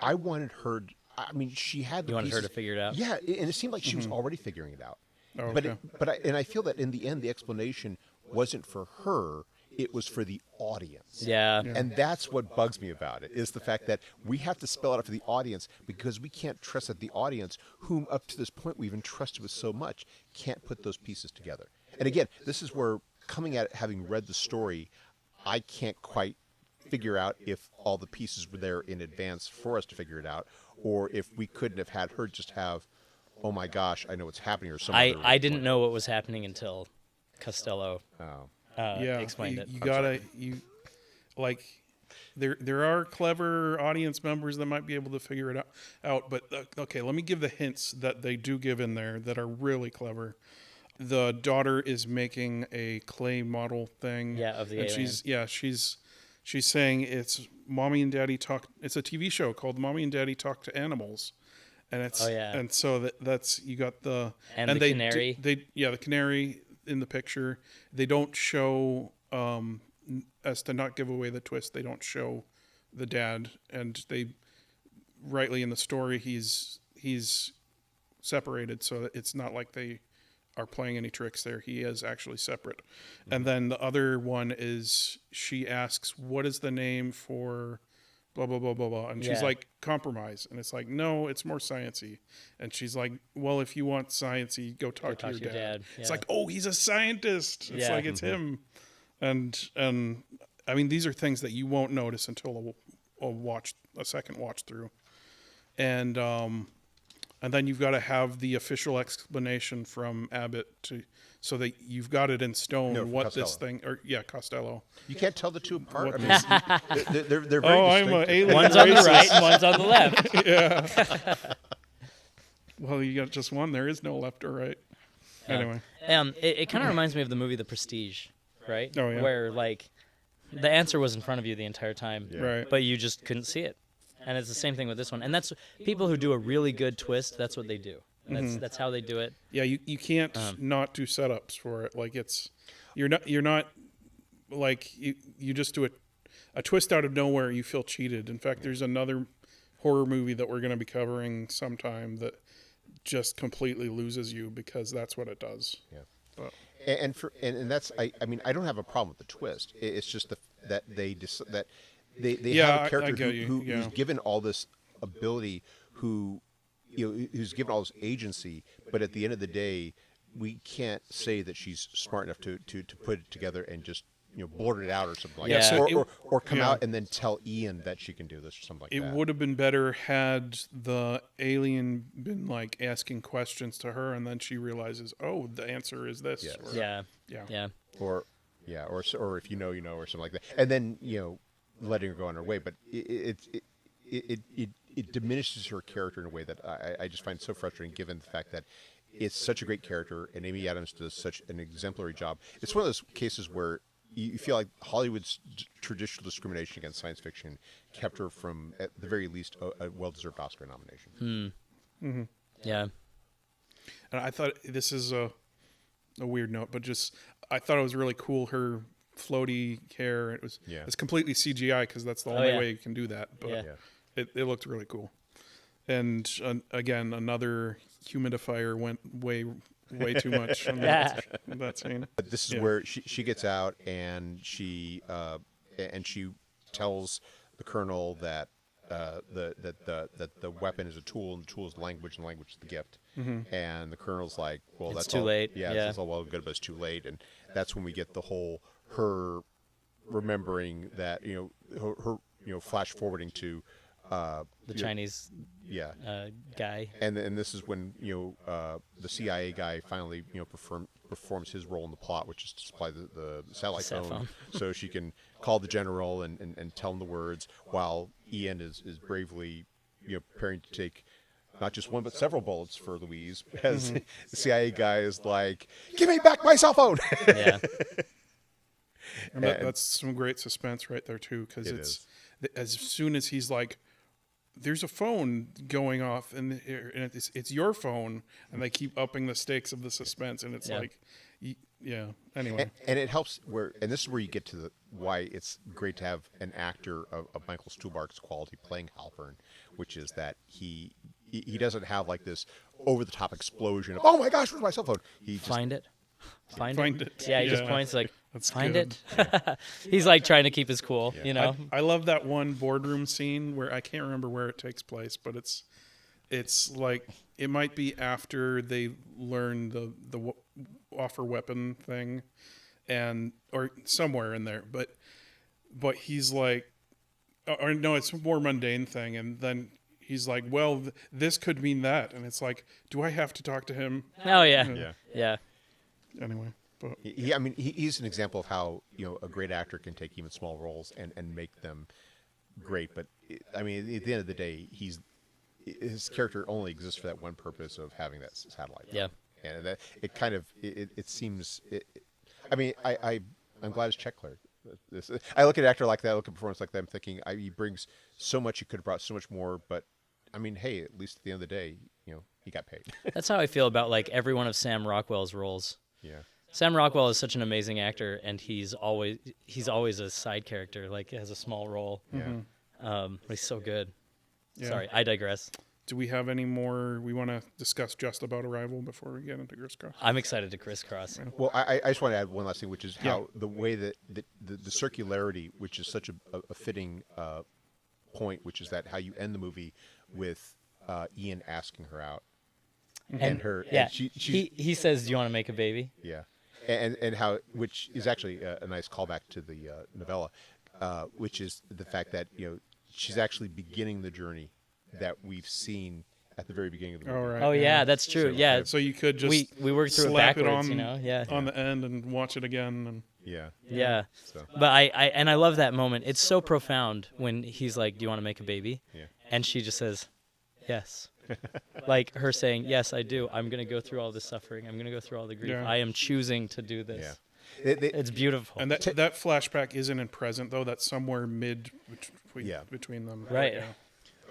I wanted her. I mean, she had the You wanted pieces. her to figure it out? Yeah, and it seemed like she was already figuring it out. Oh, okay. But I feel that in the end, the explanation wasn't for her; it was for the audience. Yeah. And that's what bugs me about it, is the fact that we have to spell it out for the audience, because we can't trust that the audience, whom up to this point we've entrusted with so much, can't put those pieces together. And again, this is where, coming at it having read the story, I can't quite figure out if all the pieces were there in advance for us to figure it out, or if we couldn't have had her just have, oh my gosh, I know what's happening, or something. I didn't know what was happening until Costello explained it. You gotta there are clever audience members that might be able to figure it out. But okay, let me give the hints that they do give in there that are really clever. The daughter is making a clay model thing. Yeah, of the alien. She's saying it's Mommy and Daddy Talk. It's a TV show called Mommy and Daddy Talk to Animals, and it's and so that's you got the the canary. The canary in the picture. They don't show as to not give away the twist. They don't show the dad, and they rightly in the story he's separated, so that it's not like they are playing any tricks there. He is actually separate. And then the other one is she asks, what is the name for blah, blah, blah, blah, blah. And she's like, compromise. And it's like, no, it's more sciencey. And she's like, well, if you want sciencey, go talk to your dad. Yeah. It's like, oh, he's a scientist. It's like, it's him. And I mean, these are things that you won't notice until a second watch through. And then you've got to have the official explanation from Abbott so that you've got it in stone what Costello. this thing, Costello. You can't tell the two apart. What I mean, they're very I'm distinct. an alien. One's on the racist. right and one's on the left. Yeah. Well, you got just one. There is no left or right. Anyway. It kind of reminds me of the movie The Prestige, right? Oh, yeah. Where, like, the answer was in front of you the entire time, Right. but you just couldn't see it. And it's the same thing with this one. And that's people who do a really good twist, that's what they do. And that's how they do it. Yeah, you can't not do setups for it. Like you're not like you just do a twist out of nowhere. You feel cheated. In fact, there's another horror movie that we're going to be covering sometime that just completely loses you because that's what it does. Yeah. But, And that's I mean I don't have a problem with the twist. It's just that they Yeah, have a character I get you. who's given all this ability, who's given all this agency, but at the end of the day, we can't say that she's smart enough to put it together and just blurt it out or something like Yeah. that, So or come out and then tell Ian that she can do this or something like that. it would have been better had the alien been like asking questions to her, and then she realizes, oh, the answer is this. Yes. Or, Yeah. or if you know or something like that, and then letting her go on her way. But it diminishes her character in a way that I just find so frustrating, given the fact that it's such a great character and Amy Adams does such an exemplary job. It's one of those cases where you feel like Hollywood's traditional discrimination against science fiction kept her from, at the very least, a well-deserved Oscar nomination. Yeah. And I thought this is a weird note, but just I thought it was really cool. Her floaty hair. It's completely CGI because that's the only way you can do that. But it looked really cool. And again, another humidifier went way too much on that scene. But this is where she gets out and she tells the colonel that the weapon is a tool and the tool is language and language is the gift. And the colonel's like, well, that's too late. Yeah, it's all well and good, but it's too late. And that's when we get the whole her remembering that her flash forwarding to The Chinese guy. And this is when the CIA guy finally performs his role in the plot, which is to supply the satellite phone so she can call the general and tell him the words, while Ian is bravely preparing to take not just one but several bullets for Louise, as the CIA guy is like, "Give me back my cell phone." Yeah. And that's some great suspense right there too, because as soon as he's like, there's a phone going off and it's your phone, and they keep upping the stakes of the suspense, and it's like, anyway. And it helps and this is where you get to why it's great to have an actor of Michael Stuhlbarg's quality playing Halpern, which is that he doesn't have like this over the top explosion of, oh my gosh, where's my cell phone? He just Find it. Yeah, he just points like, that's find good. it. He's like trying to keep his cool, I love that one boardroom scene where I can't remember where it takes place, but it's like it might be after they learn the offer weapon thing, or somewhere in there, but he's like, or no, it's a more mundane thing, and then he's like, well, this could mean that, and it's like, do I have to talk to him? Oh yeah. Anyway. But he's an example of how a great actor can take even small roles and make them great. But at the end of the day, his character only exists for that one purpose of having that satellite. Yeah, and that it kind of it seems. I'm glad it's check cleared. I look at an actor like that, I look at a performance like that, I'm thinking he brings so much. He could have brought so much more, but hey, at least at the end of the day, he got paid. That's how I feel about like every one of Sam Rockwell's roles. Yeah. Sam Rockwell is such an amazing actor, and he's always a side character, like has a small role. Yeah. But he's so good. Yeah. Sorry, I digress. Do we have any more we want to discuss just about Arrival before we get into Criss Cross? I'm excited to crisscross. Well, I just want to add one last thing, which is how the way that the circularity, which is such a fitting point, which is that how you end the movie with Ian asking her out. And her, yeah, and he says, "Do you want to make a baby?" Yeah, and how, which is actually a nice callback to the novella, which is the fact that she's actually beginning the journey that we've seen at the very beginning of the movie. All right. Oh yeah, that's true. Yeah, So you could just we worked through it slap backwards, it on, Yeah. on the end and watch it again. And Yeah. So. But I love that moment. It's so profound when he's like, "Do you want to make a baby?" Yeah. And she just says, "Yes." Like her saying, "Yes, I do. I'm going to go through all this suffering. I'm going to go through all the grief. Yeah. I am choosing to do this." Yeah. It's beautiful. And that flashback isn't in present though. That's somewhere between them. Right. Yeah.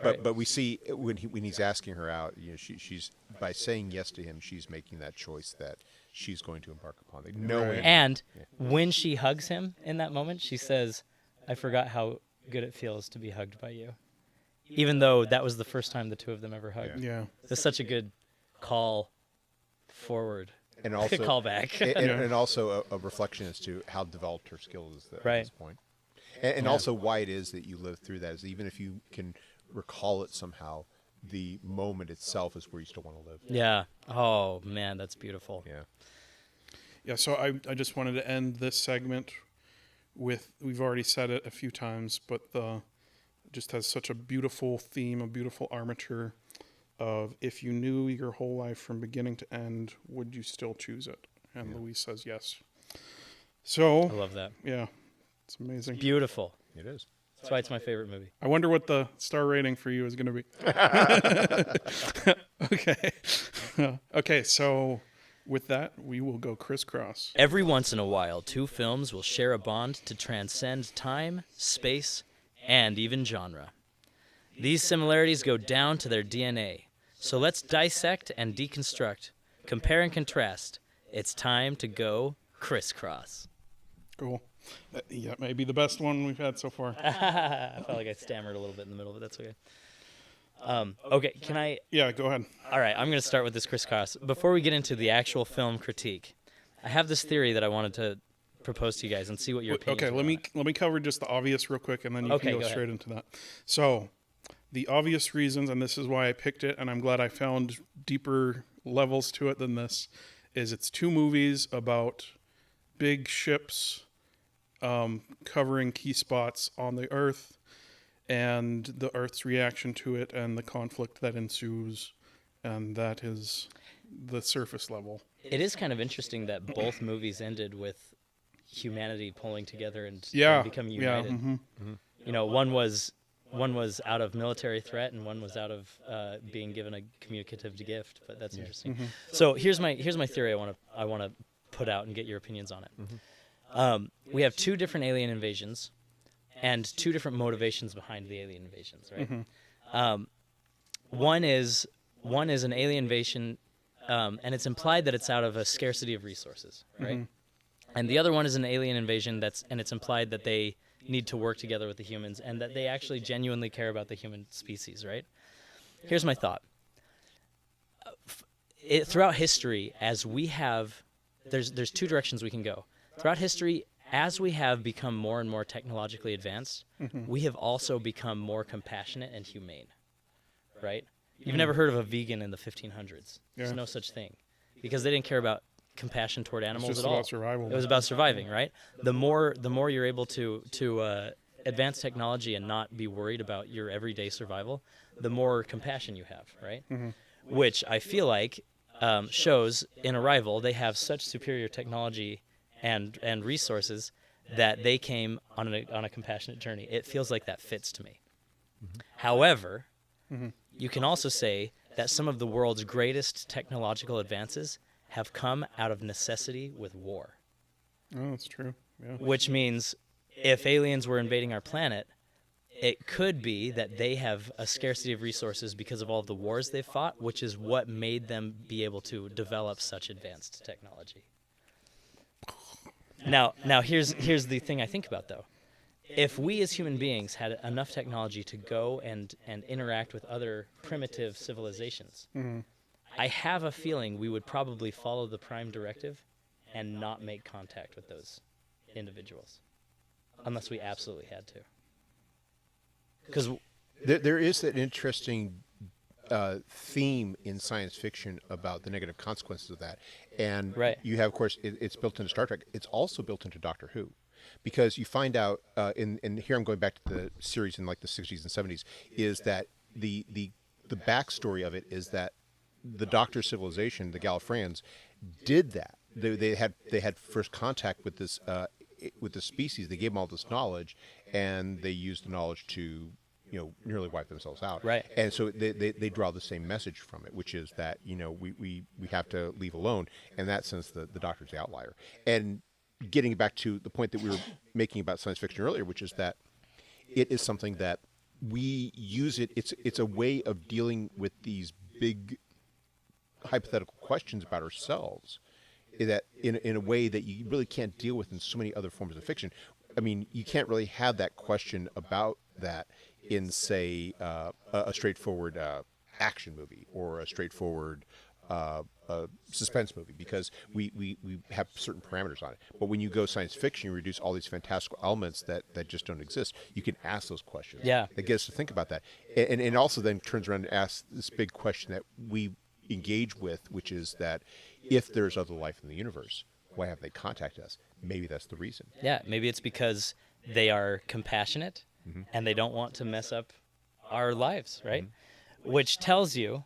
But we see when he's asking her out, she's by saying yes to him, she's making that choice that she's going to embark upon it, knowing. And when she hugs him in that moment, she says, "I forgot how good it feels to be hugged by you." Even though that was the first time the two of them ever hugged. Yeah. It's such a good call forward. And also call back. and also a reflection as to how developed her skill is at this point. And also why it is that you live through that is even if you can recall it somehow, the moment itself is where you still want to live. Yeah. Oh, man, that's beautiful. Yeah. Yeah, so I just wanted to end this segment with, we've already said it a few times, but it just has such a beautiful theme, a beautiful armature of if you knew your whole life from beginning to end, would you still choose it? And Louise says yes. So I love that. Yeah, it's amazing. Beautiful. It is. That's why it's my favorite movie. I wonder what the star rating for you is going to be. Okay. Okay, so with that, we will go crisscross. Every once in a while, two films will share a bond to transcend time, space, and even genre. These similarities go down to their DNA. So let's dissect and deconstruct, compare and contrast. It's time to go crisscross. Cool. Yeah, maybe the best one we've had so far. I felt like I stammered a little bit in the middle, but that's okay. Okay, can I... Yeah, go ahead. All right, I'm going to start with this crisscross. Before we get into the actual film critique, I have this theory that I wanted to propose to you guys and see what your opinions Okay, were on let me cover just the obvious real quick, and then you can go ahead. straight into that. So, the obvious reasons, and this is why I picked it, and I'm glad I found deeper levels to it than this, is it's two movies about big ships covering key spots on the Earth, and the Earth's reaction to it, and the conflict that ensues, and that is the surface level. It is kind of interesting that both movies ended with humanity pulling together and becoming united. Yeah, mm-hmm. You know, one was out of military threat, and one was out of being given a communicative gift. But that's interesting. Mm-hmm. So here's my theory. I want to put out and get your opinions on it. Mm-hmm. We have two different alien invasions, and two different motivations behind the alien invasions. Right. Mm-hmm. One is an alien invasion, and it's implied that it's out of a scarcity of resources. Right. Mm-hmm. And the other one is an alien invasion and it's implied that they need to work together with the humans and that they actually genuinely care about the human species, right? Here's my thought. Throughout history, as we have, there's two directions we can go. Throughout history, as we have become more and more technologically advanced, we have also become more compassionate and humane, right? You've never heard of a vegan in the 1500s. There's no such thing because they didn't care about compassion toward animals at all. About survival. It was about surviving, right? The more you're able to advance technology and not be worried about your everyday survival, the more compassion you have, right? Mm-hmm. Which I feel like shows in Arrival they have such superior technology and resources that they came on a compassionate journey. It feels like that fits to me. Mm-hmm. However, you can also say that some of the world's greatest technological advances have come out of necessity with war. Oh, that's true. Yeah. Which means if aliens were invading our planet, it could be that they have a scarcity of resources because of all of the wars they've fought, which is what made them be able to develop such advanced technology. Now here's the thing I think about, though. if we as human beings had enough technology to go and interact with other primitive civilizations, I have a feeling we would probably follow the Prime Directive and not make contact with those individuals, unless we absolutely had to. Because there is an interesting theme in science fiction about the negative consequences of that. And you have, of course, it's built into Star Trek. It's also built into Doctor Who. Because you find out, and here I'm going back to the series in like the 60s and 70s, is that the backstory of it is that the Doctor civilization, the Gallifreyans, did that. They had first contact with this species. They gave them all this knowledge, and they used the knowledge to nearly wipe themselves out. Right. And so they draw the same message from it, which is that we have to leave alone. In that sense, the Doctor's the outlier. And getting back to the point that we were making about science fiction earlier, which is that it is something that we use it. It's a way of dealing with these big hypothetical questions about ourselves, that in a way that you really can't deal with in so many other forms of fiction. I mean, you can't really have that question about that in, say, a straightforward action movie or a straightforward suspense movie, because we have certain parameters on it. But when you go science fiction, you reduce all these fantastical elements that just don't exist. You can ask those questions. Yeah. That gets us to think about that. And also then turns around and asks this big question that we engage with, which is that if there's other life in the universe, why have they contacted us? Maybe that's the reason. Yeah, maybe it's because they are compassionate and they don't want to mess up our lives, right? Which tells you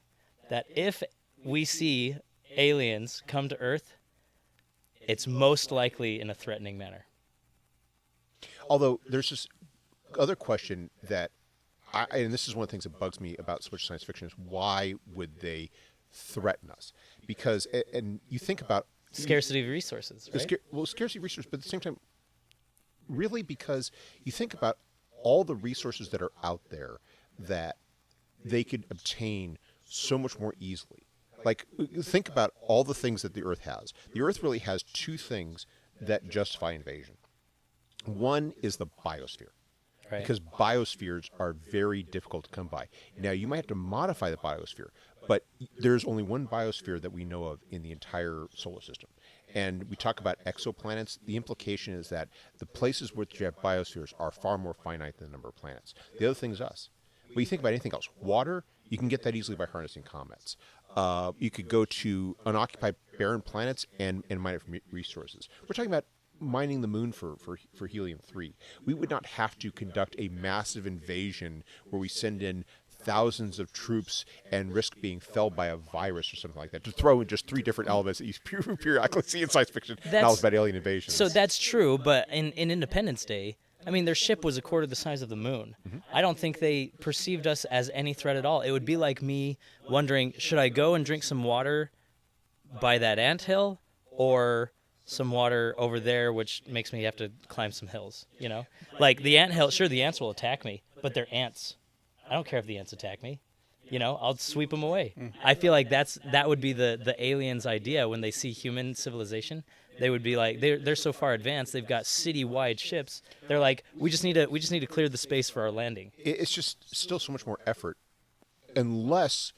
that if we see aliens come to Earth, it's most likely in a threatening manner. Although there's this other question that, and this is one of the things that bugs me about so much science fiction, is why would they threaten us? Because, and you think about scarcity of resources, right? Scarcity of resources, but at the same time, really, because you think about all the resources that are out there that they could obtain so much more easily. Like, think about all the things that the Earth has. The Earth really has two things that justify invasion. One is the biosphere. Right. Because biospheres are very difficult to come by. Now, you might have to modify the biosphere, but there's only one biosphere that we know of in the entire solar system. And we talk about exoplanets. The implication is that the places which have biospheres are far more finite than the number of planets. The other thing is us. But you think about anything else. Water, you can get that easily by harnessing comets. You could go to unoccupied barren planets and mine it from resources. We're talking about mining the moon for helium-3. We would not have to conduct a massive invasion where we send in thousands of troops and risk being felled by a virus or something like that, to throw in just three different elements that you periodically see in science fiction novels about alien invasions. So that's true, but in Independence Day, I mean, their ship was a quarter the size of the moon. I don't think they perceived us as any threat at all. It would be like me wondering, should I go and drink some water by that anthill, or some water over there, which makes me have to climb some hills, Like the anthill, sure, the ants will attack me, but they're ants. I don't care if the ants attack me. I'll sweep them away. I feel like that would be the aliens' idea when they see human civilization. They would be like, they're so far advanced, they've got city-wide ships. They're like, we just need to clear the space for our landing. It's just still so much more effort, unless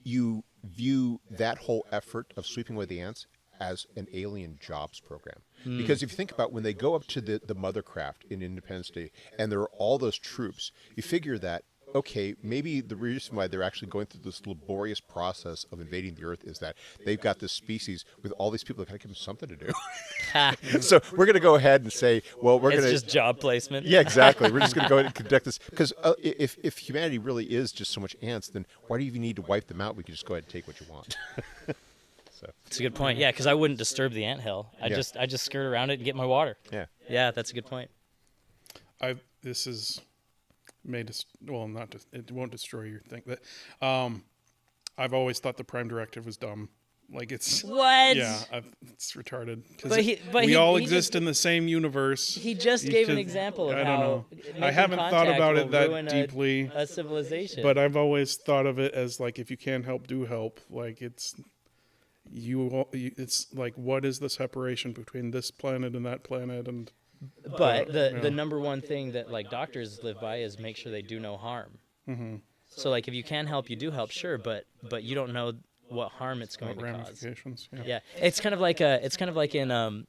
you view that whole effort of sweeping away the ants as an alien jobs program. Because if you think about when they go up to the mothercraft in Independence Day and there are all those troops, you figure that, okay, maybe the reason why they're actually going through this laborious process of invading the Earth is that they've got this species with all these people that got to give them something to do. So we're going to go ahead and say, well, it's just job placement. Yeah, exactly. We're just going to go ahead and conduct this. Because if humanity really is just so much ants, then why do you even need to wipe them out? We can just go ahead and take what you want. That's a good point. Yeah, because I wouldn't disturb the anthill. I just skirt around it and get my water. Yeah, that's a good point. This is made it won't destroy your thing. But I've always thought the Prime Directive was dumb. Like it's what? Yeah, it's retarded. But we all exist in the same universe. He just gave an example of how I haven't thought about it that deeply. A civilization. But I've always thought of it as like, if you can't help, do help. Like it's like, what is the separation between this planet and that planet? And But the number one thing that like doctors live by is make sure they do no harm. Mm-hmm. So like if you can help, you do help, sure, but you don't know what harm it's going to cause. Ramifications. Yeah, it's kind of like in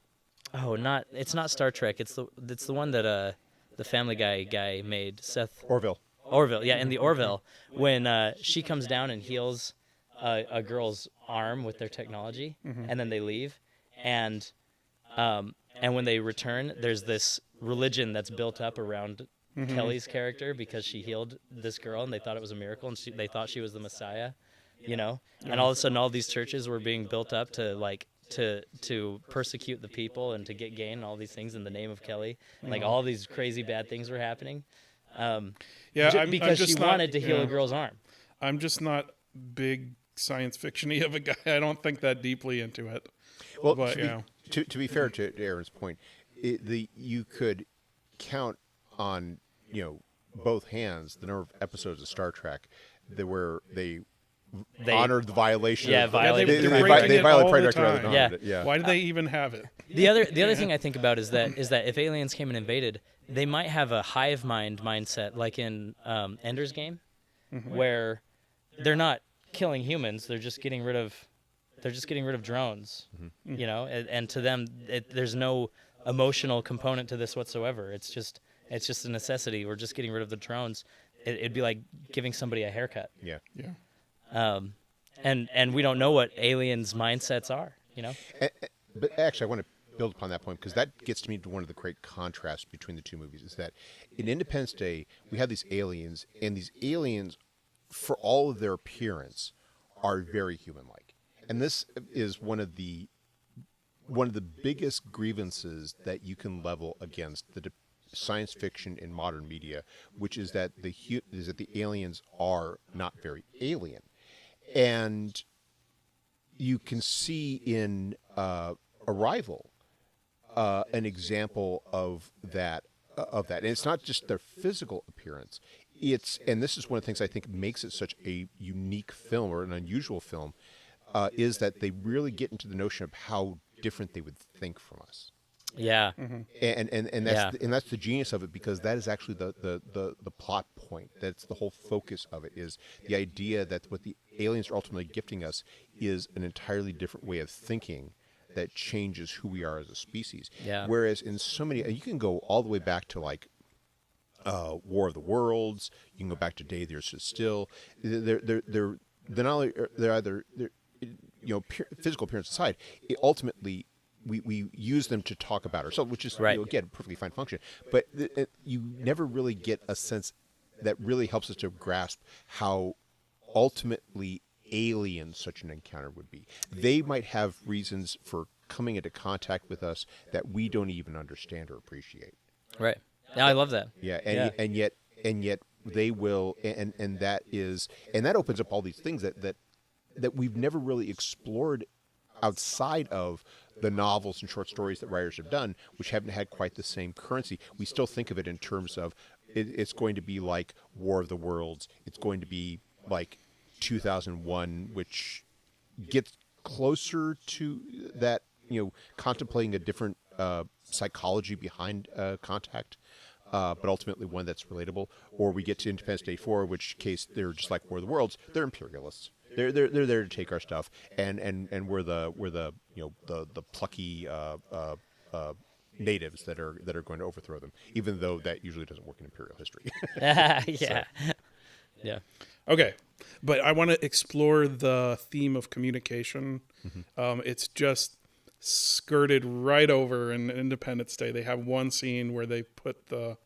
it's not Star Trek. It's the one that the Family Guy made, Seth Orville. Orville. Yeah, in the Orville, when she comes down and heals a girl's arm with their technology, and then they leave, and when they return, there's this religion that's built up around Kelly's character because she healed this girl, and they thought it was a miracle, and they thought she was the Messiah, you know. And all of a sudden, all these churches were being built up to like to persecute the people and to get gain and all these things in the name of Kelly. Like all these crazy bad things were happening. Because she wanted to heal a girl's arm. I'm just not big science fiction-y of a guy. I don't think that deeply into it. Well, but, to be fair to Aaron's point, you could count on both hands the number of episodes of Star Trek where they honored the violation. Yeah, violated. They violated Pride Directive rather than Yeah. honored it. Yeah. Why do they even have it? The other thing I think about is that if aliens came and invaded, they might have a hive mind mindset like in Ender's Game, where they're not killing humans, they're just getting rid of drones, you know, and to them there's no emotional component to this whatsoever. It's just a necessity. We're just getting rid of the drones. It'd be like giving somebody a haircut. Yeah. And we don't know what aliens' mindsets are, you know. But actually, I want to build upon that point because that gets me to one of the great contrasts between the two movies. Is that in Independence Day we have these aliens, and these aliens, for all of their appearance, are very human-like. And this is one of the biggest grievances that you can level against the science fiction in modern media, which is that the aliens are not very alien. And you can see in Arrival an example of that. And it's not just their physical appearance. And this is one of the things I think makes it such a unique film or an unusual film, is that they really get into the notion of how different they would think from us. Yeah. And that's the genius of it, because that is actually the plot point. That's the whole focus of it, is the idea that what the aliens are ultimately gifting us is an entirely different way of thinking that changes who we are as a species. Yeah. Whereas in so many, you can go all the way back to like War of the Worlds. You can go back to Day the Earth Stood Still. They're not only they're either physical appearance aside, ultimately we use them to talk about ourselves, which is again perfectly fine function. But you never really get a sense that really helps us to grasp how ultimately alien such an encounter would be. They might have reasons for coming into contact with us that we don't even understand or appreciate. Right. Yeah, I love that. Yeah, and yet they will, and that opens up all these things that we've never really explored outside of the novels and short stories that writers have done, which haven't had quite the same currency. We still think of it in terms of it's going to be like War of the Worlds. It's going to be like 2001, which gets closer to that, contemplating a different psychology behind contact, but ultimately one that's relatable. Or we get to Independence Day 4, which case they're just like War of the Worlds. They're imperialists. They're there to take our stuff, and we're the plucky natives that are going to overthrow them. Even though that usually doesn't work in imperial history. Yeah. Yeah. Okay, but I want to explore the theme of communication. It's just skirted right over in Independence Day. They have one scene where they put the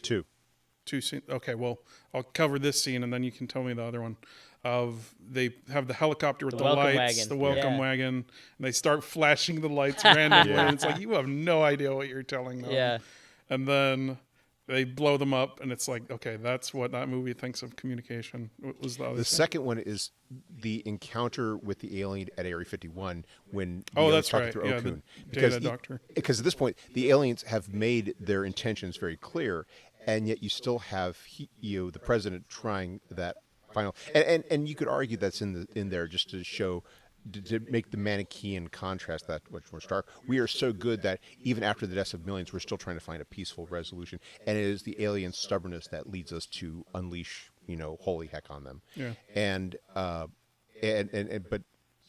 two scenes. Okay, well, I'll cover this scene and then you can tell me the other one. They have the helicopter with the welcome lights, wagon. the welcome wagon, and they start flashing the lights randomly. And it's like, you have no idea what you're telling them. Yeah. And then they blow them up, and it's like, okay, that's what that movie thinks of communication. What was the other thing? Second one is the encounter with the alien at Area 51 when that's talking right. through Yeah, Okun. the data doctor. Because at this point, the aliens have made their intentions very clear, and yet you still have the president trying that final. And you could argue that's in there just to show to make the Manichaean contrast that much more stark, we are so good that even after the deaths of millions, we're still trying to find a peaceful resolution. And it is the alien stubbornness that leads us to unleash, holy heck on them. Yeah. And but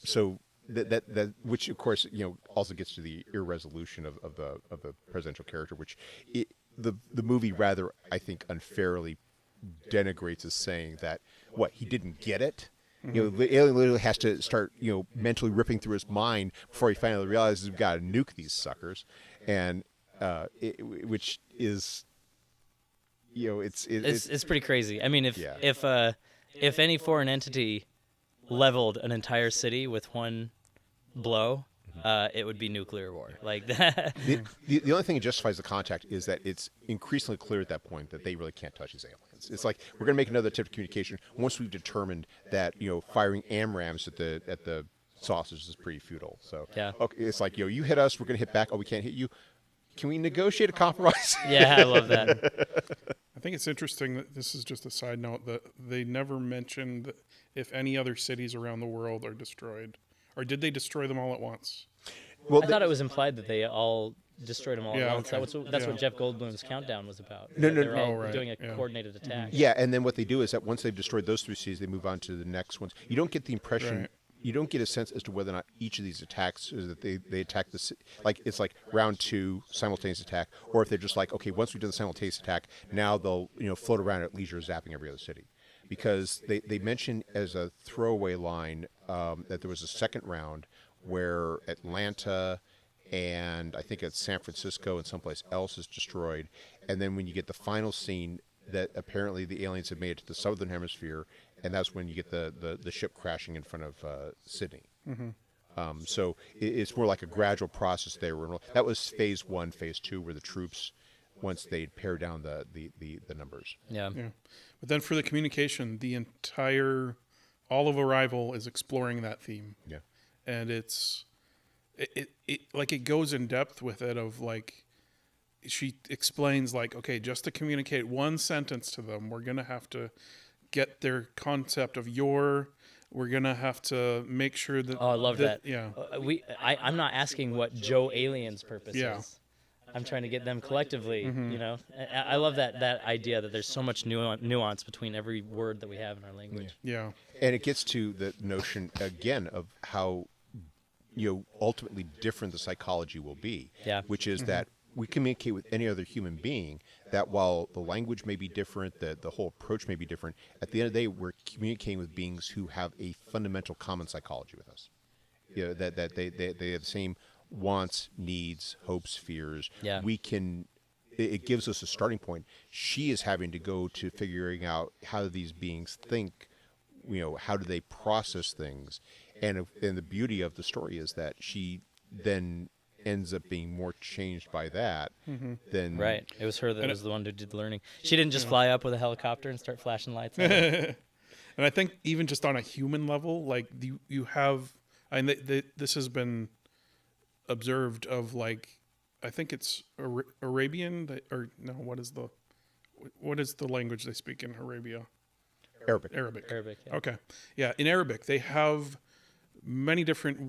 so that which of course also gets to the irresolution of the presidential character, which the movie rather, I think, unfairly denigrates as saying that he didn't get it. The alien literally has to start, mentally ripping through his mind before he finally realizes we've got to nuke these suckers, and which is, it's pretty crazy. I mean, if any foreign entity leveled an entire city with one blow, it would be nuclear war. Like that. The only thing that justifies the contact is that it's increasingly clear at that point that they really can't touch these aliens. It's like, we're going to make another attempt of communication once we've determined that firing AMRAAMs at the saucers is pretty futile. So yeah, okay, it's like you hit us, we're going to hit back. Oh, we can't hit you. Can we negotiate a compromise? Yeah, I love that. I think it's interesting that this is just a side note that they never mentioned if any other cities around the world are destroyed, or did they destroy them all at once? Well, I thought it was implied that they all destroyed them all at once. Okay. That's what Jeff Goldblum's countdown was about. No. They're all doing a coordinated attack. Yeah, and then what they do is that once they've destroyed those 3 cities, they move on to the next ones. You don't get the impression. Right. You don't get a sense as to whether or not each of these attacks is that they attack like it's like round 2 simultaneous attack, or if they're just like, okay, once we've done the simultaneous attack, now they'll float around at leisure, zapping every other city, because they mentioned as a throwaway line that there was a second round where Atlanta and I think it's San Francisco and someplace else is destroyed, and then when you get the final scene that apparently the aliens have made it to the southern hemisphere, and that's when you get the ship crashing in front of Sydney. Mm-hmm. So it's more like a gradual process there. That was phase 1. Phase 2 were the troops, once they'd pare down the numbers. Yeah. But then for the communication, all of Arrival is exploring that theme. Yeah. And it goes in depth with it of like, she explains like, okay, just to communicate one sentence to them, we're going to have to get their concept of we're going to have to make sure that... Oh, I love that. Yeah. I'm not asking what Joe Alien's purpose is. I'm trying to get them collectively, I love that idea that there's so much nuance between every word that we have in our language. Yeah. And it gets to the notion, again, of how, ultimately different the psychology will be. Yeah. Which is that we communicate with any other human being, that while the language may be different, the whole approach may be different, at the end of the day, we're communicating with beings who have a fundamental common psychology with us. That they have the same wants, needs, hopes, fears. Yeah. It gives us a starting point. She is having to go to figuring out how these beings think, how do they process things. And the beauty of the story is that she then ends up being more changed by that than... Right. It was her that was the one who did the learning. She didn't just fly up with a helicopter and start flashing lights at it. And I think even just on a human level, like you have... this has been observed of like, I think it's Arabian, what is the language they speak in Arabia? Arabic. Arabic, yeah. Okay. Yeah, in Arabic, they have many different,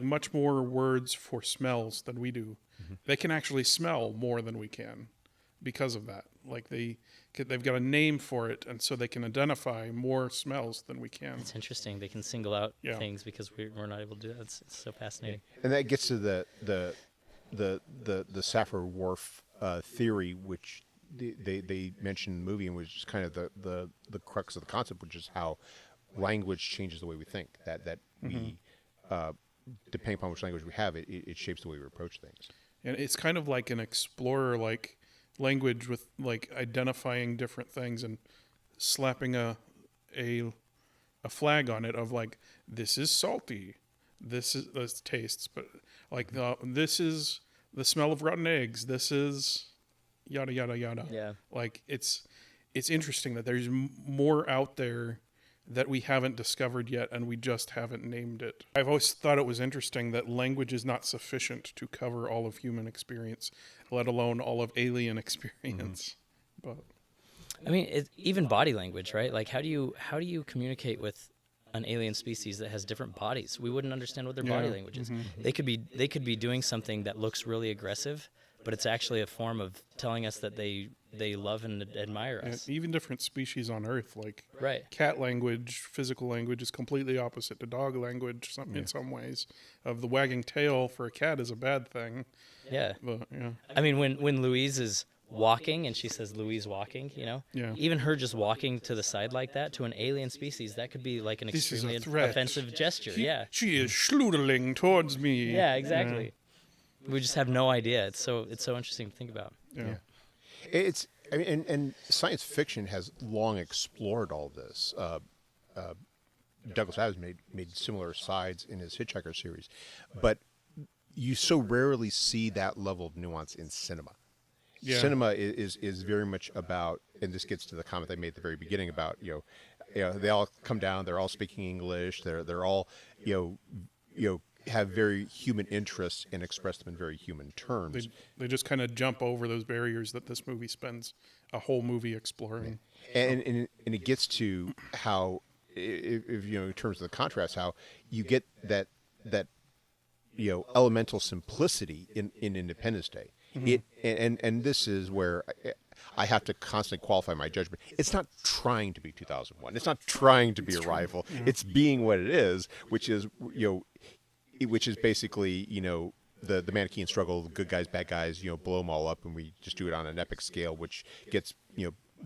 much more words for smells than we do. Mm-hmm. They can actually smell more than we can because of that. Like they've got a name for it, and so they can identify more smells than we can. It's interesting. They can single out things because we're not able to do that. It's so fascinating. And that gets to the Saffir-Whorf theory, which they mentioned in the movie, and was just kind of the crux of the concept, which is how language changes the way we think. That we, depending upon which language we have, it shapes the way we approach things. And it's kind of like an explorer, like language with like identifying different things and slapping a flag on it of like, this is salty, this tastes, but like this is the smell of rotten eggs, this is yada yada yada. Yeah. Like it's interesting that there's more out there that we haven't discovered yet, and we just haven't named it. I've always thought it was interesting that language is not sufficient to cover all of human experience, let alone all of alien experience. Mm-hmm. But I mean, even body language, right? Like, how do you communicate with an alien species that has different bodies. We wouldn't understand what their body language is. They could be doing something that looks really aggressive, but it's actually a form of telling us that they love and admire us. Even different species on Earth, like Right. cat language, physical language is completely opposite to dog language in some ways. Of the wagging tail for a cat is a bad thing. Yeah. But yeah, I mean, when Louise is walking and she says Louise walking, Yeah. even her just walking to the side like that to an alien species, that could be like an This is a extremely threat. offensive gesture. Yeah. She is schloodling towards me. Yeah, exactly. We just have no idea. It's so interesting to think about. Yeah. And science fiction has long explored all this. Douglas Adams made similar asides in his Hitchhiker series, but you so rarely see that level of nuance in cinema. Yeah. Cinema is very much about, and this gets to the comment I made at the very beginning about they all come down, they're all speaking English, they're all have very human interests and express them in very human terms. They just kind of jump over those barriers that this movie spends a whole movie exploring. And it gets to how, if in terms of the contrast, how you get that elemental simplicity in Independence Day. And this is where I have to constantly qualify my judgment. It's not trying to be 2001. It's not trying to be Arrival. It's being what it is, which is basically the Manichaean struggle, good guys, bad guys, blow them all up, and we just do it on an epic scale, which gets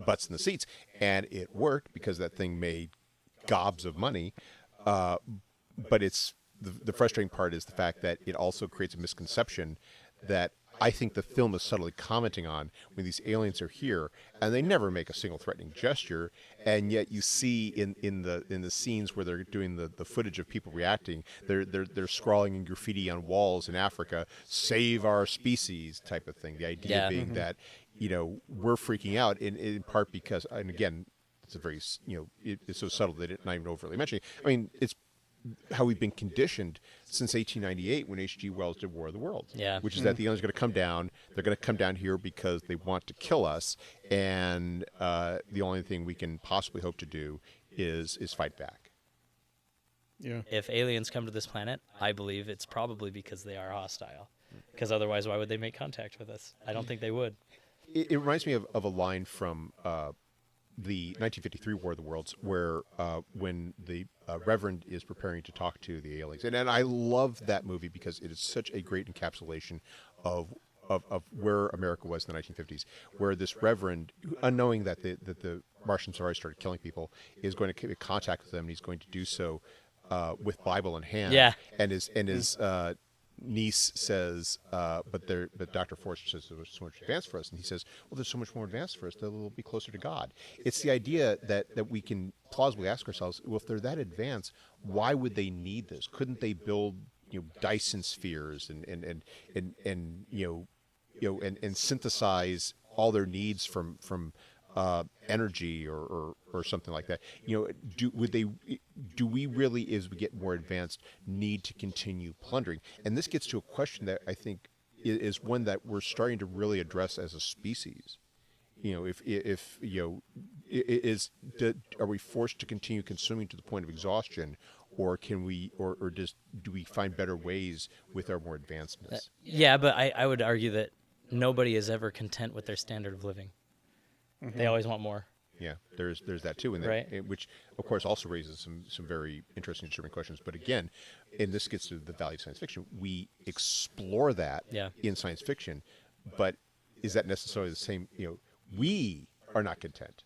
butts in the seats, and it worked because that thing made gobs of money. But it's the frustrating part is the fact that it also creates a misconception that I think the film is subtly commenting on when these aliens are here, and they never make a single threatening gesture, and yet you see in the scenes where they're doing the footage of people reacting, they're scrawling in graffiti on walls in Africa, "Save our species" type of thing. The idea being that we're freaking out in part because, and again, it's a very it's so subtle that it's not even overly mentioning. I mean, it's how we've been conditioned since 1898 when H.G. Wells did War of the Worlds, which is that the aliens are going to come down. They're going to come down here because they want to kill us, and the only thing we can possibly hope to do is fight back. Yeah. If aliens come to this planet, I believe it's probably because they are hostile. Because otherwise, why would they make contact with us? I don't think they would. It reminds me of a line from the 1953 War of the Worlds, where when the Reverend is preparing to talk to the aliens, and I love that movie because it is such a great encapsulation of where America was in the 1950s, where this Reverend, unknowing that the Martians already started killing people, is going to make contact with them, and he's going to do so with Bible in hand. Yeah. And his niece says, but Dr. Forster says there's so much advanced for us, and he says, well, there's so much more advanced for us that we'll be closer to God. It's the idea that we can plausibly ask ourselves, well, if they're that advanced, why would they need this? Couldn't they build Dyson spheres and synthesize all their needs from energy or something like that? Do we really, as we get more advanced, need to continue plundering? And this gets to a question that I think is one that we're starting to really address as a species. Are we forced to continue consuming to the point of exhaustion, or can we, or do we find better ways with our more advancements? Yeah, but I would argue that nobody is ever content with their standard of living. They always want more. Yeah, there's that too, and Right. which of course also raises some very interesting, disturbing questions. But again, and this gets to the value of science fiction. We explore that in science fiction, but is that necessarily the same? We are not content.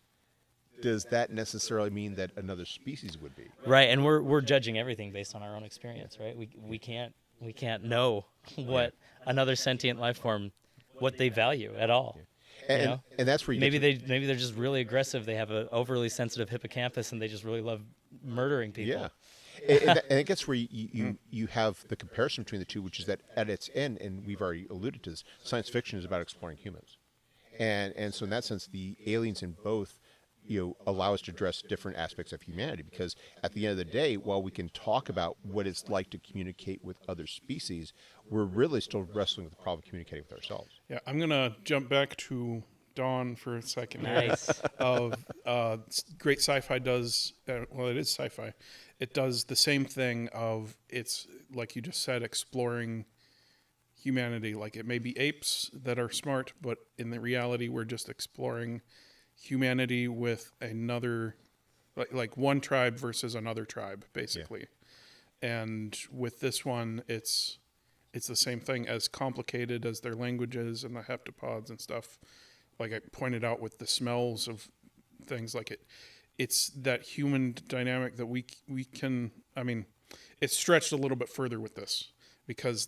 Does that necessarily mean that another species would be? Right, and we're judging everything based on our own experience, right? We can't know what another sentient life form, what they value at all. And that's where you maybe they're just really aggressive. They have an overly sensitive hippocampus, and they just really love murdering people. Yeah, and it gets where you have the comparison between the two, which is that at its end, and we've already alluded to this, science fiction is about exploring humans, and so in that sense, the aliens in both allow us to address different aspects of humanity, because at the end of the day, while we can talk about what it's like to communicate with other species, we're really still wrestling with the problem of communicating with ourselves. Yeah, I'm going to jump back to Dawn for a second. Nice. Of great sci-fi does well, it is sci-fi. It does the same thing of, it's like you just said, exploring humanity. Like, it may be apes that are smart, but in the reality we're just exploring humanity with another, like one tribe versus another tribe, basically. And with this one, it's the same thing, as complicated as their languages and the heptapods and stuff. Like I pointed out with the smells of things, like it's that human dynamic that we can, I mean, it's stretched a little bit further with this, because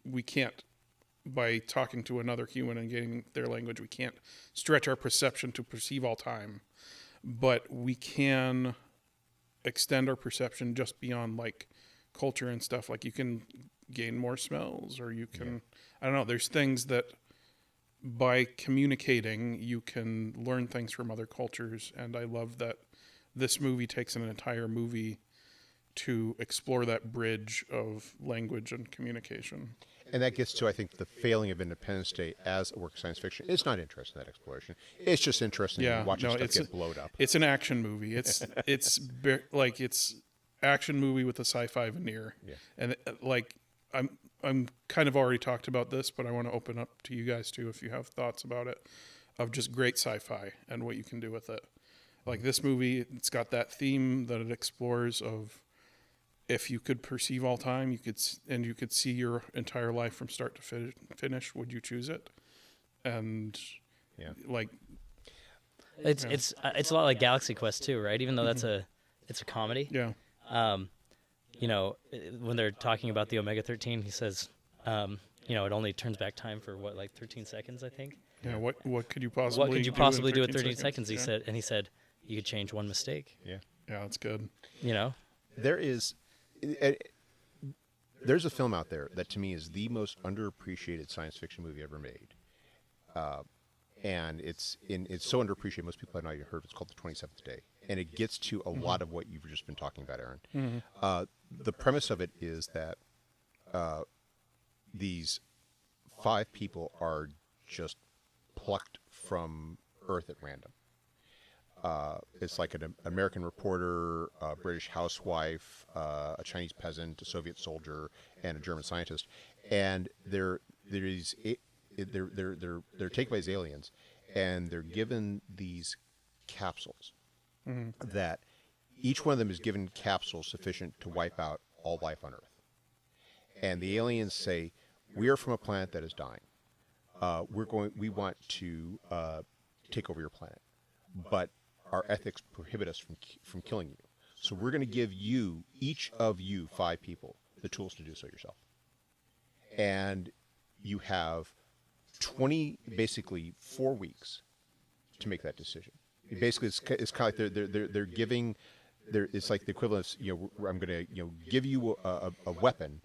we can't, by talking to another human and getting their language, we can't stretch our perception to perceive all time, but we can extend our perception just beyond like culture and stuff. Like you can gain more smells, or you can, I don't know, there's things that by communicating you can learn things from other cultures. And I love that this movie takes an entire movie to explore that bridge of language and communication. And that gets to, I think, the failing of Independence Day as a work of science fiction. It's not interested in that exploration. It's just interesting in watching stuff get blowed up. It's an action movie. It's action movie with a sci-fi veneer. Yeah. And like I'm kind of already talked about this, but I want to open up to you guys too if you have thoughts about it, of just great sci-fi and what you can do with it. Like this movie, it's got that theme that it explores of, if you could perceive all time, you could see your entire life from start to finish, would you choose it? And like it's a lot like Galaxy Quest too, right? Even though it's a comedy. Yeah. You know, when they're talking about the Omega-13, he says, you know, it only turns back time for what, like 13 seconds, I think. Yeah. What could you possibly do with 13 seconds? He said you could change one mistake. Yeah. Yeah, that's good. You know, there's a film out there that to me is the most underappreciated science fiction movie ever made, and it's so underappreciated most people have not even heard of it. It's called The 27th Day, and it gets to a lot of what you've just been talking about, Aaron. The premise of it is that these 5 people are just plucked from Earth at random. It's like an American reporter, a British housewife, a Chinese peasant, a Soviet soldier, and a German scientist. And they're taken by these aliens, and they're given these capsules that each one of them is given capsules sufficient to wipe out all life on Earth. And the aliens say, "We are from a planet that is dying. We want to take over your planet, but our ethics prohibit us from killing you. So we're going to give you, each of you 5 people, the tools to do so yourself. And you have basically 4 weeks to make that decision. Basically, it's kind of like they're giving, it's like the equivalent of, I'm going to give you a weapon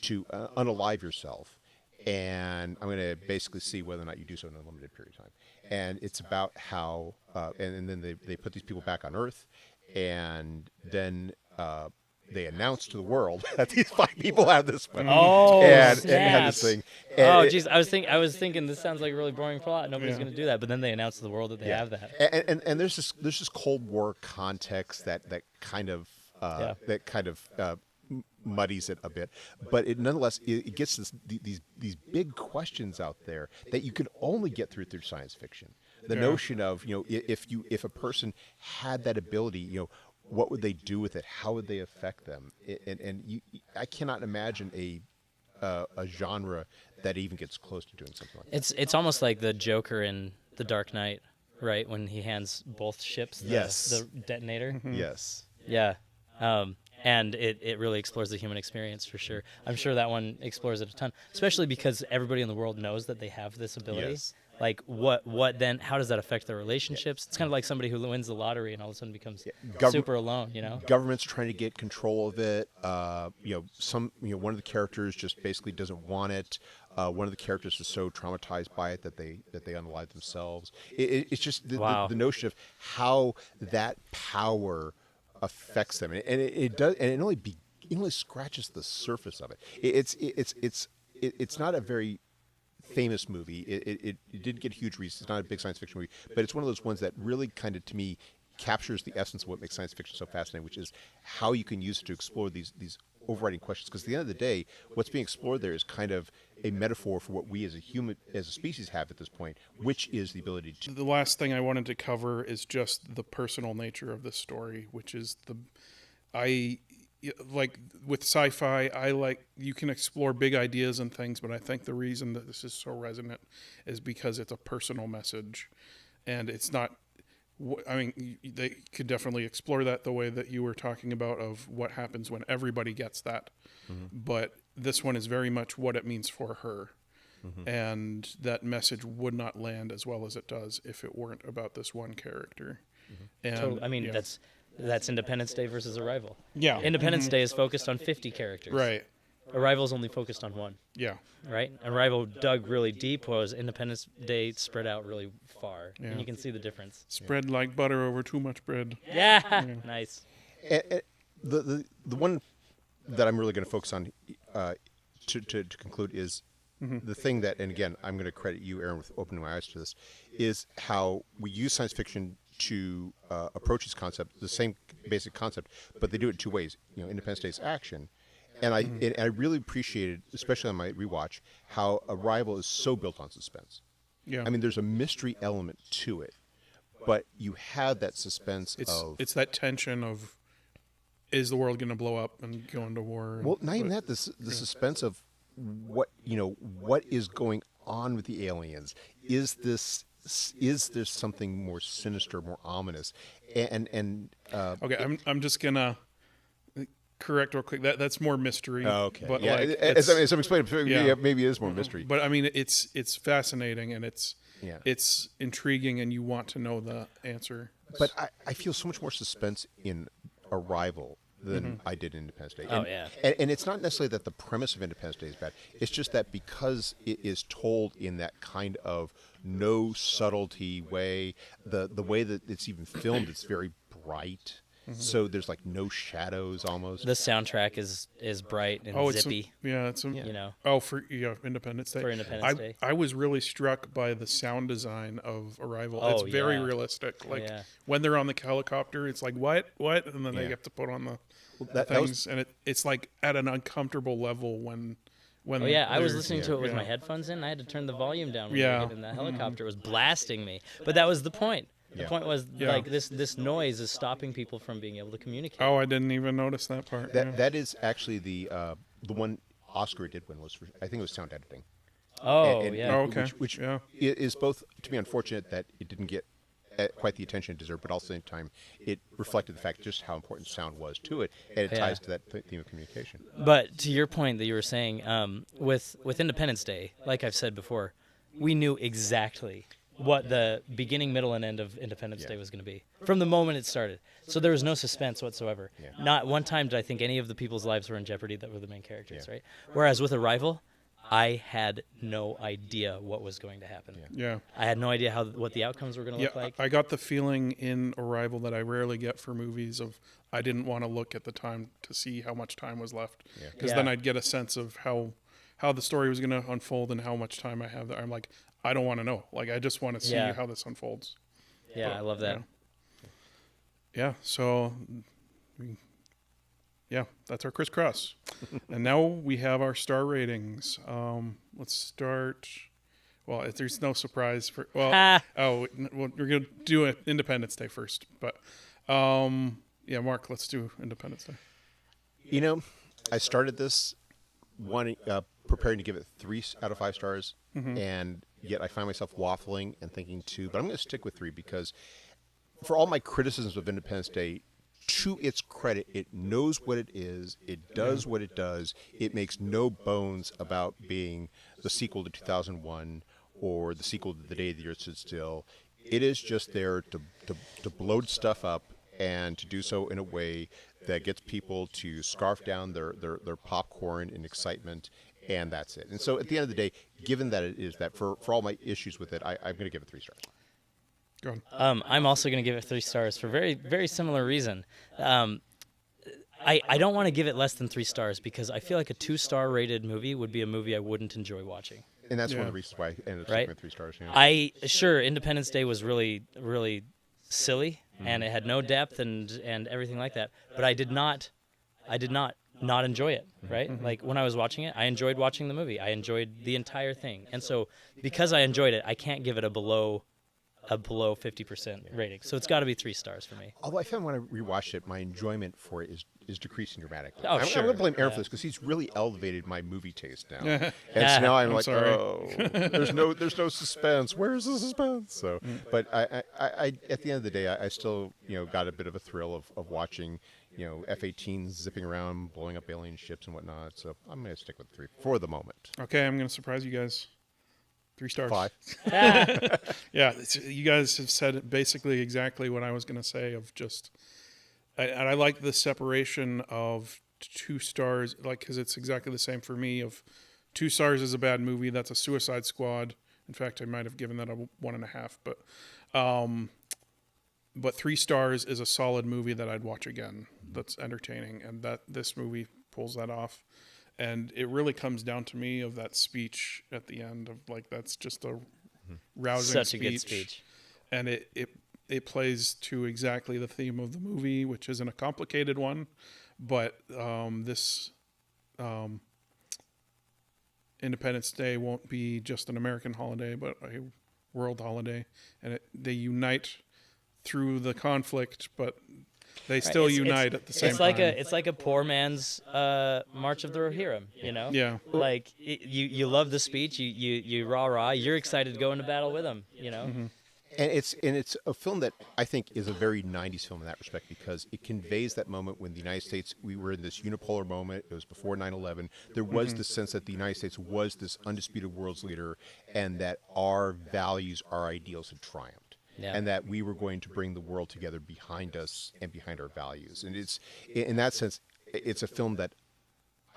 to unalive yourself, and I'm going to basically see whether or not you do so in a limited period of time. And it's about how, and then they put these people back on Earth, and then they announce to the world that these 5 people have this weapon. Oh, and have this thing. And geez, I was thinking this sounds like a really boring plot. Nobody's going to do that, but then they announce to the world that they have that. And there's this Cold War context that kind of muddies it a bit, but nonetheless it gets these big questions out there that you can only get through science fiction. The notion of if a person had that ability, what would they do with it? How would they affect them? I cannot imagine a genre that even gets close to doing something like that. It's almost like the Joker in The Dark Knight, right? When he hands both ships the detonator. Mm-hmm. Yes. Yeah. And it really explores the human experience for sure. I'm sure that one explores it a ton, especially because everybody in the world knows that they have this ability. Yes. Like what then? How does that affect their relationships? It's kind of like somebody who wins the lottery and all of a sudden becomes super alone. Government's trying to get control of it. One of the characters just basically doesn't want it. One of the characters is so traumatized by it that they unalive themselves. It's just the notion of how that power affects them, and it does, and it only scratches the surface of it. It's not a very famous movie. It did get huge reach. It's not a big science fiction movie, but it's one of those ones that really kind of, to me, captures the essence of what makes science fiction so fascinating, which is how you can use it to explore these overriding questions. Because at the end of the day, what's being explored there is kind of a metaphor for what we as a species have at this point, which is the ability to. The last thing I wanted to cover is just the personal nature of this story, which is I like with sci-fi, you can explore big ideas and things, but I think the reason that this is so resonant is because it's a personal message, and it's not. I mean, they could definitely explore that the way that you were talking about of what happens when everybody gets that. But this one is very much what it means for her. And that message would not land as well as it does if it weren't about this one character. And, Totally. I mean, that's Independence Day versus Arrival. Yeah. Independence Day is focused on 50 characters. Right. Arrival's only focused on one. Yeah. Right? Arrival dug really deep, whereas Independence Day spread out really far. Yeah. And you can see the difference. Spread like butter over too much bread. Yeah. Nice. And the one that I'm really going to focus on to conclude is the thing that, and again, I'm going to credit you, Aaron, with opening my eyes to this, is how we use science fiction to approach this concept, the same basic concept, but they do it in two ways. Independence Day is action. And I really appreciated, especially on my rewatch, how Arrival is so built on suspense. Yeah. I mean, there's a mystery element to it, but you have that suspense It's that tension of, is the world going to blow up and go into war? Well, not even that. The suspense of what is going on with the aliens. Is there something more sinister, more ominous? Okay, I'm just gonna correct real quick. That's more mystery. Oh, okay. But yeah, like, as I'm explaining, maybe it is more mystery. But I mean, it's fascinating and it's intriguing, and you want to know the answer. But I feel so much more suspense in Arrival than I did in Independence Day. Oh, yeah. And it's not necessarily that the premise of Independence Day is bad. It's just that because it is told in that kind of no subtlety way, the way that it's even filmed, it's very bright. So there's like no shadows almost. The soundtrack is bright and zippy. For Independence Day. For Independence Day. I was really struck by the sound design of Arrival. Oh, it's very realistic. Like when they're on the helicopter, it's like what, and then they have to put on the things, and it's like at an uncomfortable level when. I was listening to it with my headphones in. I had to turn the volume down when we were in the helicopter. It was blasting me, but that was the point. The point was like this noise is stopping people from being able to communicate. Oh, I didn't even notice that part. That is actually the one Oscar it did win was for, I think it was sound editing. Which is both, to me, unfortunate that it didn't get quite the attention it deserved, but also at the same time it reflected the fact just how important sound was to it, and it ties to that theme of communication. But to your point that you were saying, with Independence Day, like I've said before, we knew exactly what the beginning, middle, and end of Independence Day was going to be from the moment it started. So there was no suspense whatsoever. Yeah. Not one time did I think any of the people's lives were in jeopardy that were the main characters, right? Whereas with Arrival, I had no idea what was going to happen. Yeah. I had no idea what the outcomes were going to look like. I got the feeling in Arrival that I rarely get for movies of I didn't want to look at the time to see how much time was left. Because then I'd get a sense of how the story was going to unfold and how much time I have there. I'm like, I don't want to know. Like, I just want to see how this unfolds. Yeah, I love that. So, that's our Criss Cross. And now we have our star ratings. Let's start. Well, if there's no surprise for. Well, we're going to do Independence Day first. But, Mark, let's do Independence Day. I started this preparing to give it 3 out of 5 stars, and yet I find myself waffling and thinking 2, but I'm going to stick with 3 because for all my criticisms of Independence Day, to its credit, it knows what it is, it does what it does, it makes no bones about being the sequel to 2001 or the sequel to The Day the Earth Stood Still. It is just there to bloat stuff up and to do so in a way that gets people to scarf down their popcorn in excitement, and that's it. And so at the end of the day, given that it is that, for all my issues with it, I'm going to give it 3 stars. Go ahead. I'm also going to give it 3 stars for very, very similar reason. I don't want to give it less than 3 stars because I feel like a 2-star rated movie would be a movie I wouldn't enjoy watching. And that's one Yeah. of the reasons why I ended up Right. sticking with 3 stars. Yeah. Sure, Independence Day was really, really silly, and it had no depth and everything like that. But I did not enjoy it. Right, like when I was watching it, I enjoyed watching the movie. I enjoyed the entire thing, and so because I enjoyed it, I can't give it a below 50% rating. So it's got to be 3 stars for me. Although I found when I rewatched it, my enjoyment for it is decreasing dramatically. Oh, I'm sure. going to blame Aaron for Yeah. this because he's really elevated my movie taste now. And so now I'm like, sorry. oh, there's no suspense. Where's the suspense? So, but I at the end of the day, I still got a bit of a thrill of watching F-18s zipping around, blowing up alien ships and whatnot. So I'm going to stick with 3 for the moment. Okay, I'm going to surprise you guys. 3 stars. 5. Yeah, you guys have said basically exactly what I was going to say. Of just, I like the separation of 2 stars, like because it's exactly the same for me. Of 2 stars is a bad movie. That's a Suicide Squad. In fact, I might have given that a 1.5. But 3 stars is a solid movie that I'd watch again. That's entertaining, and that this movie pulls that off. And it really comes down to me of that speech at the end of like that's just a rousing Such speech. a good speech. And it plays to exactly the theme of the movie, which isn't a complicated one, but this Independence Day won't be just an American holiday, but a world holiday, and they unite through the conflict, but they still unite at the same time. It's like a poor man's March of the Rohirrim, Yeah. Like you love the speech, you rah, you're excited to go into battle with him, And it's a film that I think is a very 90s film in that respect because it conveys that moment when the United States, we were in this unipolar moment. It was before 9/11. There was the sense that the United States was this undisputed world's leader and that our values, our ideals had triumphed. Yeah. And that we were going to bring the world together behind us and behind our values. And it's, in that sense, it's a film that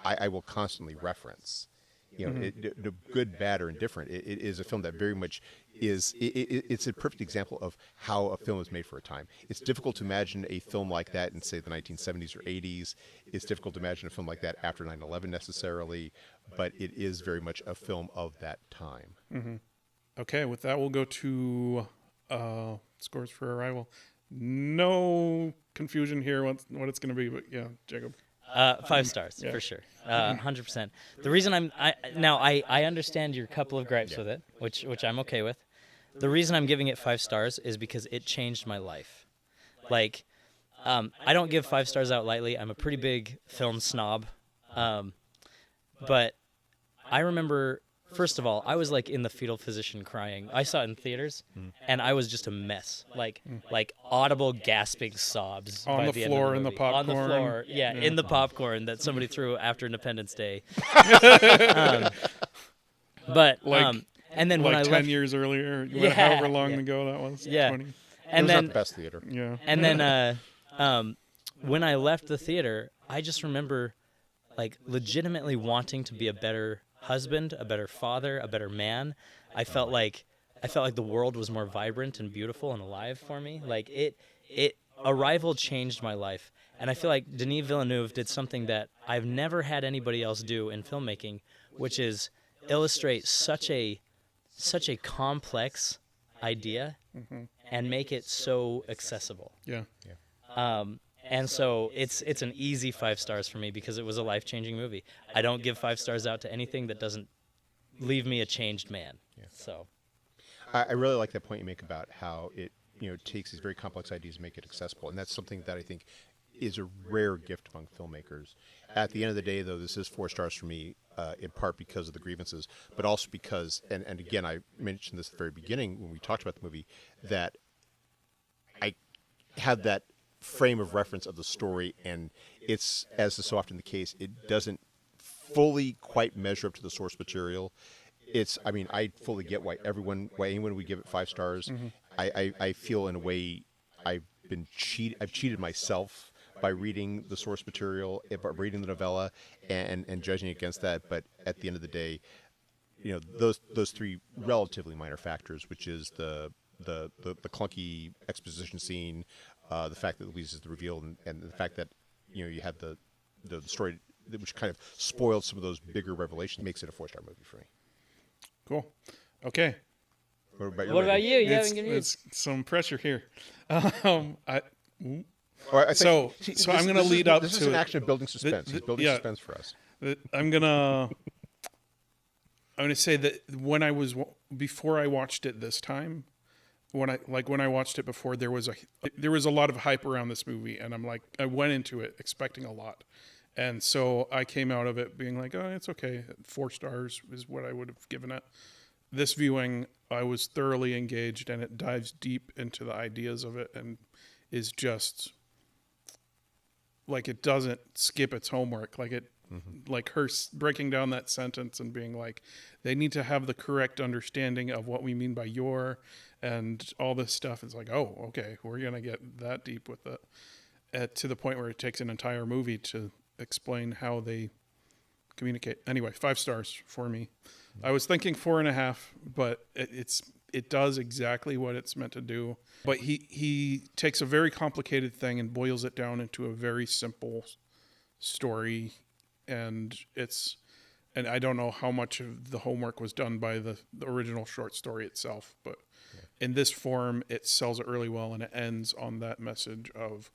I will constantly reference. The good, bad, or indifferent. It is a film that very much is. It's a perfect example of how a film is made for a time. It's difficult to imagine a film like that in, say, the 1970s or 80s. It's difficult to imagine a film like that after 9/11 necessarily, but it is very much a film of that time. Mm-hmm. Okay, with that, we'll go to scores for Arrival. No confusion here what it's going to be, but yeah, Jacob. 5 stars for sure, 100%. The reason I understand your couple of gripes with it, which I'm okay with. The reason I'm giving it 5 stars is because it changed my life. Like, I don't give 5 stars out lightly. I'm a pretty big film snob, but I remember. First of all, I was like in the fetal position crying. I saw it in theaters, and I was just a mess. Like audible gasping sobs On by the the floor end in of the the movie. On the popcorn. floor, in the popcorn that somebody threw after Independence Day. But and then when I 10 left, years earlier, Yeah, however long yeah. ago that was. Yeah. 20. It and was then not the best theater. Yeah. and then when I left the theater, I just remember like legitimately wanting to be a better husband, a better father, a better man. I felt like the world was more vibrant and beautiful and alive for me. Like Arrival changed my life. And I feel like Denis Villeneuve did something that I've never had anybody else do in filmmaking, which is illustrate such a complex idea and make it so accessible. Yeah. And so it's an easy 5 stars for me because it was a life-changing movie. I don't give 5 stars out to anything that doesn't leave me a changed man. Yeah. So I really like that point you make about how it takes these very complex ideas and make it accessible, and that's something that I think is a rare gift among filmmakers. At the end of the day, though, this is 4 stars for me, in part because of the grievances, but also because, and again, I mentioned this at the very beginning when we talked about the movie, that I had that frame of reference of the story, and it's, as is so often the case, it doesn't fully quite measure up to the source material. I fully get why anyone would give it 5 stars. Mm-hmm. I feel in a way I've cheated myself by reading the source material, by reading the novella, and judging against that. But at the end of the day, those 3 relatively minor factors, which is the clunky exposition scene, the fact that Louise is the reveal, and the fact that you had the story which kind of spoiled some of those bigger revelations, makes it a 4-star movie for me. Cool. Okay. What about you? What about you? You It's, haven't given me. it's some pressure here. So I'm going to lead up This is to an it. action of building suspense. He's building yeah. suspense for us. I'm gonna say that before I watched it this time, when I watched it before, there was a lot of hype around this movie, and I went into it expecting a lot, and so I came out of it being like, oh, it's okay. 4 stars is what I would have given it. This viewing, I was thoroughly engaged, and it dives deep into the ideas of it, and is just like, it doesn't skip its homework. Like it. Like her breaking down that sentence and being like, they need to have the correct understanding of what we mean by your, and all this stuff. It's like, oh, okay, we're going to get that deep with it, to the point where it takes an entire movie to explain how they communicate. Anyway, 5 stars for me. I was thinking 4.5, but it does exactly what it's meant to do. But he takes a very complicated thing and boils it down into a very simple story. And I don't know how much of the homework was done by the original short story itself, but in this form, it sells it really well, and it ends on that message of,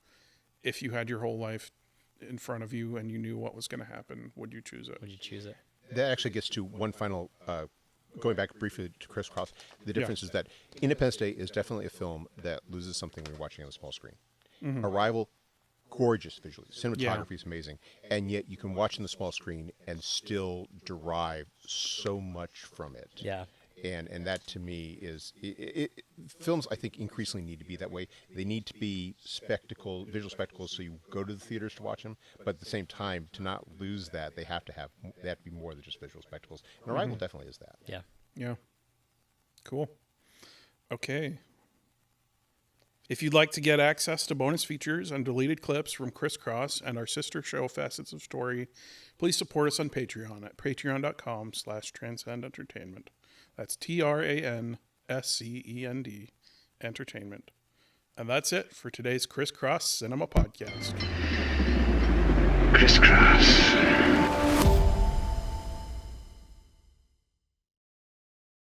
if you had your whole life in front of you and you knew what was going to happen, would you choose it? Would you choose it? That actually gets to one final, going back briefly to Criss Cross, the difference is that Independence Day is definitely a film that loses something when you're watching on the small screen. Arrival, gorgeous visually. Cinematography is amazing. And yet you can watch on the small screen and still derive so much from it. Yeah. And that to me is, films I think increasingly need to be that way. They need to be visual spectacles, so you go to the theaters to watch them. But at the same time, to not lose that, they have to be more than just visual spectacles. And Arrival definitely is that. Yeah. Yeah. Cool. Okay. If you'd like to get access to bonus features and deleted clips from Criss Cross and our sister show Facets of Story, please support us on Patreon at patreon.com/transcendentertainment. That's TRANSCEND Entertainment. And that's it for today's Criss Cross Cinema Podcast. Criss Cross.